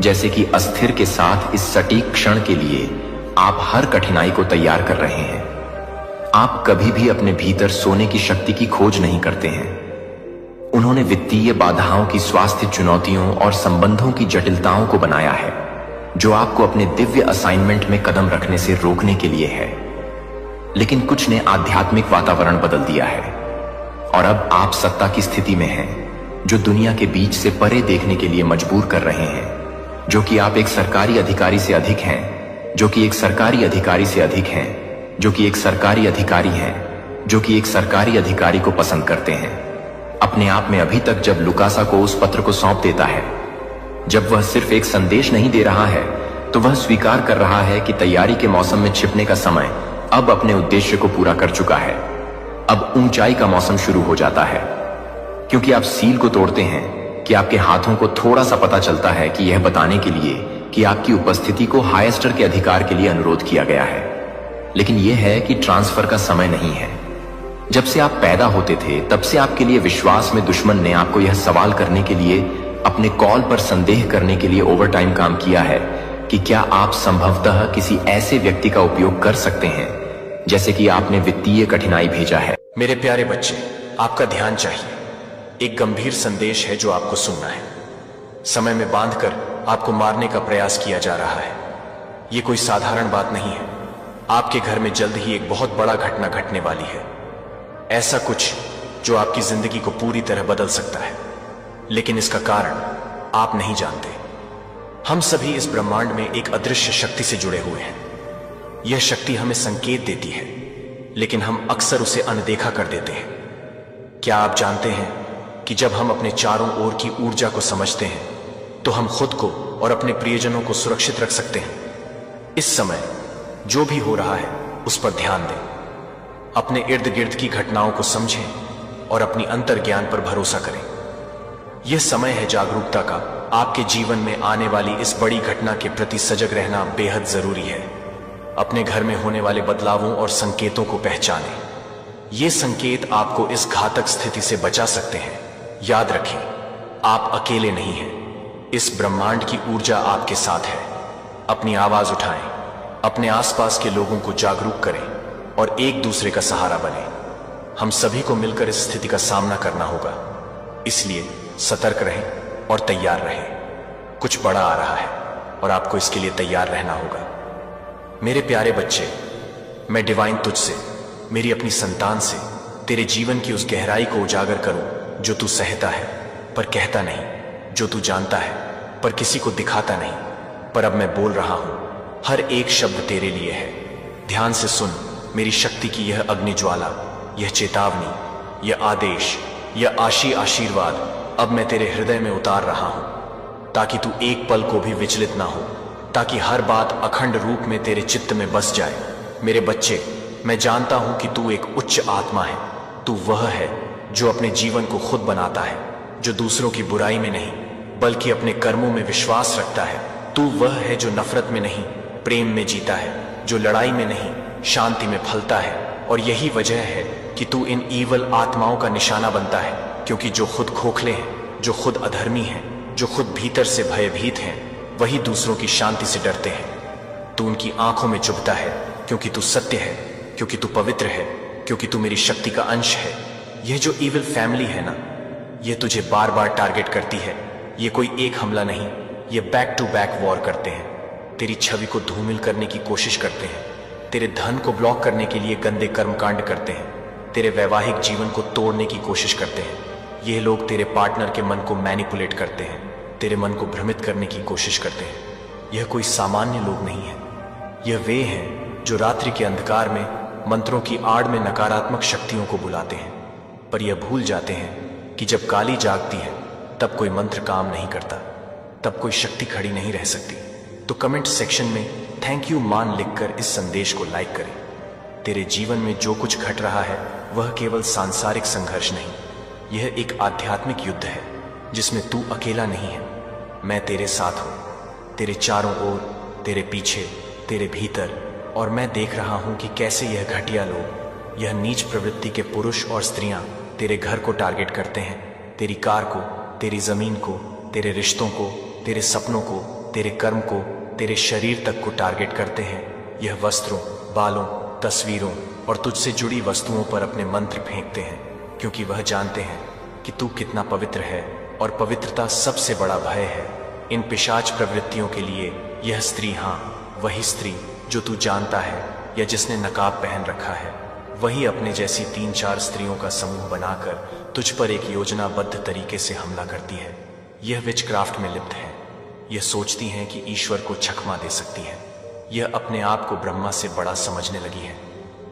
जैसे कि अस्थिर के साथ इस सटीक क्षण के लिए आप हर कठिनाई को तैयार कर रहे हैं। आप कभी भी अपने भीतर सोने की शक्ति की खोज नहीं करते हैं। उन्होंने वित्तीय बाधाओं की, स्वास्थ्य चुनौतियों और संबंधों की जटिलताओं को बनाया है जो आपको अपने दिव्य असाइनमेंट में कदम रखने से रोकने के लिए है। लेकिन कुछ ने आध्यात्मिक वातावरण बदल दिया है और अब आप सत्ता की स्थिति में हैं जो दुनिया के बीच से परे देखने के लिए मजबूर कर रहे हैं, जो कि आप एक सरकारी अधिकारी से अधिक हैं, जो कि एक सरकारी अधिकारी से अधिक हैं, जो कि एक सरकारी अधिकारी हैं, जो कि एक सरकारी अधिकारी को पसंद करते हैं। अपने आप में अभी तक जब लुकासा को उस पत्र को सौंप देता है, जब वह सिर्फ एक संदेश नहीं दे रहा है, तो वह स्वीकार कर रहा है कि तैयारी के मौसम में छिपने का समय अब अपने उद्देश्य को पूरा कर चुका है। अब ऊंचाई का मौसम शुरू हो जाता है, क्योंकि आप सील को तोड़ते हैं कि आपके हाथों को थोड़ा सा पता चलता है कि यह बताने के लिए कि आपकी उपस्थिति को हाईएस्टर के अधिकार के लिए अनुरोध किया गया है। लेकिन यह है कि ट्रांसफर का समय नहीं है। जब से आप पैदा होते थे तब से आपके लिए विश्वास में दुश्मन ने आपको यह सवाल करने के लिए, अपने कॉल पर संदेह करने के लिए ओवरटाइम काम किया है कि क्या आप संभवतः किसी ऐसे व्यक्ति का उपयोग कर सकते हैं जैसे कि आपने वित्तीय कठिनाई भेजा है। मेरे प्यारे बच्चे, आपका ध्यान चाहिए। एक गंभीर संदेश है जो आपको सुनना है। समय में बांधकर आपको मारने का प्रयास किया जा रहा है। यह कोई साधारण बात नहीं है। आपके घर में जल्द ही एक बहुत बड़ा घटना घटने वाली है। ऐसा कुछ जो आपकी जिंदगी को पूरी तरह बदल सकता है, लेकिन इसका कारण आप नहीं जानते। हम सभी इस ब्रह्मांड में एक अदृश्य शक्ति से जुड़े हुए हैं। यह शक्ति हमें संकेत देती है, लेकिन हम अक्सर उसे अनदेखा कर देते हैं। क्या आप जानते हैं कि जब हम अपने चारों ओर की ऊर्जा को समझते हैं तो हम खुद को और अपने प्रियजनों को सुरक्षित रख सकते हैं। इस समय जो भी हो रहा है उस पर ध्यान दें। अपने इर्द गिर्द की घटनाओं को समझें और अपनी अंतर्ज्ञान पर भरोसा करें। यह समय है जागरूकता का। आपके जीवन में आने वाली इस बड़ी घटना के प्रति सजग रहना बेहद जरूरी है। अपने घर में होने वाले बदलावों और संकेतों को पहचानें। ये संकेत आपको इस घातक स्थिति से बचा सकते हैं। याद रखें, आप अकेले नहीं हैं। इस ब्रह्मांड की ऊर्जा आपके साथ है। अपनी आवाज उठाएं, अपने आसपास के लोगों को जागरूक करें और एक दूसरे का सहारा बने। हम सभी को मिलकर इस स्थिति का सामना करना होगा, इसलिए सतर्क रहें और तैयार रहें। कुछ बड़ा आ रहा है और आपको इसके लिए तैयार रहना होगा। मेरे प्यारे बच्चे, मैं डिवाइन तुझसे, मेरी अपनी संतान से तेरे जीवन की उस गहराई को उजागर करूं जो तू सहता है पर कहता नहीं, जो तू जानता है पर किसी को दिखाता नहीं। पर अब मैं बोल रहा हूं, हर एक शब्द तेरे लिए है। ध्यान से सुन। मेरी शक्ति की यह अग्निज्वाला, यह चेतावनी, यह आदेश, यह आशीर्वाद अब मैं तेरे हृदय में उतार रहा हूं, ताकि तू एक पल को भी विचलित ना हो, ताकि हर बात अखंड रूप में तेरे चित्त में बस जाए। मेरे बच्चे, मैं जानता हूं कि तू एक उच्च आत्मा है। तू वह है जो अपने जीवन को खुद बनाता है, जो दूसरों की बुराई में नहीं बल्कि अपने कर्मों में विश्वास रखता है। तू वह है जो नफरत में नहीं प्रेम में जीता है, जो लड़ाई में नहीं शांति में फलता है। और यही वजह है कि तू इन ईवल आत्माओं का निशाना बनता है, क्योंकि जो खुद खोखले हैं, जो खुद अधर्मी हैं, जो खुद भीतर से भयभीत हैं, वही दूसरों की शांति से डरते हैं। तू उनकी आंखों में चुभता है क्योंकि तू सत्य है, क्योंकि तू पवित्र है, क्योंकि तू मेरी शक्ति का अंश है। यह जो ईविल फैमिली है ना, यह तुझे बार बार टारगेट करती है। यह कोई एक हमला नहीं, ये बैक टू बैक वॉर करते हैं। तेरी छवि को धूमिल करने की कोशिश करते हैं, तेरे धन को ब्लॉक करने के लिए गंदे कर्मकांड करते हैं, तेरे वैवाहिक जीवन को तोड़ने की कोशिश करते हैं। ये लोग तेरे पार्टनर के मन को मैनिपुलेट करते हैं, तेरे मन को भ्रमित करने की कोशिश करते हैं। यह कोई सामान्य लोग नहीं है। यह वे हैं जो रात्रि के अंधकार में मंत्रों की आड़ में नकारात्मक शक्तियों को बुलाते हैं, पर यह भूल जाते हैं कि जब काली जागती है तब कोई मंत्र काम नहीं करता, तब कोई शक्ति खड़ी नहीं रह सकती। तो कमेंट सेक्शन में थैंक यू मान लिखकर इस संदेश को लाइक करें। तेरे जीवन में जो कुछ घट रहा है वह केवल सांसारिक संघर्ष नहीं, यह एक आध्यात्मिक युद्ध है जिसमें तू अकेला नहीं है। मैं तेरे साथ हूं, तेरे चारों ओर, तेरे पीछे, तेरे भीतर। और मैं देख रहा हूं कि कैसे यह घटिया लोग, यह नीच प्रवृत्ति के पुरुष और स्त्रियां तेरे घर को टारगेट करते हैं, तेरी कार को, तेरी जमीन को, तेरे रिश्तों को, तेरे सपनों को, तेरे कर्म को, तेरे शरीर तक को टारगेट करते हैं। यह वस्त्रों, बालों, तस्वीरों और तुझसे जुड़ी वस्तुओं पर अपने मंत्र फेंकते हैं, क्योंकि वह जानते हैं कि तू कितना पवित्र है और पवित्रता सबसे बड़ा भय है। इन पिशाच प्रवृत्तियों के लिए यह स्त्री, हाँ वही स्त्री जो तू जानता है या जिसने नकाब पहन रखा है, वही अपने जैसी 3-4 स्त्रियों का समूह बनाकर तुझ पर एक योजनाबद्ध तरीके से हमला करती है। यह विचक्राफ्ट में लिप्त है। यह सोचती हैं कि ईश्वर को छकमा दे सकती है। यह अपने आप को ब्रह्मा से बड़ा समझने लगी है,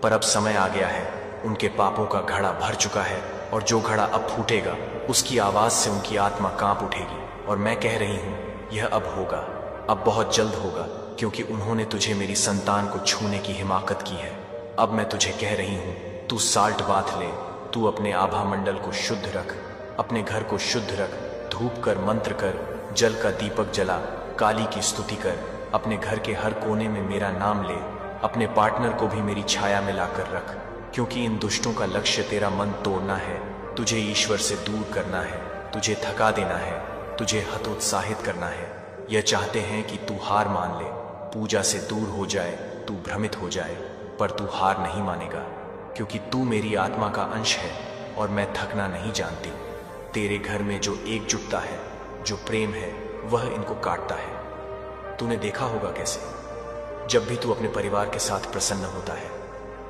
पर अब समय आ गया है। उनके पापों का घड़ा भर चुका है और जो घड़ा अब फूटेगा उसकी आवाज से उनकी आत्मा कांप उठेगी। और मैं कह रही हूं, यह अब होगा, अब बहुत जल्द होगा, क्योंकि उन्होंने तुझे मेरी संतान को छूने की हिमाकत की है। अब मैं तुझे कह रही हूं, तू साल्ट बाथ ले, तू अपने आभा मंडल को शुद्ध रख, अपने घर को शुद्ध रख, धूप कर, मंत्र कर, जल का दीपक जला, काली की स्तुति कर, अपने घर के हर कोने में मेरा नाम ले, अपने पार्टनर को भी मेरी छाया में लाकर रख। क्योंकि इन दुष्टों का लक्ष्य तेरा मन तोड़ना है, तुझे ईश्वर से दूर करना है, तुझे थका देना है, तुझे हतोत्साहित करना है। यह चाहते हैं कि तू हार मान ले, पूजा से दूर हो जाए, तू भ्रमित हो जाए, पर तू हार नहीं मानेगा, क्योंकि तू मेरी आत्मा का अंश है और मैं थकना नहीं जानती। तेरे घर में जो एकजुटता है, जो प्रेम है, वह इनको काटता है। तूने देखा होगा कैसे जब भी तू अपने परिवार के साथ प्रसन्न होता है,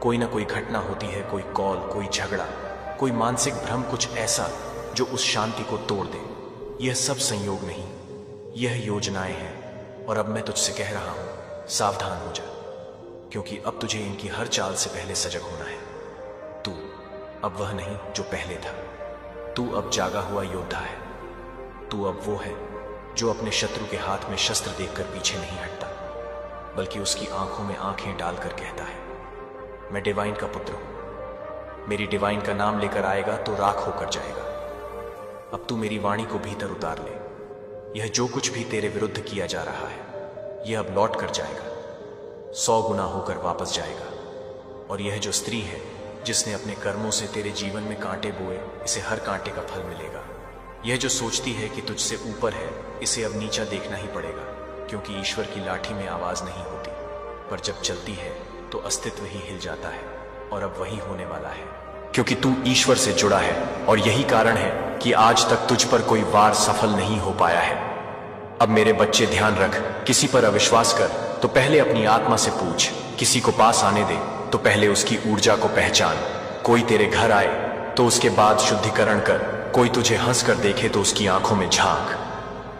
कोई ना कोई घटना होती है, कोई कॉल, कोई झगड़ा, कोई मानसिक भ्रम, कुछ ऐसा जो उस शांति को तोड़ दे। यह सब संयोग नहीं, यह योजनाएं हैं। और अब मैं तुझसे कह रहा हूं, सावधान हो जा, क्योंकि अब तुझे इनकी हर चाल से पहले सजग होना है। तू अब वह नहीं जो पहले था। तू अब जागा हुआ योद्धा है। तू अब वो है जो अपने शत्रु के हाथ में शस्त्र देखकर पीछे नहीं हटता, बल्कि उसकी आंखों में आंखें डालकर कहता है, मैं डिवाइन का पुत्र हूं। मेरी डिवाइन का नाम लेकर आएगा तो राख होकर जाएगा। अब तू मेरी वाणी को भीतर उतार ले। यह जो कुछ भी तेरे विरुद्ध किया जा रहा है, यह अब लौट कर जाएगा, 100 गुना होकर वापस जाएगा। और यह जो स्त्री है जिसने अपने कर्मों से तेरे जीवन में कांटे बोए, इसे हर कांटे का फल मिलेगा। यह जो सोचती है कि तुझसे ऊपर है, इसे अब नीचा देखना ही पड़ेगा, क्योंकि ईश्वर की लाठी में आवाज नहीं होती, पर जब चलती है तो अस्तित्व ही हिल जाता है। और अब वही होने वाला है, क्योंकि तू ईश्वर से जुड़ा है। और यही कारण है कि आज तक तुझ पर कोई वार सफल नहीं हो पाया है। अब मेरे बच्चे ध्यान रख, किसी पर अविश्वास कर तो पहले अपनी आत्मा से पूछ, किसी को पास आने दे तो पहले उसकी ऊर्जा को पहचान। कोई तेरे घर आए तो उसके बाद शुद्धिकरण कर, कोई तुझे हंस कर देखे तो उसकी आंखों में झांक,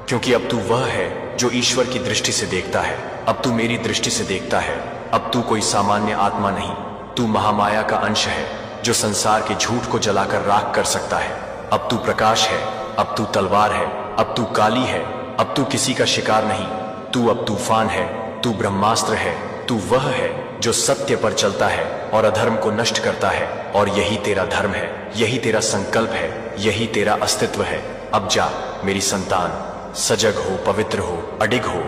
क्योंकि अब तू वह है जो ईश्वर की दृष्टि से देखता है। अब तू मेरी दृष्टि से देखता है। अब तू कोई सामान्य आत्मा नहीं, तू महामाया का अंश है जो संसार के झूठ को जलाकर राख कर सकता है। अब तू प्रकाश है, अब तू तलवार है, अब तू काली है, अब तू किसी का शिकार नहीं, तू अब तूफान है, तू ब्रह्मास्त्र है, तू वह है जो सत्य पर चलता है और अधर्म को नष्ट करता है। और यही तेरा धर्म है, यही तेरा संकल्प है, यही तेरा अस्तित्व है। अब जा मेरी संतान, सजग हो, पवित्र हो, अडिग हो।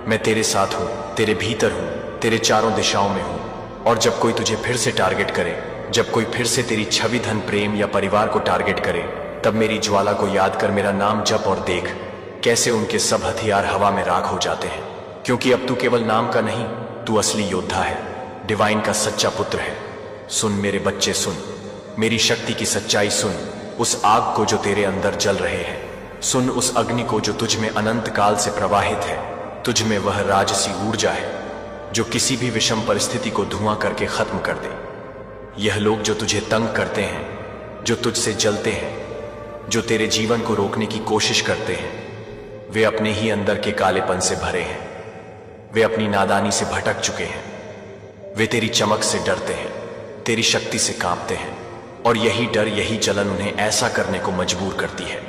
मैं तेरे साथ हूं, तेरे भीतर हूं, तेरे चारों दिशाओं में हूं। और जब कोई तुझे फिर से टारगेट करे, जब कोई फिर से तेरी छवि, धन, प्रेम या परिवार को टारगेट करे, तब मेरी ज्वाला को याद कर मेरा नाम जप और देख कैसे उनके सब हथियार हवा में राख हो जाते हैं। क्योंकि अब तू केवल नाम का नहीं, तू असली योद्धा है, डिवाइन का सच्चा पुत्र है। सुन मेरे बच्चे, सुन मेरी शक्ति की सच्चाई, सुन उस आग को जो तेरे अंदर जल रहे हैं, सुन उस अग्नि को जो तुझ में अनंत काल से प्रवाहित है। तुझ में वह राजसी ऊर्जा है जो किसी भी विषम परिस्थिति को धुआं करके खत्म कर दे। यह लोग जो तुझे तंग करते हैं, जो तुझसे जलते हैं, जो तेरे जीवन को रोकने की कोशिश करते हैं, वे अपने ही अंदर के कालेपन से भरे हैं। वे अपनी नादानी से भटक चुके हैं। वे तेरी चमक से डरते हैं, तेरी शक्ति से कांपते हैं, और यही डर, यही जलन उन्हें ऐसा करने को मजबूर करती है।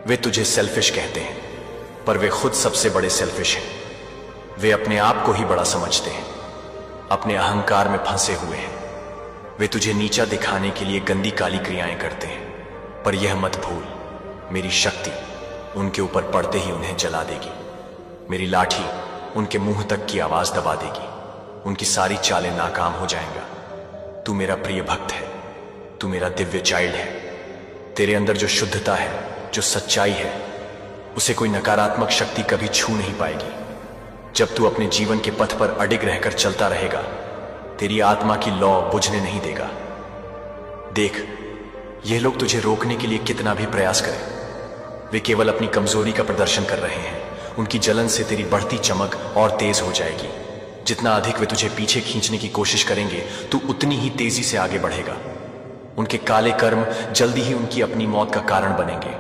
वे तुझे सेल्फिश कहते हैं, पर वे खुद सबसे बड़े सेल्फिश हैं। वे अपने आप को ही बड़ा समझते हैं, अपने अहंकार में फंसे हुए हैं। वे तुझे नीचा दिखाने के लिए गंदी काली क्रियाएं करते हैं, पर यह मत भूल, मेरी शक्ति उनके ऊपर पड़ते ही उन्हें जला देगी। मेरी लाठी उनके मुंह तक की आवाज दबा देगी। उनकी सारी चालें नाकाम हो जाएंगा। तू मेरा प्रिय भक्त है, तू मेरा दिव्य चाइल्ड है। तेरे अंदर जो शुद्धता है, जो सच्चाई है, उसे कोई नकारात्मक शक्ति कभी छू नहीं पाएगी। जब तू अपने जीवन के पथ पर अडिग रहकर चलता रहेगा, तेरी आत्मा की लौ बुझने नहीं देगा। देख, ये लोग तुझे रोकने के लिए कितना भी प्रयास करें, वे केवल अपनी कमजोरी का प्रदर्शन कर रहे हैं। उनकी जलन से तेरी बढ़ती चमक और तेज हो जाएगी। जितना अधिक वे तुझे पीछे खींचने की कोशिश करेंगे, तू उतनी ही तेजी से आगे बढ़ेगा। उनके काले कर्म जल्दी ही उनकी अपनी मौत का कारण बनेंगे।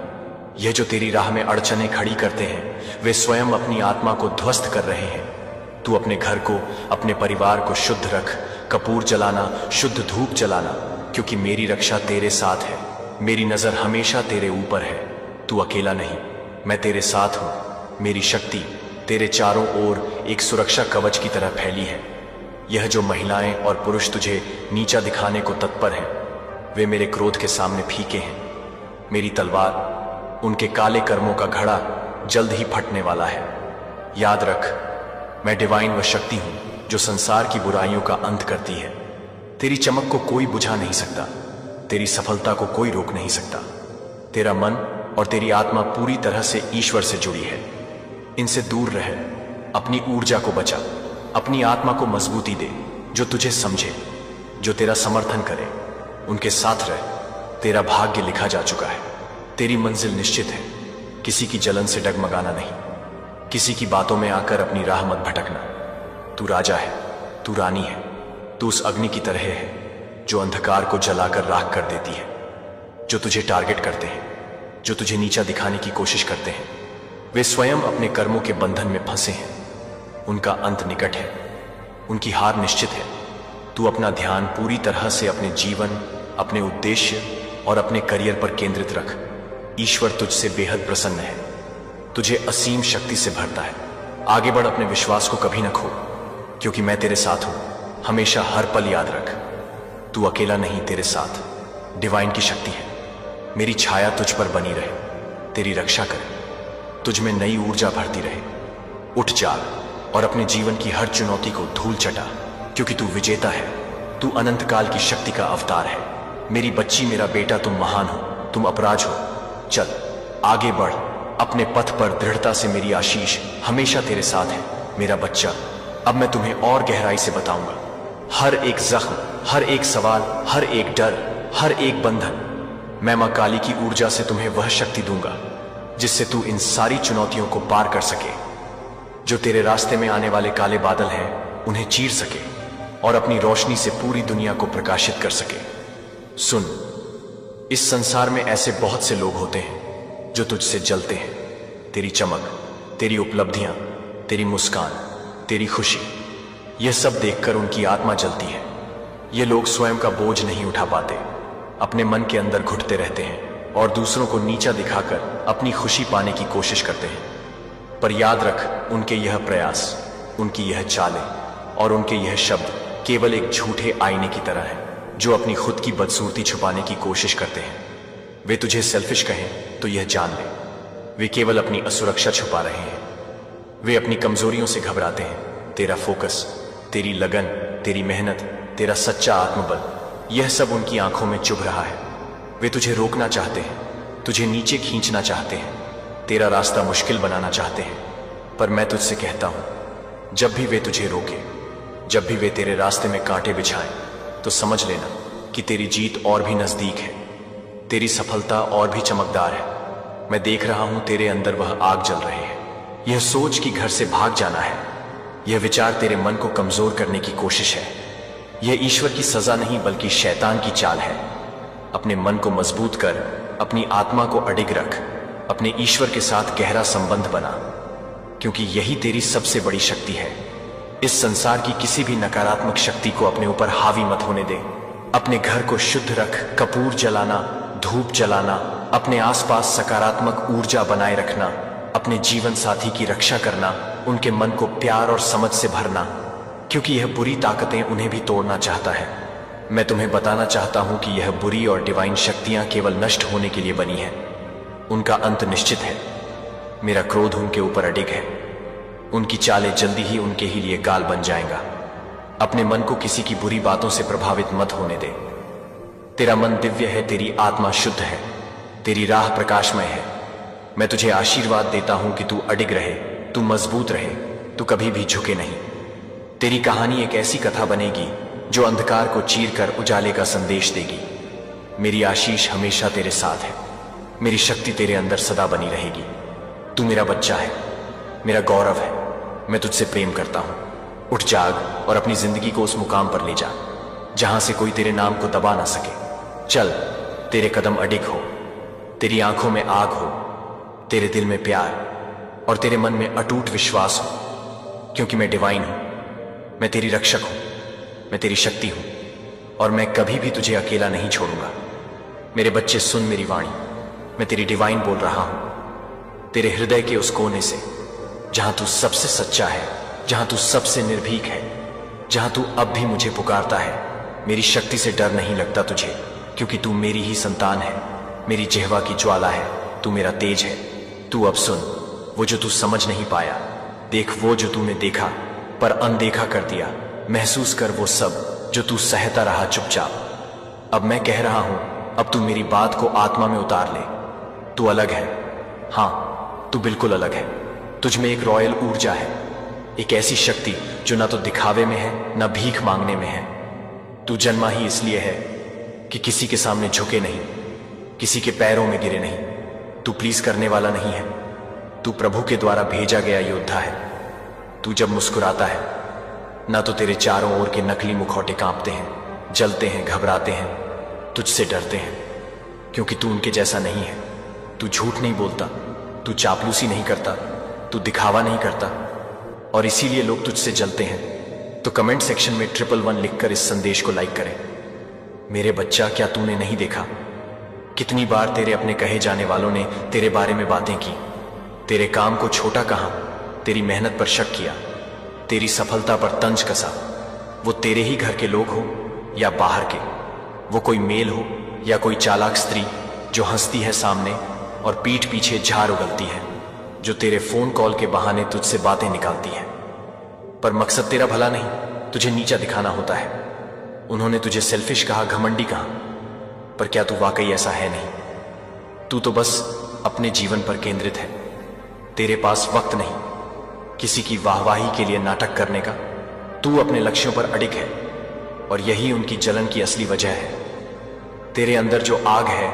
यह जो तेरी राह में अड़चने खड़ी करते हैं, वे स्वयं अपनी आत्मा को ध्वस्त कर रहे हैं। तू अपने घर को, अपने परिवार को शुद्ध रख, कपूर जलाना, शुद्ध धूप जलाना, क्योंकि मेरी रक्षा तेरे साथ है। मेरी नजर हमेशा तेरे ऊपर है। तू अकेला नहीं, मैं तेरे साथ हूं। मेरी शक्ति तेरे चारों ओर एक सुरक्षा कवच की तरह फैली है। यह जो महिलाएं और पुरुष तुझे नीचा दिखाने को तत्पर हैं, वे मेरे क्रोध के सामने फीके हैं। मेरी तलवार, उनके काले कर्मों का घड़ा जल्द ही फटने वाला है। याद रख, मैं डिवाइन वह शक्ति हूं जो संसार की बुराइयों का अंत करती है। तेरी चमक को कोई बुझा नहीं सकता, तेरी सफलता को कोई रोक नहीं सकता। तेरा मन और तेरी आत्मा पूरी तरह से ईश्वर से जुड़ी है। इनसे दूर रह, अपनी ऊर्जा को बचा, अपनी आत्मा को मजबूती दे। जो तुझे समझे, जो तेरा समर्थन करे, उनके साथ रह। तेरा भाग्य लिखा जा चुका है, तेरी मंजिल निश्चित है। किसी की जलन से डगमगाना नहीं, किसी की बातों में आकर अपनी राह मत भटकना। तू राजा है, तू रानी है, तू उस अग्नि की तरह है जो अंधकार को जलाकर राख कर देती है। जो तुझे टारगेट करते हैं, जो तुझे नीचा दिखाने की कोशिश करते हैं, वे स्वयं अपने कर्मों के बंधन में फंसे हैं। उनका अंत निकट है, उनकी हार निश्चित है। तू अपना ध्यान पूरी तरह से अपने जीवन, अपने उद्देश्य और अपने करियर पर केंद्रित रख। ईश्वर तुझसे बेहद प्रसन्न है, तुझे असीम शक्ति से भरता है। आगे बढ़, अपने विश्वास को कभी न खो, क्योंकि मैं तेरे साथ हूं। हमेशा हर पल याद रख, तू अकेला नहीं, तेरे साथ डिवाइन की शक्ति है। मेरी छाया तुझ पर बनी रहे, तेरी रक्षा करे, तुझ में नई ऊर्जा भरती रहे। उठ जाग और अपने जीवन की हर चुनौती को धूल चटा, क्योंकि तू विजेता है। तू अनंत काल की शक्ति का अवतार है। मेरी बच्ची, मेरा बेटा, तुम महान हो, तुम अपराज हो। चल आगे बढ़, अपने पथ पर दृढ़ता से। मेरी आशीष हमेशा तेरे साथ है। मेरा बच्चा, अब मैं तुम्हें और गहराई से बताऊंगा। हर एक जख्म, हर एक सवाल, हर एक डर, हर एक बंधन, मैं मां काली की ऊर्जा से तुम्हें वह शक्ति दूंगा जिससे तू इन सारी चुनौतियों को पार कर सके। जो तेरे रास्ते में आने वाले काले बादल हैं, उन्हें चीर सके और अपनी रोशनी से पूरी दुनिया को प्रकाशित कर सके। सुन, इस संसार में ऐसे बहुत से लोग होते हैं जो तुझसे जलते हैं। तेरी चमक, तेरी उपलब्धियां, तेरी मुस्कान, तेरी खुशी, यह सब देखकर उनकी आत्मा जलती है। ये लोग स्वयं का बोझ नहीं उठा पाते, अपने मन के अंदर घुटते रहते हैं और दूसरों को नीचा दिखाकर अपनी खुशी पाने की कोशिश करते हैं। पर याद रख, उनके यह प्रयास, उनकी यह चालें और उनके यह शब्द केवल एक झूठे आईने की तरह है जो अपनी खुद की बदसूरती छुपाने की कोशिश करते हैं। वे तुझे सेल्फिश कहें तो यह जान ले, वे केवल अपनी असुरक्षा छुपा रहे हैं। वे अपनी कमजोरियों से घबराते हैं। तेरा फोकस, तेरी लगन, तेरी मेहनत, तेरा सच्चा आत्मबल, यह सब उनकी आंखों में चुभ रहा है। वे तुझे रोकना चाहते हैं, तुझे नीचे खींचना चाहते हैं, तेरा रास्ता मुश्किल बनाना चाहते हैं। पर मैं तुझसे कहता हूं, जब भी वे तुझे रोके, जब भी वे तेरे रास्ते में कांटे बिछाएं, तो समझ लेना कि तेरी जीत और भी नजदीक है, तेरी सफलता और भी चमकदार है। मैं देख रहा हूं तेरे अंदर वह आग जल रही है। यह सोच कि घर से भाग जाना है, यह विचार तेरे मन को कमजोर करने की कोशिश है। यह ईश्वर की सजा नहीं बल्कि शैतान की चाल है। अपने मन को मजबूत कर, अपनी आत्मा को अडिग रख, अपने ईश्वर के साथ गहरा संबंध बना, क्योंकि यही तेरी सबसे बड़ी शक्ति है। इस संसार की किसी भी नकारात्मक शक्ति को अपने ऊपर हावी मत होने दे। अपने घर को शुद्ध रख, कपूर जलाना, धूप जलाना, अपने आसपास सकारात्मक ऊर्जा बनाए रखना, अपने जीवन साथी की रक्षा करना, उनके मन को प्यार और समझ से भरना, क्योंकि यह बुरी ताकतें उन्हें भी तोड़ना चाहता है। मैं तुम्हें बताना चाहता हूं कि यह बुरी और डिवाइन शक्तियां केवल नष्ट होने के लिए बनी हैं। उनका अंत निश्चित है। मेरा क्रोध उनके ऊपर अडिग है। उनकी चालें जल्दी ही उनके ही लिए गाल बन जाएगा। अपने मन को किसी की बुरी बातों से प्रभावित मत होने दे। तेरा मन दिव्य है, तेरी आत्मा शुद्ध है, तेरी राह प्रकाशमय है। मैं तुझे आशीर्वाद देता हूं कि तू अडिग रहे, तू मजबूत रहे, तू कभी भी झुके नहीं। तेरी कहानी एक ऐसी कथा बनेगी जो अंधकार को चीरकर उजाले का संदेश देगी। मेरी आशीष हमेशा तेरे साथ है, मेरी शक्ति तेरे अंदर सदा बनी रहेगी। तू मेरा बच्चा है, मेरा गौरव है, मैं तुझसे प्रेम करता हूं। उठ जाग और अपनी जिंदगी को उस मुकाम पर ले जा जहां से कोई तेरे नाम को दबा ना सके। चल, तेरे कदम अडिग हो, तेरी आंखों में आग हो, तेरे दिल में प्यार और तेरे मन में अटूट विश्वास हो, क्योंकि मैं डिवाइन हूं, मैं तेरी रक्षक हूं, मैं तेरी शक्ति हूं और मैं कभी भी तुझे अकेला नहीं छोड़ूंगा। मेरे बच्चे, सुन मेरी वाणी, मैं तेरी डिवाइन बोल रहा हूं। तेरे हृदय के उस कोने से जहां तू सबसे सच्चा है, जहां तू सबसे निर्भीक है, जहां तू अब भी मुझे पुकारता है, मेरी शक्ति से डर नहीं लगता तुझे, क्योंकि तू मेरी ही संतान है, मेरी जिह्वा की ज्वाला है, तू मेरा तेज है। तू अब सुन, वो जो तू समझ नहीं पाया, देख वो जो तूने देखा पर अनदेखा कर दिया, महसूस कर वो सब जो तू सहता रहा चुपचाप। अब मैं कह रहा हूं, अब तू मेरी बात को आत्मा में उतार ले। तू अलग है, हां तू बिल्कुल अलग है। तुझ में एक रॉयल ऊर्जा है, एक ऐसी शक्ति जो ना तो दिखावे में है ना भीख मांगने में है। तू जन्मा ही इसलिए है कि किसी के सामने झुके नहीं, किसी के पैरों में गिरे नहीं। तू प्लीज करने वाला नहीं है, तू प्रभु के द्वारा भेजा गया योद्धा है। तू जब मुस्कुराता है ना तो तेरे चारों ओर के नकली मुखौटे कांपते हैं, जलते हैं, घबराते हैं, तुझसे डरते हैं, क्योंकि तू उनके जैसा नहीं है। तू झूठ नहीं बोलता, तू चापलूसी नहीं करता, तू दिखावा नहीं करता, और इसीलिए लोग तुझसे जलते हैं। तो कमेंट सेक्शन में 111 लिखकर इस संदेश को लाइक करें। मेरे बच्चा, क्या तूने नहीं देखा कितनी बार तेरे अपने कहे जाने वालों ने तेरे बारे में बातें की, तेरे काम को छोटा कहा, तेरी मेहनत पर शक किया, तेरी सफलता पर तंज कसा। वो तेरे ही घर के लोग हो या बाहर के, वो कोई मेल हो या कोई चालाक स्त्री जो हंसती है सामने और पीठ पीछे झाड़ उगलती है, जो तेरे फोन कॉल के बहाने तुझसे बातें निकालती है। पर मकसद तेरा भला नहीं, तुझे नीचा दिखाना होता है। उन्होंने तुझे सेल्फिश कहा, घमंडी कहा, पर क्या तू वाकई ऐसा है नहीं। तू तो बस अपने जीवन पर केंद्रित है। तेरे पास वक्त नहीं किसी की वाहवाही के लिए नाटक करने का। तू अपने लक्ष्यों पर अडिग है और यही उनकी जलन की असली वजह है। तेरे अंदर जो आग है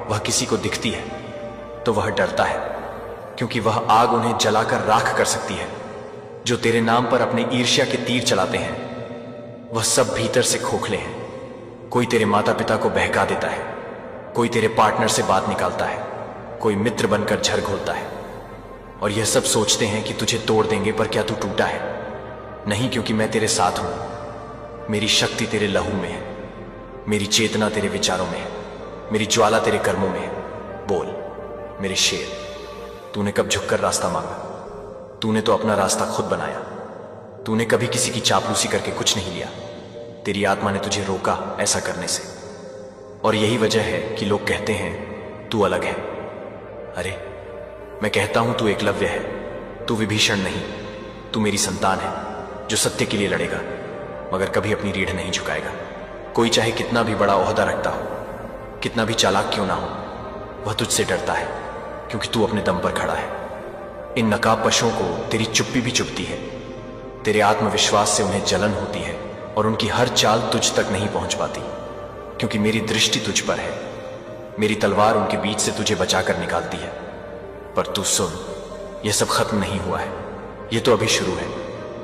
वह किसी को दिखती है तो वह डरता है, क्योंकि वह आग उन्हें जलाकर राख कर सकती है। जो तेरे नाम पर अपने ईर्ष्या के तीर चलाते हैं वह सब भीतर से खोखले हैं। कोई तेरे माता पिता को बहका देता है, कोई तेरे पार्टनर से बात निकालता है, कोई मित्र बनकर झर घोलता है, और यह सब सोचते हैं कि तुझे तोड़ देंगे। पर क्या तू टूटा है? नहीं, क्योंकि मैं तेरे साथ हूं। मेरी शक्ति तेरे लहू में है, मेरी चेतना तेरे विचारों में है, मेरी ज्वाला तेरे कर्मों में है। बोल मेरे शेर, तूने कब झुककर रास्ता मांगा? तूने तो अपना रास्ता खुद बनाया। तूने कभी किसी की चापलूसी करके कुछ नहीं लिया। तेरी आत्मा ने तुझे रोका ऐसा करने से, और यही वजह है कि लोग कहते हैं तू अलग है। अरे मैं कहता हूं तू एकलव्य है, तू विभीषण नहीं। तू मेरी संतान है जो सत्य के लिए लड़ेगा मगर कभी अपनी रीढ़ नहीं झुकाएगा। कोई चाहे कितना भी बड़ा ओहदा रखता हो, कितना भी चालाक क्यों ना हो, वह तुझसे डरता है क्योंकि तू अपने दम पर खड़ा है। इन नकाब पशुओं को तेरी चुप्पी भी चुभती है। तेरे आत्मविश्वास से उन्हें जलन होती है और उनकी हर चाल तुझ तक नहीं पहुंच पाती, क्योंकि मेरी दृष्टि तुझ पर है। मेरी तलवार उनके बीच से तुझे बचाकर निकालती है। पर तू सुन, यह सब खत्म नहीं हुआ है, यह तो अभी शुरू है।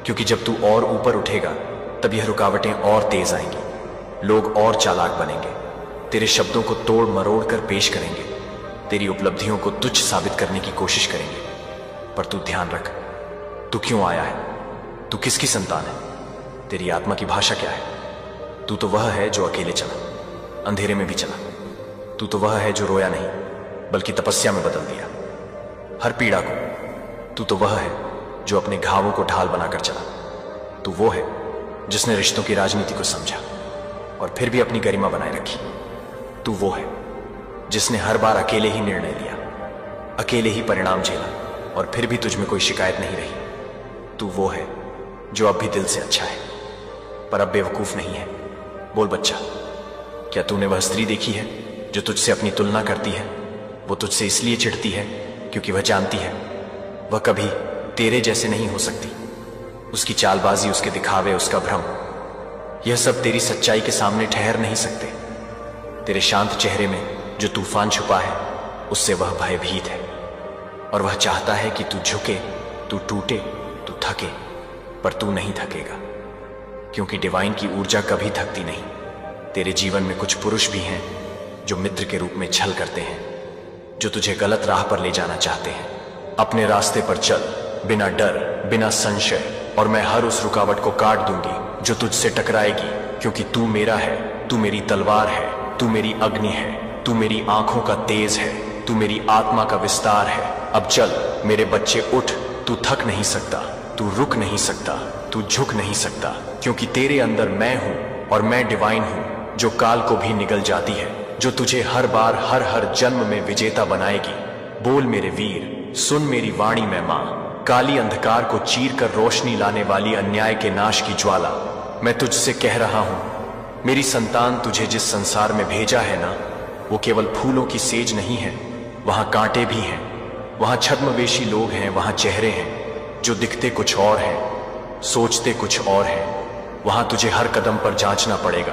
क्योंकि जब तू और ऊपर उठेगा तब यह रुकावटें और तेज आएंगी, लोग और चालाक बनेंगे, तेरे शब्दों को तोड़ मरोड़ कर पेश करेंगे, तेरी उपलब्धियों को तुच्छ साबित करने की कोशिश करेंगे। पर तू ध्यान रख, तू क्यों आया है, तू किसकी संतान है, तेरी आत्मा की भाषा क्या है। तू तो वह है जो अकेले चला, अंधेरे में भी चला। तू तो वह है जो रोया नहीं बल्कि तपस्या में बदल दिया हर पीड़ा को। तू तो वह है जो अपने घावों को ढाल बनाकर चला। तू वो है जिसने रिश्तों की राजनीति को समझा और फिर भी अपनी गरिमा बनाए रखी। तू वो है जिसने हर बार अकेले ही निर्णय लिया, अकेले ही परिणाम झेला और फिर भी तुझ में कोई शिकायत नहीं रही। तू वो है जो अब भी दिल से अच्छा है पर अब बेवकूफ नहीं है। बोल बच्चा, क्या तूने वह स्त्री देखी है जो तुझसे अपनी तुलना करती है? वो तुझसे इसलिए चिढ़ती है क्योंकि वह जानती है वह कभी तेरे जैसे नहीं हो सकती। उसकी चालबाजी, उसके दिखावे, उसका भ्रम, यह सब तेरी सच्चाई के सामने ठहर नहीं सकते। तेरे शांत चेहरे में जो तूफान छुपा है उससे वह भयभीत है और वह चाहता है कि तू झुके, तू टूटे, तू थके, पर तू नहीं थकेगा, क्योंकि डिवाइन की ऊर्जा कभी थकती नहीं। तेरे जीवन में कुछ पुरुष भी हैं जो मित्र के रूप में छल करते हैं, जो तुझे गलत राह पर ले जाना चाहते हैं। अपने रास्ते पर चल, बिना डर, बिना संशय, और मैं हर उस रुकावट को काट दूंगी जो तुझसे टकराएगी, क्योंकि तू मेरा है, तू मेरी तलवार है, तू मेरी अग्नि है, तू मेरी आंखों का तेज है, तू मेरी आत्मा का विस्तार है। अब चल मेरे बच्चे, उठ। तू थक नहीं सकता, तू रुक नहीं सकता, तू झुक नहीं सकता, क्योंकि तेरे अंदर मैं हूं और मैं डिवाइन हूं जो काल को भी निगल जाती है, जो तुझे हर बार हर जन्म में विजेता बनाएगी। बोल मेरे वीर, सुन मेरी वाणी मैं मां, काली अंधकार को चीर कर रोशनी लाने वाली अन्याय के नाश की ज्वाला। मैं तुझसे कह रहा हूं, मेरी संतान, तुझे जिस संसार में भेजा है ना, वो केवल फूलों की सेज नहीं है, वहां कांटे भी हैं, वहां छद्मवेशी लोग हैं, वहां चेहरे हैं जो दिखते कुछ और हैं, सोचते कुछ और हैं। वहां तुझे हर कदम पर जांचना पड़ेगा,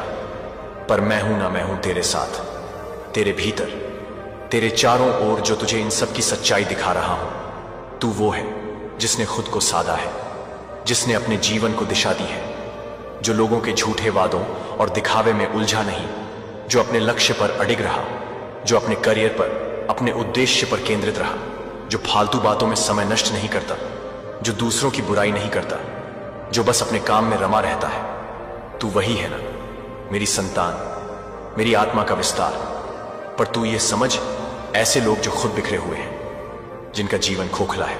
पर मैं हूं ना मैं हूं तेरे साथ, तेरे भीतर, तेरे चारों ओर, जो तुझे इन सब की सच्चाई दिखा रहा हूं। तू वो है जिसने खुद को साधा है, जिसने अपने जीवन को दिशा दी है, जो लोगों के झूठे वादों और दिखावे में उलझा नहीं, जो अपने लक्ष्य पर अडिग रहा, जो अपने करियर पर, अपने उद्देश्य पर केंद्रित रहा, जो फालतू बातों में समय नष्ट नहीं करता, जो दूसरों की बुराई नहीं करता, जो बस अपने काम में रमा रहता है। तू वही है ना मेरी संतान, मेरी आत्मा का विस्तार। पर तू ये समझ, ऐसे लोग जो खुद बिखरे हुए हैं, जिनका जीवन खोखला है,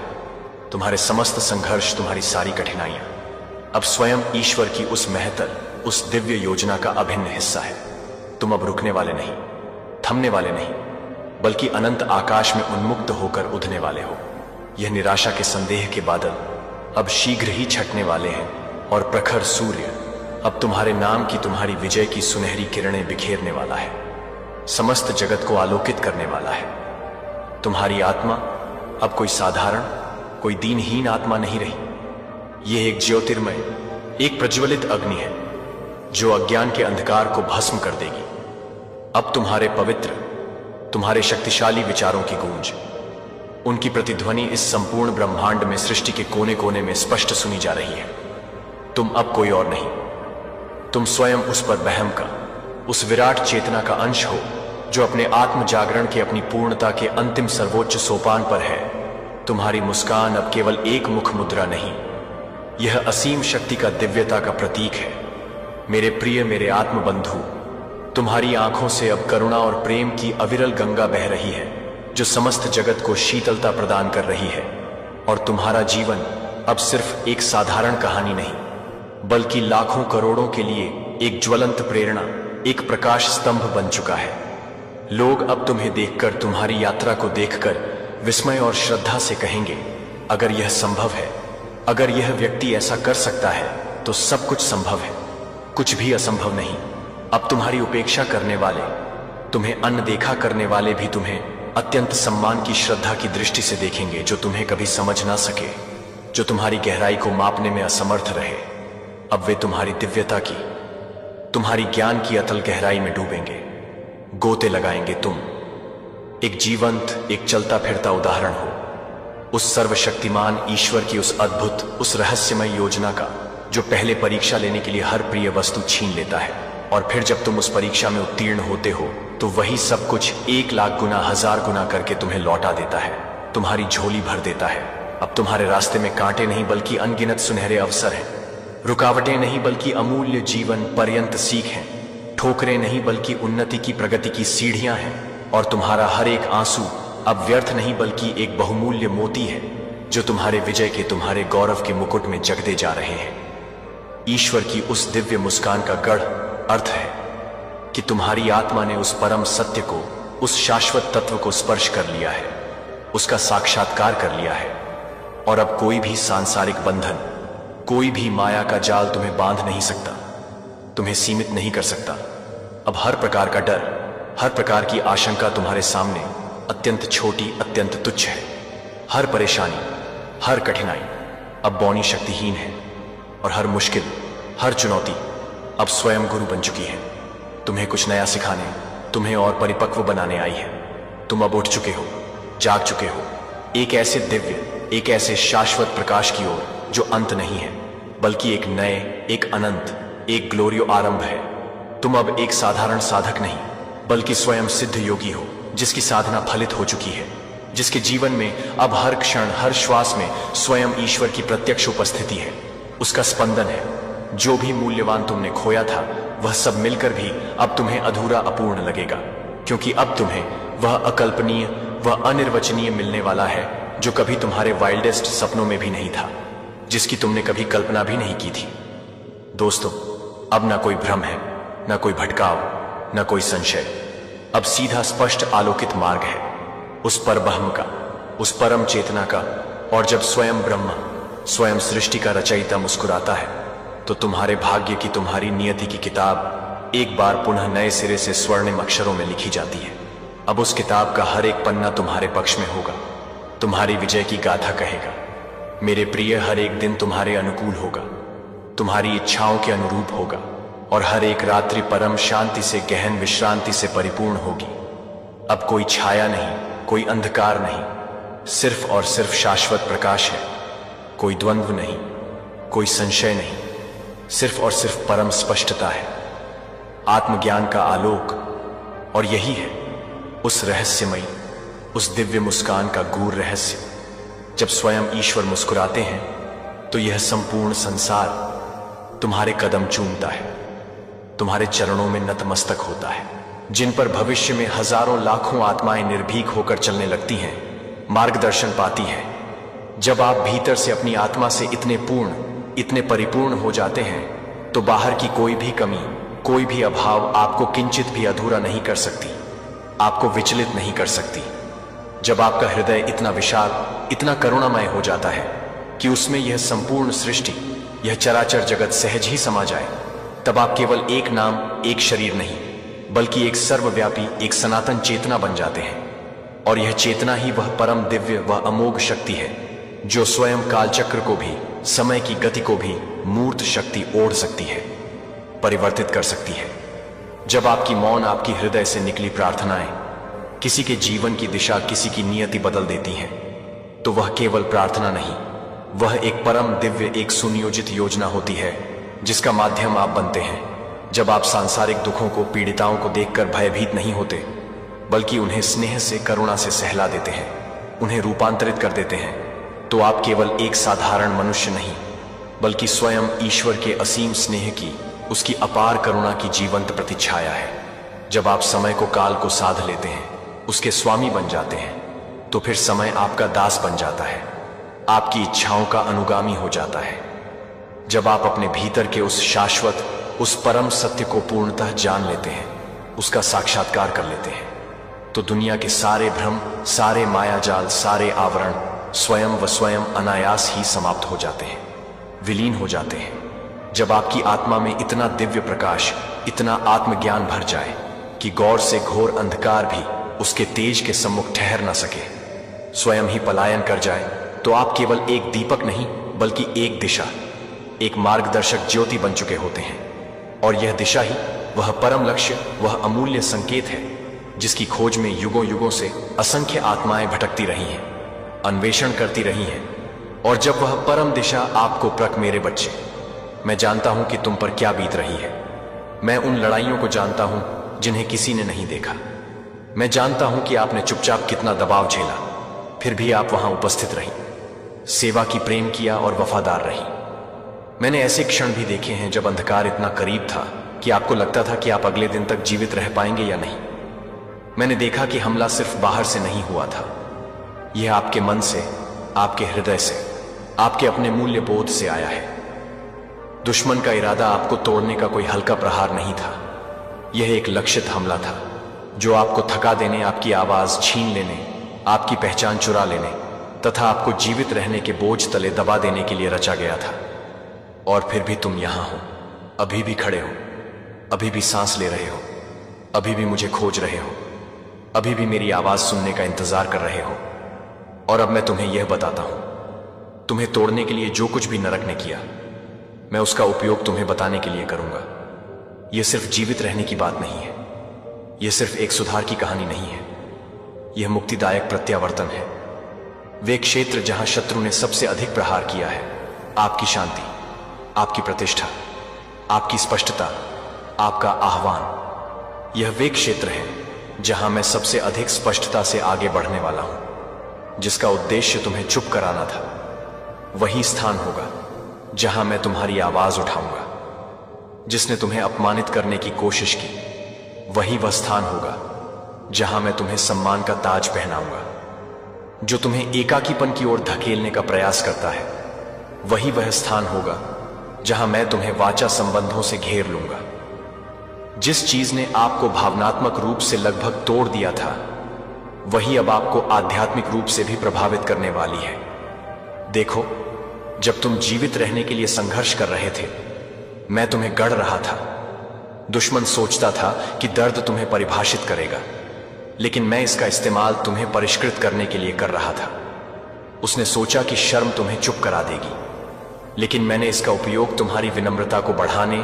तुम्हारे समस्त संघर्ष, तुम्हारी सारी कठिनाइयां अब स्वयं ईश्वर की उस महतर, उस दिव्य योजना का अभिन्न हिस्सा है। तुम अब रुकने वाले नहीं, थमने वाले नहीं, बल्कि अनंत आकाश में उन्मुक्त होकर उड़ने वाले हो। यह निराशा के संदेह के बादल अब शीघ्र ही छटने वाले हैं, और प्रखर सूर्य अब तुम्हारे नाम की, तुम्हारी विजय की सुनहरी किरणें बिखेरने वाला है, समस्त जगत को आलोकित करने वाला है। तुम्हारी आत्मा अब कोई साधारण, कोई दीनहीन आत्मा नहीं रही। यह एक ज्योतिर्मय, एक प्रज्वलित अग्नि है जो अज्ञान के अंधकार को भस्म कर देगी। अब तुम्हारे पवित्र, तुम्हारे शक्तिशाली विचारों की गूंज, उनकी प्रतिध्वनि इस संपूर्ण ब्रह्मांड में, सृष्टि के कोने कोने में स्पष्ट सुनी जा रही है। तुम अब कोई और नहीं, तुम स्वयं उस पर बहम का, उस विराट चेतना का अंश हो जो अपने आत्म जागरण के, अपनी पूर्णता के अंतिम सर्वोच्च सोपान पर है। तुम्हारी मुस्कान अब केवल एक मुख मुद्रा नहीं, यह असीम शक्ति का, दिव्यता का प्रतीक है। मेरे प्रिय, मेरे आत्म बंधु, तुम्हारी आंखों से अब करुणा और प्रेम की अविरल गंगा बह रही है, जो समस्त जगत को शीतलता प्रदान कर रही है। और तुम्हारा जीवन अब सिर्फ एक साधारण कहानी नहीं, बल्कि लाखों करोड़ों के लिए एक ज्वलंत प्रेरणा, एक प्रकाश स्तंभ बन चुका है। लोग अब तुम्हें देखकर, तुम्हारी यात्रा को देखकर विस्मय और श्रद्धा से कहेंगे, अगर यह संभव है, अगर यह व्यक्ति ऐसा कर सकता है, तो सब कुछ संभव है, कुछ भी असंभव नहीं। अब तुम्हारी उपेक्षा करने वाले, तुम्हें अनदेखा करने वाले भी तुम्हें अत्यंत सम्मान की, श्रद्धा की दृष्टि से देखेंगे, जो तुम्हें कभी समझ ना सके, जो तुम्हारी गहराई को मापने में असमर्थ रहे। अब वे तुम्हारी दिव्यता की, तुम्हारी ज्ञान की अतल गहराई में डूबेंगे, गोते लगाएंगे। तुम एक जीवंत, एक चलता फिरता उदाहरण हो उस सर्वशक्तिमान ईश्वर की, उस अद्भुत, उस रहस्यमय योजना का, जो पहले परीक्षा लेने के लिए हर प्रिय वस्तु छीन लेता है, और फिर जब तुम उस परीक्षा में उत्तीर्ण होते हो, तो वही सब कुछ 1,00,000 गुना, 1000 गुना करके तुम्हें लौटा देता है, तुम्हारी झोली भर देता है। अब तुम्हारे रास्ते में कांटे नहीं, बल्कि अनगिनत सुनहरे अवसर हैं, रुकावटें नहीं, बल्कि अमूल्य जीवन पर्यंत सीख हैं, ठोकरें नहीं, बल्कि उन्नति की, प्रगति की सीढ़ियां हैं। और तुम्हारा हर एक आंसू अब व्यर्थ नहीं, बल्कि एक बहुमूल्य मोती है, जो तुम्हारे विजय के, तुम्हारे गौरव के मुकुट में जगदे जा रहे हैं। ईश्वर की उस दिव्य मुस्कान का गढ़ अर्थ है कि तुम्हारी आत्मा ने उस परम सत्य को, उस शाश्वत तत्व को स्पर्श कर लिया है, उसका साक्षात्कार कर लिया है। और अब कोई भी सांसारिक बंधन, कोई भी माया का जाल तुम्हें बांध नहीं सकता, तुम्हें सीमित नहीं कर सकता। अब हर प्रकार का डर, हर प्रकार की आशंका तुम्हारे सामने अत्यंत छोटी, अत्यंत तुच्छ है। हर परेशानी, हर कठिनाई अब बौनी, शक्तिहीन है, और हर मुश्किल, हर चुनौती अब स्वयं गुरु बन चुकी है, तुम्हें कुछ नया सिखाने, तुम्हें और परिपक्व बनाने आई है। तुम अब उठ चुके हो, जाग चुके हो, एक ऐसे दिव्य, एक ऐसे शाश्वत प्रकाश की ओर, जो अंत नहीं है, बल्कि एक नए, एक अनंत, एक ग्लोरियो आरंभ है। तुम अब एक साधारण साधक नहीं, बल्कि स्वयं सिद्ध योगी हो, जिसकी साधना फलित हो चुकी है, जिसके जीवन में अब हर क्षण, हर श्वास में स्वयं ईश्वर की प्रत्यक्ष उपस्थिति है, उसका स्पंदन है। जो भी मूल्यवान तुमने खोया था, वह सब मिलकर भी अब तुम्हें अधूरा, अपूर्ण लगेगा, क्योंकि अब तुम्हें वह अकल्पनीय, वह अनिर्वचनीय मिलने वाला है, जो कभी तुम्हारे वाइल्डेस्ट सपनों में भी नहीं था, जिसकी तुमने कभी कल्पना भी नहीं की थी। दोस्तों, अब ना कोई भ्रम है, ना कोई भटकाव, ना कोई संशय। अब सीधा, स्पष्ट, आलोकित मार्ग है उस परब्रह्म का, उस परम चेतना का। और जब स्वयं ब्रह्म, स्वयं सृष्टि का रचयिता मुस्कुराता है, तो तुम्हारे भाग्य की, तुम्हारी नियति की किताब एक बार पुनः नए सिरे से स्वर्णिम अक्षरों में लिखी जाती है। अब उस किताब का हर एक पन्ना तुम्हारे पक्ष में होगा, तुम्हारी विजय की गाथा कहेगा। मेरे प्रिय, हर एक दिन तुम्हारे अनुकूल होगा, तुम्हारी इच्छाओं के अनुरूप होगा, और हर एक रात्रि परम शांति से, गहन विश्रांति से परिपूर्ण होगी। अब कोई छाया नहीं, कोई अंधकार नहीं, सिर्फ और सिर्फ शाश्वत प्रकाश है। कोई द्वंद्व नहीं, कोई संशय नहीं, सिर्फ और सिर्फ परम स्पष्टता है, आत्मज्ञान का आलोक। और यही है उस रहस्यमयी, उस दिव्य मुस्कान का गूढ़ रहस्य। जब स्वयं ईश्वर मुस्कुराते हैं तो यह संपूर्ण संसार तुम्हारे कदम चूमता है, तुम्हारे चरणों में नतमस्तक होता है, जिन पर भविष्य में हजारों लाखों आत्माएं निर्भीक होकर चलने लगती हैं, मार्गदर्शन पाती हैं। जब आप भीतर से अपनी आत्मा से इतने पूर्ण, इतने परिपूर्ण हो जाते हैं तो बाहर की कोई भी कमी, कोई भी अभाव आपको किंचित भी अधूरा नहीं कर सकती, आपको विचलित नहीं कर सकती। जब आपका हृदय इतना विशाल, इतना करुणामय हो जाता है कि उसमें यह संपूर्ण सृष्टि, यह चराचर जगत सहज ही समा जाए, तब आप केवल एक नाम, एक शरीर नहीं, बल्कि एक सर्वव्यापी, एक सनातन चेतना बन जाते हैं। और यह चेतना ही वह परम दिव्य, वह अमोघ शक्ति है जो स्वयं कालचक्र को भी, समय की गति को भी मूर्त शक्ति ओढ़ सकती है, परिवर्तित कर सकती है। जब आपकी मौन, आपकी हृदय से निकली प्रार्थनाएं किसी के जीवन की दिशा, किसी की नियति बदल देती हैं, तो वह केवल प्रार्थना नहीं, वह एक परम दिव्य, एक सुनियोजित योजना होती है जिसका माध्यम आप बनते हैं। जब आप सांसारिक दुखों को, पीड़िताओं को देखकर भयभीत नहीं होते, बल्कि उन्हें स्नेह से, करुणा से सहला देते हैं, उन्हें रूपांतरित कर देते हैं, तो आप केवल एक साधारण मनुष्य नहीं, बल्कि स्वयं ईश्वर के असीम स्नेह की, उसकी अपार करुणा की जीवंत प्रतिछाया है। जब आप समय को, काल को साध लेते हैं, उसके स्वामी बन जाते हैं, तो फिर समय आपका दास बन जाता है, आपकी इच्छाओं का अनुगामी हो जाता है। जब आप अपने भीतर के उस शाश्वत, उस परम सत्य को पूर्णतः जान लेते हैं, उसका साक्षात्कार कर लेते हैं, तो दुनिया के सारे भ्रम, सारे मायाजाल, सारे आवरण स्वयं व स्वयं अनायास ही समाप्त हो जाते हैं, विलीन हो जाते हैं। जब आपकी आत्मा में इतना दिव्य प्रकाश, इतना आत्मज्ञान भर जाए कि गौर से घोर अंधकार भी उसके तेज के सम्मुख ठहर न सके, स्वयं ही पलायन कर जाए, तो आप केवल एक दीपक नहीं, बल्कि एक दिशा, एक मार्गदर्शक ज्योति बन चुके होते हैं। और यह दिशा ही वह परम लक्ष्य, वह अमूल्य संकेत है जिसकी खोज में युगों युगों से असंख्य आत्माएं भटकती रही हैं, अन्वेषण करती रही हैं। और जब वह परम दिशा आपको प्रक, मेरे बच्चे, मैं जानता हूं कि तुम पर क्या बीत रही है। मैं उन लड़ाइयों को जानता हूं जिन्हें किसी ने नहीं देखा। मैं जानता हूं कि आपने चुपचाप कितना दबाव झेला, फिर भी आप वहां उपस्थित रही, सेवा की, प्रेम किया और वफादार रही। मैंने ऐसे क्षण भी देखे हैं जब अंधकार इतना करीब था कि आपको लगता था कि आप अगले दिन तक जीवित रह पाएंगे या नहीं। मैंने देखा कि हमला सिर्फ बाहर से नहीं हुआ था, यह आपके मन से, आपके हृदय से, आपके अपने मूल्य बोध से आया है। दुश्मन का इरादा आपको तोड़ने का कोई हल्का प्रहार नहीं था, यह एक लक्षित हमला था जो आपको थका देने, आपकी आवाज छीन लेने, आपकी पहचान चुरा लेने तथा आपको जीवित रहने के बोझ तले दबा देने के लिए रचा गया था। और फिर भी तुम यहां हो, अभी भी खड़े हो, अभी भी सांस ले रहे हो, अभी भी मुझे खोज रहे हो, अभी भी मेरी आवाज सुनने का इंतजार कर रहे हो। और अब मैं तुम्हें यह बताता हूं, तुम्हें तोड़ने के लिए जो कुछ भी नरक ने किया, मैं उसका उपयोग तुम्हें बताने के लिए करूंगा। यह सिर्फ जीवित रहने की बात नहीं है, यह सिर्फ एक सुधार की कहानी नहीं है, यह मुक्तिदायक प्रत्यावर्तन है। वे क्षेत्र जहां शत्रु ने सबसे अधिक प्रहार किया है, आपकी शांति, आपकी प्रतिष्ठा, आपकी स्पष्टता, आपका आह्वान, यह वे क्षेत्र है जहां मैं सबसे अधिक स्पष्टता से आगे बढ़ने वाला हूं। जिसका उद्देश्य तुम्हें चुप कराना था, वही स्थान होगा जहां मैं तुम्हारी आवाज उठाऊंगा। जिसने तुम्हें अपमानित करने की कोशिश की, वही वह स्थान होगा जहां मैं तुम्हें सम्मान का ताज पहनाऊंगा। जो तुम्हें एकाकीपन की ओर धकेलने का प्रयास करता है, वही वह स्थान होगा जहां मैं तुम्हें वाचा संबंधों से घेर लूंगा। जिस चीज ने आपको भावनात्मक रूप से लगभग तोड़ दिया था, वही अब आपको आध्यात्मिक रूप से भी प्रभावित करने वाली है। देखो, जब तुम जीवित रहने के लिए संघर्ष कर रहे थे, मैं तुम्हें गढ़ रहा था, दुश्मन सोचता था कि दर्द तुम्हें परिभाषित करेगा, लेकिन मैं इसका इस्तेमाल तुम्हें परिष्कृत करने के लिए कर रहा था। उसने सोचा कि शर्म तुम्हें चुप करा देगी, लेकिन मैंने इसका उपयोग तुम्हारी विनम्रता को बढ़ाने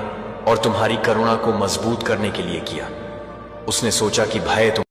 और तुम्हारी करुणा को मजबूत करने के लिए किया। उसने सोचा कि भय